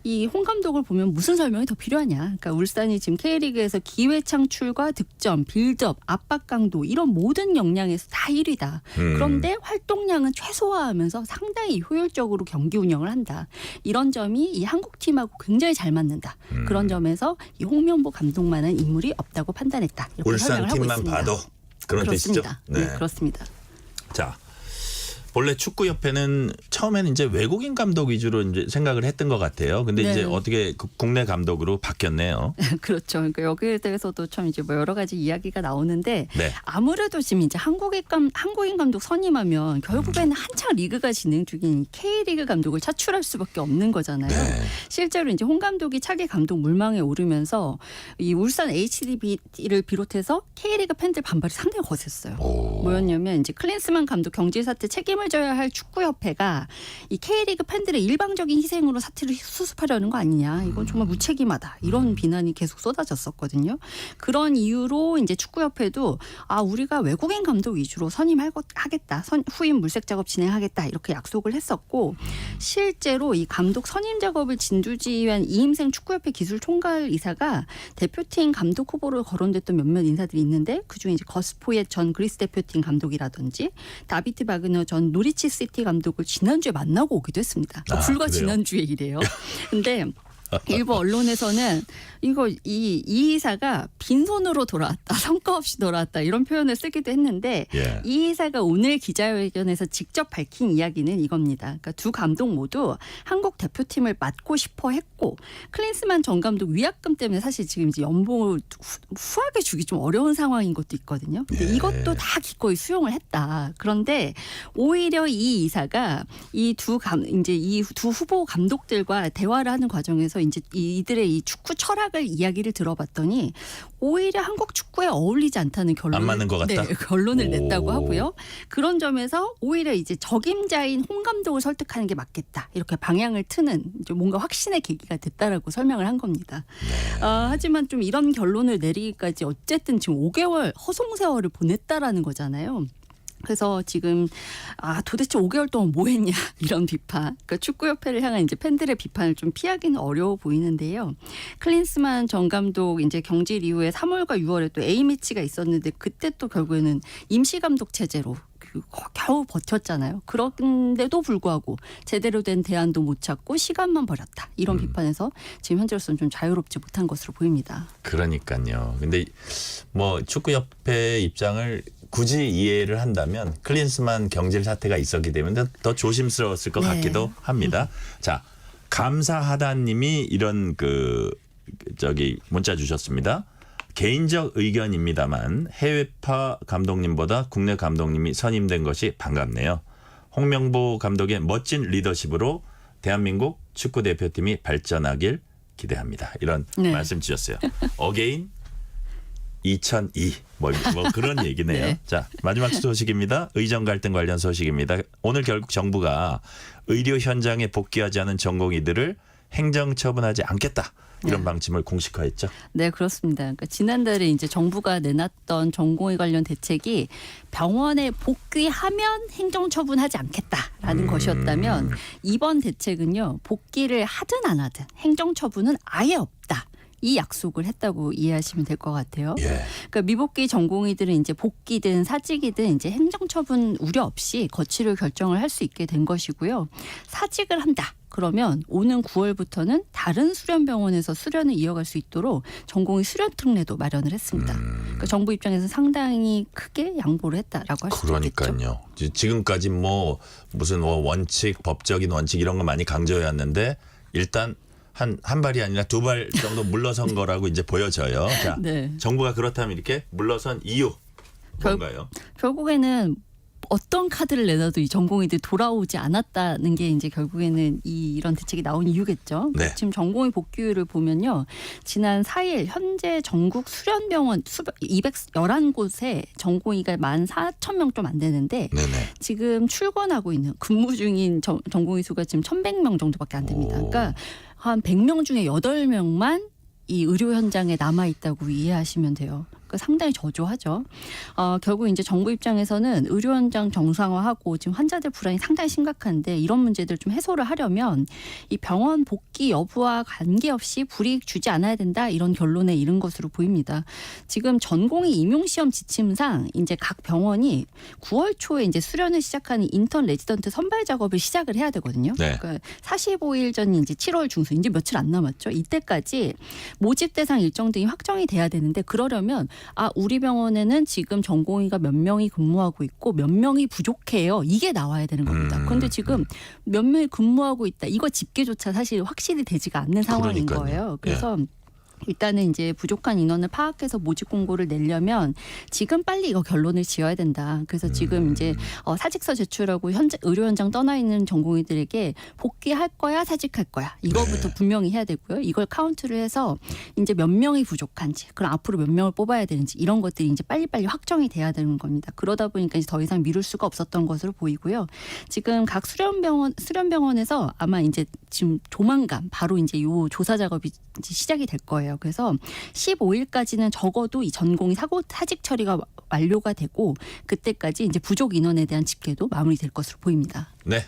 O: 이 홍 감독을 보면 무슨 설명이 더 필요하냐. 그러니까 울산이 지금 K리그에서 기회 창출과 득점, 빌드업, 압박 강도 이런 모든 역량에서 다 1위다. 그런데 활동량은 최소화하면서 상당히 효율적으로 경기 운영을 한다. 이런 점이 이 한국 팀하고 굉장히 잘 맞는다. 그런 점에서 이 홍명보 감독만한 인물이 없다고 판단했다. 이렇게
C: 울산
O: 설명을 하고
C: 팀만
O: 있습니다.
C: 봐도 그런
O: 그렇습니다.
C: 뜻이죠.
O: 네, 그렇습니다.
C: 자, 본래 축구협회는 처음에는 이제 외국인 감독 위주로 이제 생각을 했던 것 같아요. 근데 이제
O: 네.
C: 어떻게 국내 감독으로 바뀌었네요.
O: 그렇죠. 그러니까 여기에 대해서도 참 이제 뭐 여러 가지 이야기가 나오는데
C: 네.
O: 아무래도 지금 이제 한국인 감독 선임하면 결국에는 한창 리그가 진행 중인 K리그 감독을 차출할 수밖에 없는 거잖아요.
C: 네.
O: 실제로 이제 홍 감독이 차기 감독 물망에 오르면서 이 울산 HDB를 비롯해서 K리그 팬들 반발이 상당히 거셌어요. 뭐였냐면 이제 클린스만 감독 경질 사태 책임을 져야 할 축구협회가 이 K리그 팬들의 일방적인 희생으로 사태를 수습하려는 거 아니냐. 이건 정말 무책임하다. 이런 비난이 계속 쏟아졌었거든요. 그런 이유로 이제 축구협회도 우리가 외국인 감독 위주로 선임하겠다. 후임 물색 작업 진행하겠다. 이렇게 약속을 했었고 실제로 이 감독 선임 작업을 진두지휘한 이임생 축구협회 기술총괄 이사가 대표팀 감독 후보로 거론됐던 몇몇 인사들이 있는데 그중에 이제 거스포옙 전 그리스 대표팀 감독이라든지 다비트 바그너 전 노리치 시티 감독을 지난주에 만나고 오기도 했습니다. 불과
C: 그래요?
O: 지난주에 이래요. 근데 일부 언론에서는 이 이사가 빈손으로 돌아왔다. 성과 없이 돌아왔다. 이런 표현을 쓰기도 했는데 이 이사가 오늘 기자회견에서 직접 밝힌 이야기는 이겁니다. 그러니까 두 감독 모두 한국 대표팀을 맡고 싶어 했고 클린스만 전 감독 위약금 때문에 사실 지금 이제 연봉을 후하게 주기 좀 어려운 상황인 것도 있거든요. 근데 이것도 다 기꺼이 수용을 했다. 그런데 오히려 이 이사가 이 두 후보 감독들과 대화를 하는 과정에서 이제 이들의 이 축구 철학을 이야기를 들어봤더니 오히려 한국 축구에 어울리지 않다는 결론을
C: 안 맞는 것 같다?
O: 네, 결론을 냈다고 하고요. 그런 점에서 오히려 이제 적임자인 홍 감독을 설득하는 게 맞겠다. 이렇게 방향을 트는 이제 뭔가 확신의 계기가 됐다라고 설명을 한 겁니다. 하지만 좀 이런 결론을 내리기까지 어쨌든 지금 5개월 허송세월을 보냈다라는 거잖아요. 그래서 지금 도대체 5개월 동안 뭐 했냐 이런 비판. 그러니까 축구협회를 향한 이제 팬들의 비판을 좀 피하기는 어려워 보이는데요. 클린스만 전 감독 이제 경질 이후에 3월과 6월에 또 A매치가 있었는데 그때 또 결국에는 임시 감독 체제로 겨우 버텼잖아요. 그런데도 불구하고 제대로 된 대안도 못 찾고 시간만 버렸다. 이런 비판에서 지금 현재로서는 좀 자유롭지 못한 것으로 보입니다.
C: 그러니까요. 근데 뭐 축구협회 입장을 굳이 이해를 한다면 클린스만 경질 사태가 있었기 때문에 더 조심스러웠을 것 같기도 합니다. 자, 감사하다님이 이런 문자 주셨습니다. 개인적 의견입니다만 해외파 감독님보다 국내 감독님이 선임된 것이 반갑네요. 홍명보 감독의 멋진 리더십으로 대한민국 축구 대표팀이 발전하길 기대합니다. 이런 말씀 주셨어요. 어게인 2002 뭐 그런 얘기네요.
O: 네.
C: 자, 마지막 소식입니다. 의정 갈등 관련 소식입니다. 오늘 결국 정부가 의료 현장에 복귀하지 않은 전공의들을 행정 처분하지 않겠다. 이런 방침을 공식화했죠.
O: 네, 그렇습니다. 그러니까 지난달에 이제 정부가 내놨던 전공의 관련 대책이 병원에 복귀하면 행정처분하지 않겠다라는 것이었다면 이번 대책은요. 복귀를 하든 안 하든 행정처분은 아예 없다. 이 약속을 했다고 이해하시면 될 것 같아요. 그러니까 미복귀 전공의들은 이제 복귀든 사직이든 이제 행정처분 우려 없이 거취를 결정을 할 수 있게 된 것이고요. 사직을 한다. 그러면 오는 9월부터는 다른 수련병원에서 수련을 이어갈 수 있도록 전공의 수련 특례도 마련을 했습니다. 그러니까 정부 입장에서 상당히 크게 양보를 했다라고 할 수 있겠죠.
C: 그러니까요. 지금까지 뭐 무슨 원칙, 법적인 원칙 이런 거 많이 강조해왔는데 일단 한 발이 아니라 두 발 정도 물러선 거라고 이제 보여져요. 자,
O: 네.
C: 정부가 그렇다면 이렇게 물러선 이유 뭔가요?
O: 결국에는 어떤 카드를 내놔도 이 전공의들이 돌아오지 않았다는 게 이제 결국에는 이런 대책이 나온 이유겠죠.
C: 네.
O: 지금 전공의 복귀율을 보면요. 지난 4일 현재 전국 수련병원 211곳에 전공의가 14,000명 좀 안 되는데
C: 네네.
O: 지금 출근하고 있는 근무 중인 전공의 수가 지금 1,100명 정도밖에 안 됩니다. 그러니까 한 100명 중에 8명만 이 의료 현장에 남아 있다고 이해하시면 돼요. 그러니까 상당히 저조하죠. 결국 이제 정부 입장에서는 의료 현장 정상화하고 지금 환자들 불안이 상당히 심각한데 이런 문제들 좀 해소를 하려면 이 병원 복귀 여부와 관계없이 불이익 주지 않아야 된다 이런 결론에 이른 것으로 보입니다. 지금 전공의 임용 시험 지침상 이제 각 병원이 9월 초에 이제 수련을 시작하는 인턴 레지던트 선발 작업을 시작을 해야 되거든요.
C: 네.
O: 그러니까 45일 전이 이제 7월 중순 이제 며칠 안 남았죠. 이때까지 모집 대상 일정 등이 확정이 돼야 되는데 그러려면 우리 병원에는 지금 전공의가 몇 명이 근무하고 있고 몇 명이 부족해요. 이게 나와야 되는 겁니다. 그런데 지금 몇 명이 근무하고 있다. 이거 집계조차 사실 확실히 되지가 않는 상황인
C: 그러니까요.
O: 거예요. 그래서 일단은 이제 부족한 인원을 파악해서 모집 공고를 내려면 지금 빨리 이거 결론을 지어야 된다. 그래서 지금 이제 사직서 제출하고 현재 의료 현장 떠나 있는 전공의들에게 복귀할 거야, 사직할 거야. 이거부터 분명히 해야 되고요. 이걸 카운트를 해서 이제 몇 명이 부족한지, 그럼 앞으로 몇 명을 뽑아야 되는지 이런 것들이 이제 빨리빨리 확정이 돼야 되는 겁니다. 그러다 보니까 이제 더 이상 미룰 수가 없었던 것으로 보이고요. 지금 각 수련병원에서 아마 이제 지금 조만간 바로 이제 요 조사 작업이 이제 시작이 될 거예요. 그래서 15일까지는 적어도 이 전공의 사직 처리가 완료가 되고 그때까지 이제 부족 인원에 대한 집계도 마무리될 것으로 보입니다.
C: 네.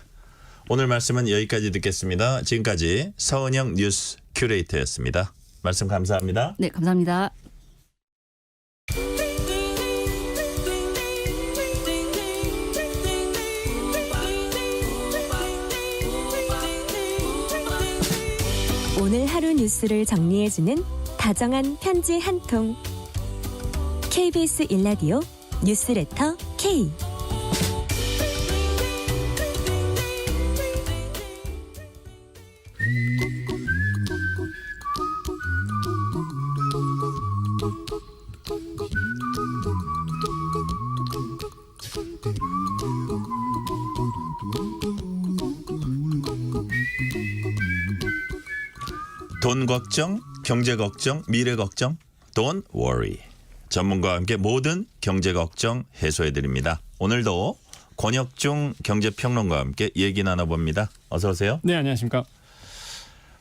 C: 오늘 말씀은 여기까지 듣겠습니다. 지금까지 서은영 뉴스 큐레이터였습니다. 말씀 감사합니다.
O: 네, 감사합니다.
P: 오늘 하루 뉴스를 정리해주는 다정한 편지 한 통. KBS 1라디오 뉴스레터 K.
C: 돈 걱정, 경제 걱정, 미래 걱정, Don't worry. 전문가와 함께 모든 경제 걱정 해소해 드립니다. 오늘도 권혁중 경제평론가와 함께 얘기 나눠봅니다. 어서 오세요.
Q: 네, 안녕하십니까.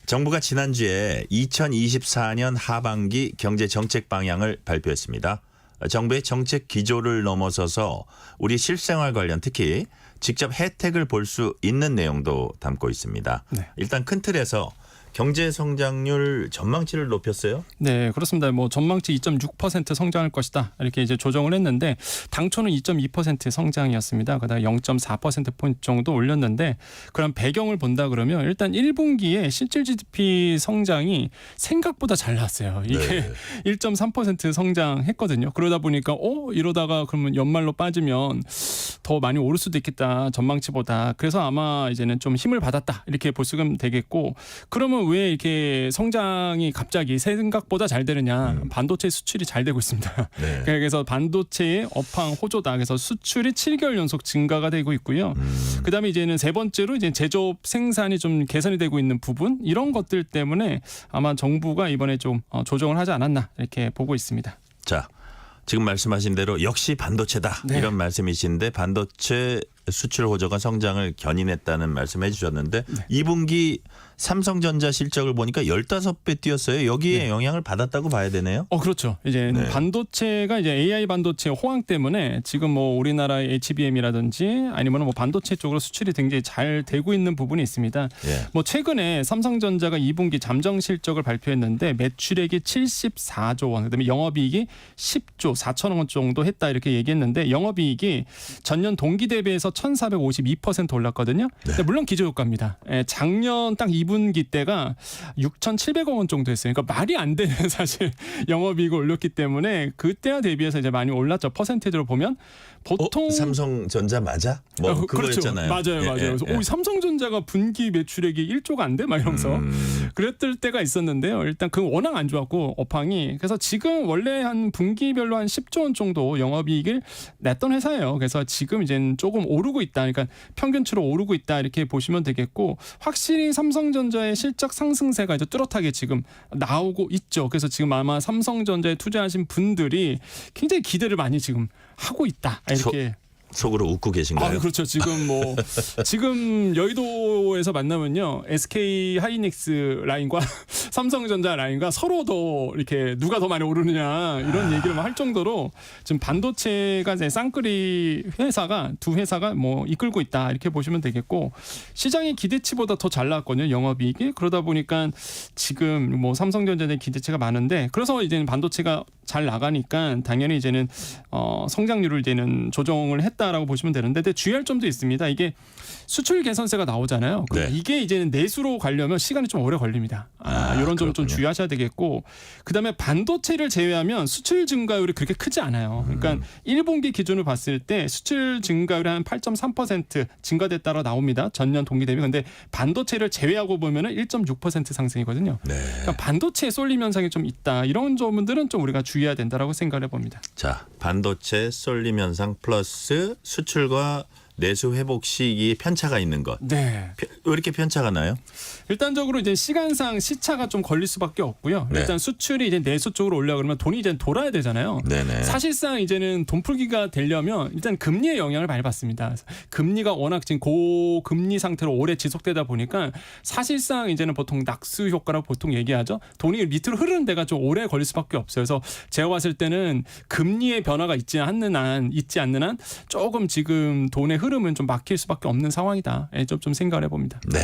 C: 정부가 지난주에 2024년 하반기 경제 정책 방향을 발표했습니다. 정부의 정책 기조를 넘어서서 우리 실생활 관련 특히 직접 혜택을 볼 수 있는 내용도 담고 있습니다.
Q: 네.
C: 일단 큰 틀에서 경제 성장률 전망치를 높였어요?
Q: 네, 그렇습니다. 뭐 전망치 2.6% 성장할 것이다. 이렇게 이제 조정을 했는데 당초는 2.2% 성장이었습니다. 그다가 0.4% 포인트 정도 올렸는데 그럼 배경을 본다 그러면 일단 1분기에 실질 GDP 성장이 생각보다 잘 나왔어요. 이게
C: 네.
Q: 1.3% 성장했거든요. 그러다 보니까 이러다가 그러면 연말로 빠지면 더 많이 오를 수도 있겠다. 전망치보다. 그래서 아마 이제는 좀 힘을 받았다. 이렇게 보시면 되겠고 그러면 왜 이렇게 성장이 갑자기 생각보다 잘 되느냐. 반도체 수출이 잘 되고 있습니다.
C: 네.
Q: 그래서 반도체의 업황 호조다. 그래서 수출이 7개월 연속 증가가 되고 있고요. 그다음에 이제는 세 번째로 이제 제조업 생산이 좀 개선이 되고 있는 부분 이런 것들 때문에 아마 정부가 이번에 좀 조정을 하지 않았나 이렇게 보고 있습니다.
C: 자, 지금 말씀하신 대로 역시 반도체다.
Q: 네.
C: 이런 말씀이신데 반도체 수출 호조가 성장을 견인했다는 말씀해 주셨는데 2분기 삼성전자 실적을 보니까 15배 뛰었어요. 여기에 영향을 받았다고 봐야 되네요.
Q: 그렇죠. 이제 반도체가 이제 AI 반도체 호황 때문에 지금 뭐 우리나라의 HBM이라든지 아니면 뭐 반도체 쪽으로 수출이 굉장히 잘 되고 있는 부분이 있습니다.
C: 예.
Q: 뭐 최근에 삼성전자가 2분기 잠정 실적을 발표했는데 매출액이 74조 원, 그다음에 영업이익이 10조 4천억 원 정도 했다 이렇게 얘기했는데 영업이익이 전년 동기 대비해서 1,452% 올랐거든요. 근데 물론 기저효과입니다. 작년 딱 2분기 때가 6,700억 원 정도 했어요. 그러니까 말이 안 되는 사실 영업이익을 올렸기 때문에 그때와 대비해서 이제 많이 올랐죠. 퍼센티지로 보면 보통
C: 삼성전자 맞아? 뭐 그거였잖아요.
Q: 그렇죠. 맞아요. 그래서 삼성전자가 분기 매출액이 1조가 안 돼? 막 이러면서 그랬을 때가 있었는데요. 일단 그 워낙 안 좋았고 업황이. 그래서 지금 원래 한 분기별로 한 10조 원 정도 영업이익을 냈던 회사예요. 그래서 지금 이제는 조금 오르고 있다. 그러니까 평균치로 오르고 있다 이렇게 보시면 되겠고 확실히 삼성전자의 실적 상승세가 이제 뚜렷하게 지금 나오고 있죠. 그래서 지금 아마 삼성전자에 투자하신 분들이 굉장히 기대를 많이 지금 하고 있다. 이렇게
C: 속으로 웃고 계신가요?
Q: 그렇죠. 지금 여의도에서 만나면요. SK 하이닉스 라인과 삼성전자 라인과 서로 더 이렇게 누가 더 많이 오르느냐 이런 얘기를 할 정도로 지금 반도체가 이제 쌍끌이 두 회사가 뭐 이끌고 있다 이렇게 보시면 되겠고 시장의 기대치보다 더 잘 나왔거든요. 영업이익이. 그러다 보니까 지금 뭐 삼성전자의 기대치가 많은데 그래서 이제는 반도체가 잘 나가니까 당연히 이제는 성장률을 이제는 조정을 했다라고 보시면 되는데 근데 주의할 점도 있습니다. 이게 수출 개선세가 나오잖아요. 이게 이제는 내수로 가려면 시간이 좀 오래 걸립니다. 이런 점을 좀 주의하셔야 되겠고 그다음에 반도체를 제외하면 수출 증가율이 그렇게 크지 않아요. 그러니까 1분기 기준으로 봤을 때 수출 증가율이 한 8.3% 증가됐다고 나옵니다. 전년 동기 대비. 근데 반도체를 제외하고 보면은 1.6% 상승이거든요. 그러니까 반도체에 쏠림 현상이 좀 있다. 이런 점들은 좀 우리가 주의해야 된다라고 생각을 해봅니다.
C: 자, 반도체 쏠림 현상 플러스 수출과 내수 회복 시기에 편차가 있는 것. 왜 이렇게 편차가 나요?
Q: 일단적으로 이제 시간상 시차가 좀 걸릴 수밖에 없고요. 일단 수출이 이제 내수 쪽으로 올라 그러면 돈이 이제 돌아야 되잖아요. 사실상 이제는 돈 풀기가 되려면 일단 금리의 영향을 많이 받습니다. 금리가 워낙 지금 고금리 상태로 오래 지속되다 보니까 사실상 이제는 보통 낙수 효과라고 보통 얘기하죠. 돈이 밑으로 흐르는 데가 좀 오래 걸릴 수밖에 없어요. 그래서 제가 봤을 때는 금리의 변화가 있지 않는 한 조금 지금 돈의 흐름은 좀 막힐 수밖에 없는 상황이다. 좀 생각을 해봅니다.
C: 네.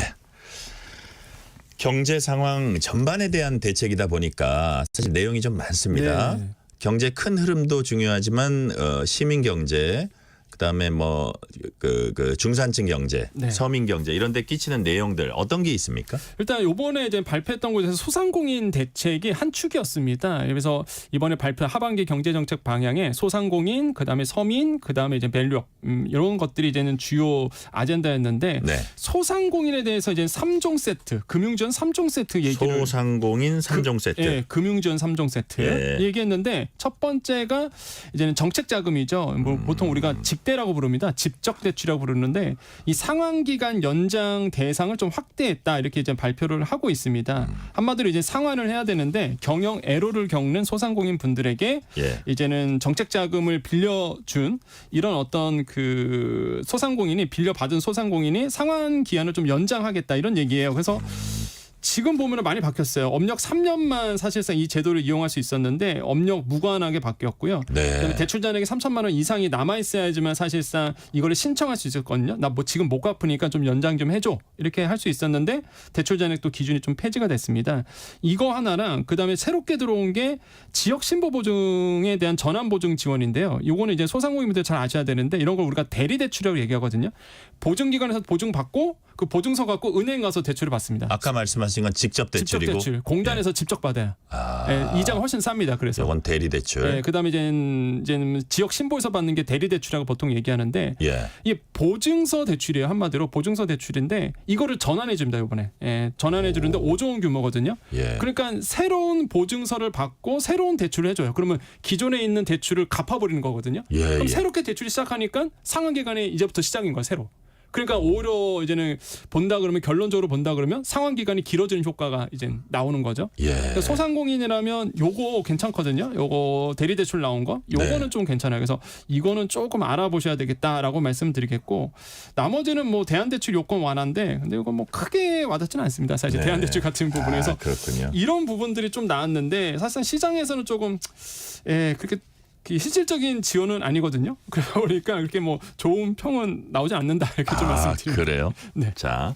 C: 경제 상황 전반에 대한 대책이다 보니까 사실 내용이 좀 많습니다. 경제 큰 흐름도 중요하지만 시민 경제 그다음에 뭐 그 중산층 경제, 서민 경제 이런 데 끼치는 내용들 어떤 게 있습니까?
Q: 일단 이번에 이제 발표했던 곳에서 소상공인 대책이 한 축이었습니다. 그래서 이번에 발표한 하반기 경제 정책 방향에 소상공인, 그다음에 서민, 그다음에 이제 밸류업 이런 것들이 이제는 주요 아젠다였는데 소상공인에 대해서 이제 3종 세트, 금융지원 3종 세트 얘기를
C: 소상공인 3종 세트.
Q: 금융지원 3종 세트 얘기했는데 첫 번째가 이제는 정책 자금이죠. 뭐 보통 우리가 집대라고 부릅니다. 집적 대출이라고 부르는데 이 상환 기간 연장 대상을 좀 확대했다 이렇게 이제 발표를 하고 있습니다. 한마디로 이제 상환을 해야 되는데 경영 애로를 겪는 소상공인 분들에게 이제는 정책 자금을 빌려준 이런 어떤 그 빌려받은 소상공인이 상환 기한을 좀 연장하겠다 이런 얘기예요. 그래서 지금 보면 많이 바뀌었어요. 업력 3년만 사실상 이 제도를 이용할 수 있었는데 업력 무관하게 바뀌었고요. 그다음에 대출 잔액이 3천만 원 이상이 남아 있어야지만 사실상 이거를 신청할 수 있었거든요. 나 뭐 지금 못 갚으니까 좀 연장 좀 해줘 이렇게 할 수 있었는데 대출 잔액도 기준이 좀 폐지가 됐습니다. 이거 하나랑 그다음에 새롭게 들어온 게 지역 신보 보증에 대한 전환 보증 지원인데요. 이거는 이제 소상공인분들 잘 아셔야 되는데 이런 걸 우리가 대리 대출이라고 얘기하거든요. 보증기관에서 보증 받고 그 보증서 갖고 은행 가서 대출을 받습니다.
C: 아까 말씀하신 건 직접 대출이고
Q: 직접 대출. 공단에서 직접 받아요. 이자가 훨씬 쌉니다. 그래서
C: 이건 대리 대출.
Q: 그다음에 이제 지역 신보에서 받는 게 대리 대출이라고 보통 얘기하는데 이게 보증서 대출이에요. 한마디로 보증서 대출인데 이거를 전환해 줍니다. 이번에 전환해 주는데 5조 원 규모거든요. 그러니까 새로운 보증서를 받고 새로운 대출을 해줘요. 그러면 기존에 있는 대출을 갚아버리는 거거든요. 그럼 새롭게 대출이 시작하니까 상환 기간이 이제부터 시작인 거예요. 새로. 그러니까 오히려 이제는 결론적으로 본다 그러면 상환 기간이 길어지는 효과가 이제 나오는 거죠. 그러니까 소상공인이라면 요거 괜찮거든요. 요거 대리 대출 나온 거, 요거는 좀 괜찮아요. 그래서 이거는 조금 알아보셔야 되겠다라고 말씀드리겠고 나머지는 뭐 대안대출 요건 완화인데 근데 이거 뭐 크게 와닿지는 않습니다. 사실 대안대출 같은 부분에서 이런 부분들이 좀 나왔는데 사실상 시장에서는 조금 그렇게 실질적인 지원은 아니거든요. 그러니까 그렇게 뭐 좋은 평은 나오지 않는다 이렇게 좀 말씀드립니다.
C: 그래요? 자,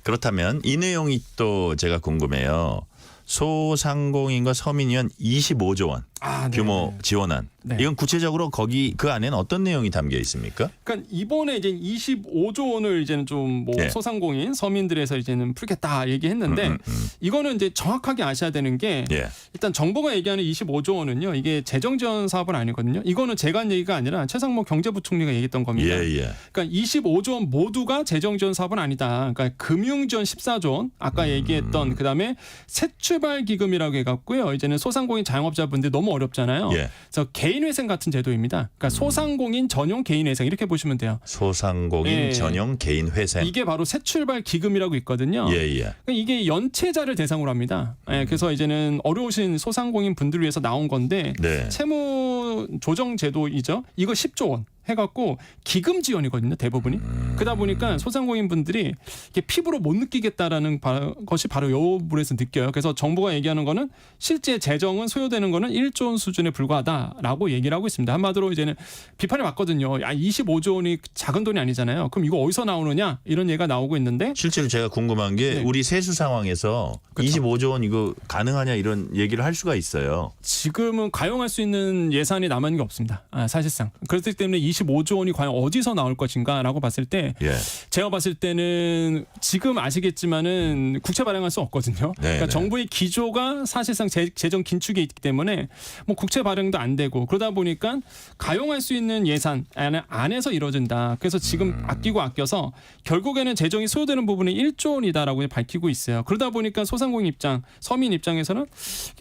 C: 그렇다면 이 내용이 또 제가 궁금해요. 소상공인과 서민위원 25조 원. 규모 지원안.
Q: 네.
C: 이건 구체적으로 거기 그 안에는 어떤 내용이 담겨 있습니까?
Q: 그러니까 이번에 이제 25조 원을 이제는 좀 뭐
C: 예.
Q: 소상공인 서민들에서 이제는 풀겠다 얘기했는데 이거는 이제 정확하게 아셔야 되는 게
C: 예.
Q: 일단 정부가 얘기하는 25조 원은요 이게 재정 지원 사업은 아니거든요. 이거는 제가 한 얘기가 아니라 최상목 경제부총리가 얘기했던 겁니다.
C: 예.
Q: 그러니까 25조 원 모두가 재정 지원 사업은 아니다. 그러니까 금융 지원 14조 원 아까 얘기했던 그다음에 새 출발 기금이라고 해갖고요. 이제는 소상공인 자영업자분들 너무 어렵잖아요.
C: 예.
Q: 그래서 개인회생 같은 제도입니다. 그러니까 소상공인 전용 개인회생 이렇게 보시면 돼요.
C: 소상공인
Q: 예.
C: 전용 개인 회생.
Q: 이게 바로 새 출발 기금이라고 있거든요.
C: 예.
Q: 그러니까 이게 연체자를 대상으로 합니다. 예, 그래서 이제는 어려우신 소상공인 분들을 위해서 나온 건데
C: 네.
Q: 채무 조정 제도이죠. 이거 10조 원 해갖고 기금 지원이거든요. 대부분이. 그러다 보니까 소상공인 분들이 이게 피부로 못 느끼겠다라는 것이 바로 이 부분에서 느껴요. 그래서 정부가 얘기하는 거는 실제 재정은 소요되는 거는 1조 원 수준에 불과하다라고 얘기를 하고 있습니다. 한마디로 이제는 비판이 왔거든요. 야, 25조 원이 작은 돈이 아니잖아요. 그럼 이거 어디서 나오느냐 이런 얘기가 나오고 있는데
C: 실제로 제가 궁금한 게
Q: 네.
C: 우리 세수 상황에서
Q: 그쵸.
C: 25조 원 이거 가능하냐 이런 얘기를 할 수가 있어요.
Q: 지금은 가용할 수 있는 예산이 남은 게 없습니다. 사실상. 그렇기 때문에 25조 원이 과연 어디서 나올 것인가라고 봤을 때
C: 예.
Q: 제가 봤을 때는 지금 아시겠지만은 국채 발행할 수 없거든요. 그러니까 정부의 기조가 사실상 재정 긴축에 있기 때문에 뭐 국채 발행도 안 되고 그러다 보니까 가용할 수 있는 예산 안에서 이루어진다. 그래서 지금 아껴서 결국에는 재정이 소요되는 부분이 1조 원이다라고 밝히고 있어요. 그러다 보니까 소상공인 입장, 서민 입장에서는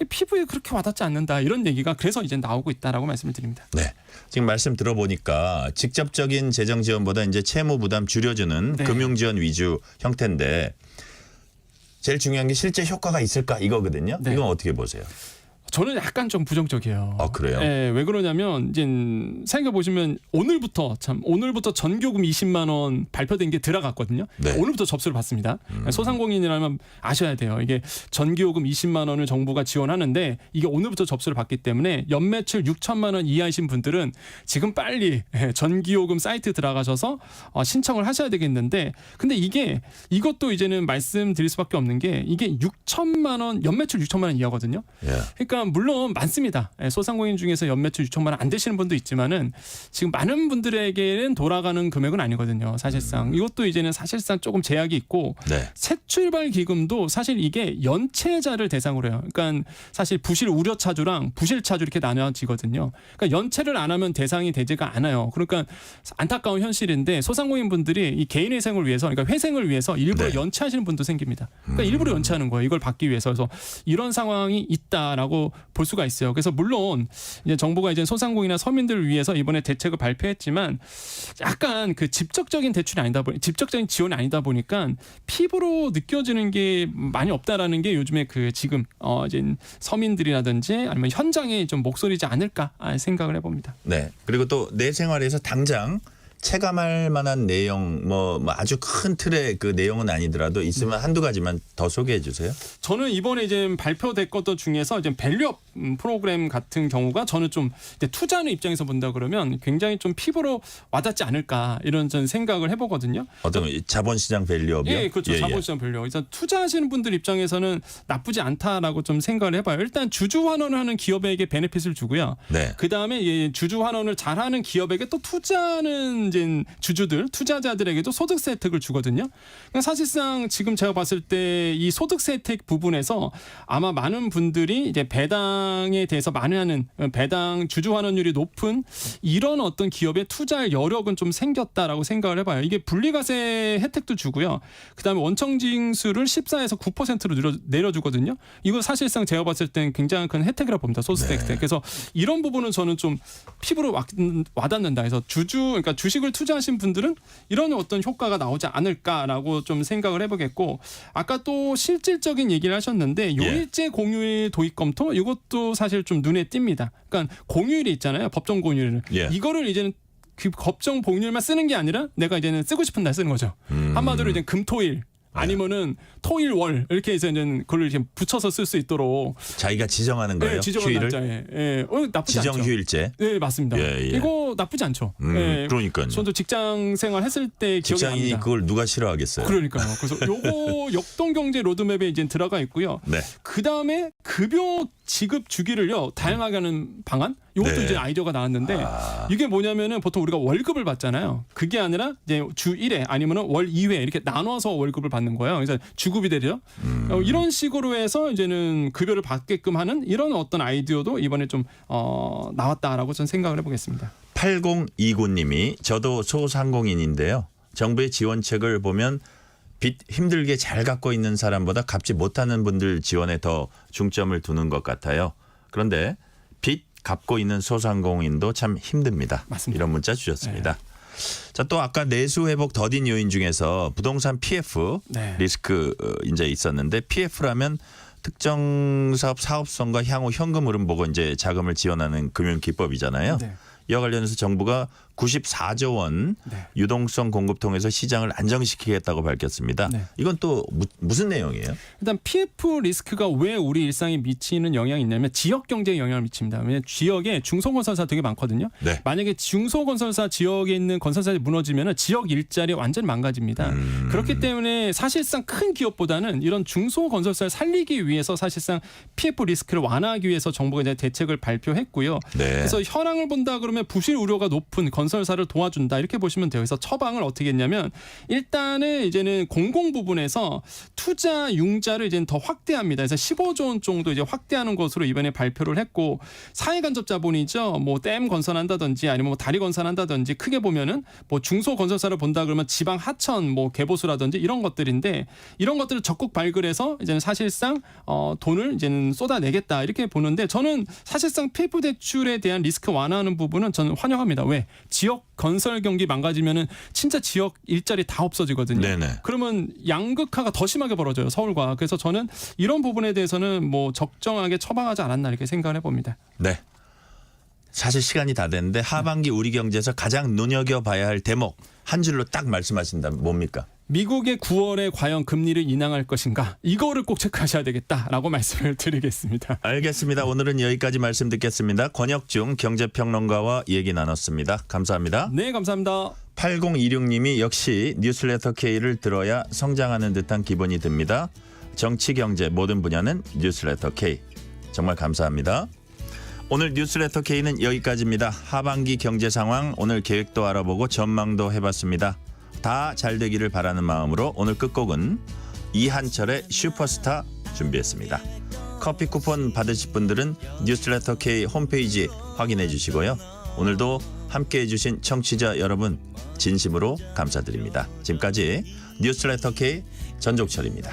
Q: 피부에 그렇게 와닿지 않는다 이런 얘기가 그래서 이제 나오고 있다라고 말씀을 드립니다.
C: 네. 지금 말씀 들어보니까 직접적인 재정 지원보다 이제 채무 부담 줄여주는 금융 지원 위주 형태인데 제일 중요한 게 실제 효과가 있을까 이거거든요. 이건 어떻게 보세요?
Q: 저는 약간 좀 부정적이에요.
C: 아, 그래요?
Q: 네, 왜 그러냐면 이제 생각해 보시면 오늘부터 전교금 20만 원 발표된 게 들어갔거든요.
C: 네.
Q: 오늘부터 접수를 받습니다. 소상공인이라면 아셔야 돼요. 이게 전기요금 20만 원을 정부가 지원하는데 이게 오늘부터 접수를 받기 때문에 연매출 6천만 원 이하이신 분들은 지금 빨리 전기요금 사이트 들어가셔서 신청을 하셔야 되겠는데 근데 이것도 이제는 말씀드릴 수밖에 없는 게 이게 6천만 원 연매출 6천만 원 이하거든요.
C: 예.
Q: 그러니까 물론 많습니다. 소상공인 중에서 연매출 6천만 원 안 되시는 분도 있지만은 지금 많은 분들에게는 돌아가는 금액은 아니거든요. 사실상 이것도 이제는 사실상 조금 제약이 있고 새 출발 기금도 사실 이게 연체자를 대상으로 해요. 그러니까 사실 부실 우려 차주랑 부실 차주 이렇게 나눠지거든요. 그러니까 연체를 안 하면 대상이 되지가 않아요. 그러니까 안타까운 현실인데 소상공인 분들이 이 개인 회생을 위해서 그러니까 회생을 위해서 일부러 연체하시는 분도 생깁니다. 그러니까 일부러 연체하는 거예요. 이걸 받기 위해서. 그래서 이런 상황이 있다라고 볼 수가 있어요. 그래서 물론 이제 정부가 이제 소상공인이나 서민들을 위해서 이번에 대책을 발표했지만 약간 그 직접적인 대출이 아니다 보니 직접적인 지원이 아니다 보니까 피부로 느껴지는 게 많이 없다라는 게 요즘에 그 지금 이제 서민들이라든지 아니면 현장에 좀 목소리지 않을까 생각을 해봅니다.
C: 네. 그리고 또 내 생활에서 당장 체감할 만한 내용 뭐 아주 큰 틀의 그 내용은 아니더라도 있으면 한두 가지만 더 소개해 주세요.
Q: 저는 이번에 이제 발표된 것들 중에서 이제 밸류업 프로그램 같은 경우가 저는 좀 투자하는 입장에서 본다 그러면 굉장히 좀 피부로 와닿지 않을까 이런 전 생각을 해보거든요.
C: 어떤 자본시장 밸류업이요?
Q: 예, 그렇죠. 자본시장 밸류업. 일단 투자하시는 분들 입장에서는 나쁘지 않다라고 좀 생각을 해봐요. 일단 주주 환원을 하는 기업에게 베네핏을 주고요.
C: 네.
Q: 그 다음에 주주 환원을 잘하는 기업에게 또 투자하는 이제 주주들, 투자자들에게도 소득세 혜택을 주거든요. 그러니까 사실상 지금 제가 봤을 때 이 소득세 혜택 부분에서 아마 많은 분들이 이제 배당에 대해서 많이 하는 배당 주주 환원율이 높은 이런 어떤 기업에 투자할 여력은 좀 생겼다라고 생각을 해봐요. 이게 분리과세 혜택도 주고요. 그다음에 원청징수를 14에서 9%로 내려주거든요. 이거 사실상 제가 봤을 땐 굉장히 큰 혜택이라고 봅니다. 소득세 혜택. 그래서 이런 부분은 저는 좀 피부로 와닿는다. 그래서 그러니까 주식을 투자하신 분들은 이런 어떤 효과가 나오지 않을까라고 좀 생각을 해보겠고 아까 또 실질적인 얘기를 하셨는데 요일제 공휴일 도입 검토 이것도 사실 좀 눈에 띕니다. 그러니까 공휴일이 있잖아요. 법정 공휴일. 이거를 이제는 그 법정 공휴일만 쓰는 게 아니라 내가 이제는 쓰고 싶은 날 쓰는 거죠. 한마디로 이제 금토일 아니면은 토일 월 이렇게 해서 이제 그걸 이렇게 붙여서 쓸 수 있도록
C: 자기가 지정하는 거예요.
Q: 네, 지정한
C: 휴일을
Q: 날짜에. 예. 나쁘지
C: 지정
Q: 않죠.
C: 휴일제.
Q: 네, 맞습니다.
C: 예, 예.
Q: 이거 나쁘지 않죠. 예.
C: 그러니까요.
Q: 저도 직장 생활 했을 때 기억이
C: 직장인이
Q: 납니다.
C: 그걸 누가 싫어하겠어요.
Q: 그러니까요. 그래서 요거 역동경제 로드맵에 이제 들어가 있고요.
C: 네.
Q: 그 다음에 급여 지급 주기를요 다양하게 하는 방안. 요것도
C: 네.
Q: 이제 아이디어가 나왔는데 이게 뭐냐면은 보통 우리가 월급을 받잖아요. 그게 아니라 이제 주 1회 아니면은 월 2회 이렇게 나눠서 월급을 받는 거예요. 그래서 주급이 되죠. 이런 식으로 해서 이제는 급여를 받게끔 하는 이런 어떤 아이디어도 이번에 좀 나왔다라고 저는 생각을 해보겠습니다.
C: 8029님이 저도 소상공인인데요. 정부의 지원책을 보면 빚 힘들게 잘 갚고 있는 사람보다 갚지 못하는 분들 지원에 더 중점을 두는 것 같아요. 그런데 빚 갚고 있는 소상공인도 참 힘듭니다.
Q: 맞습니다.
C: 이런 문자 주셨습니다. 자, 또 아까 내수 회복 더딘 요인 중에서 부동산 PF 리스크 이제 있었는데 PF라면 특정 사업 사업성과 향후 현금 흐름 보고 이제 자금을 지원하는 금융 기법이잖아요. 이와 관련해서 정부가 94조 원 유동성 공급 통해서 시장을 안정시키겠다고 밝혔습니다. 이건 또 무슨 내용이에요?
Q: 일단 PF 리스크가 왜 우리 일상에 미치는 영향이 있냐면 지역 경제에 영향을 미칩니다. 왜냐하면 지역에 중소건설사 되게 많거든요. 만약에 중소건설사 지역에 있는 건설사들이 무너지면 지역 일자리 완전히 망가집니다. 그렇기 때문에 사실상 큰 기업보다는 이런 중소건설사를 살리기 위해서 사실상 PF 리스크를 완화하기 위해서 정부가 이제 대책을 발표했고요. 그래서 현황을 본다 그러면 부실 우려가 높은 건설사를 도와준다 이렇게 보시면 돼요. 그래서 처방을 어떻게 했냐면 일단은 이제는 공공 부분에서 투자 융자를 이제는 더 확대합니다. 그래서 15조 원 정도 이제 확대하는 것으로 이번에 발표를 했고 사회 간접 자본이죠. 뭐 댐 건설한다든지 아니면 뭐 다리 건설한다든지 크게 보면은 뭐 중소 건설사를 본다 그러면 지방 하천 뭐 개보수라든지 이런 것들인데 이런 것들을 적극 발굴해서 이제는 사실상 돈을 이제는 쏟아내겠다 이렇게 보는데 저는 사실상 PF 대출에 대한 리스크 완화하는 부분은 저는 환영합니다. 왜? 지역 건설 경기 망가지면은 진짜 지역 일자리 다 없어지거든요. 그러면 양극화가 더 심하게 벌어져요. 서울과. 그래서 저는 이런 부분에 대해서는 뭐 적정하게 처방하지 않았나 이렇게 생각을 해봅니다.
C: 네. 사실 시간이 다 됐는데 하반기 우리 경제에서 가장 눈여겨봐야 할 대목 한 줄로 딱 말씀하신다면 뭡니까?
Q: 미국의 9월에 과연 금리를 인하할 것인가 이거를 꼭 체크하셔야 되겠다라고 말씀을 드리겠습니다.
C: 알겠습니다. 오늘은 여기까지 말씀 듣겠습니다. 권혁중 경제평론가와 얘기 나눴습니다. 감사합니다.
Q: 네, 감사합니다.
C: 8026님이 역시 뉴스레터 K를 들어야 성장하는 듯한 기분이 듭니다. 정치, 경제 모든 분야는 뉴스레터 K. 정말 감사합니다. 오늘 뉴스레터 K는 여기까지입니다. 하반기 경제 상황 오늘 계획도 알아보고 전망도 해봤습니다. 다 잘 되기를 바라는 마음으로 오늘 끝곡은 이한철의 슈퍼스타 준비했습니다. 커피 쿠폰 받으실 분들은 뉴스레터 K 홈페이지 확인해 주시고요. 오늘도 함께해 주신 청취자 여러분 진심으로 감사드립니다. 지금까지 뉴스레터 K 전종철입니다.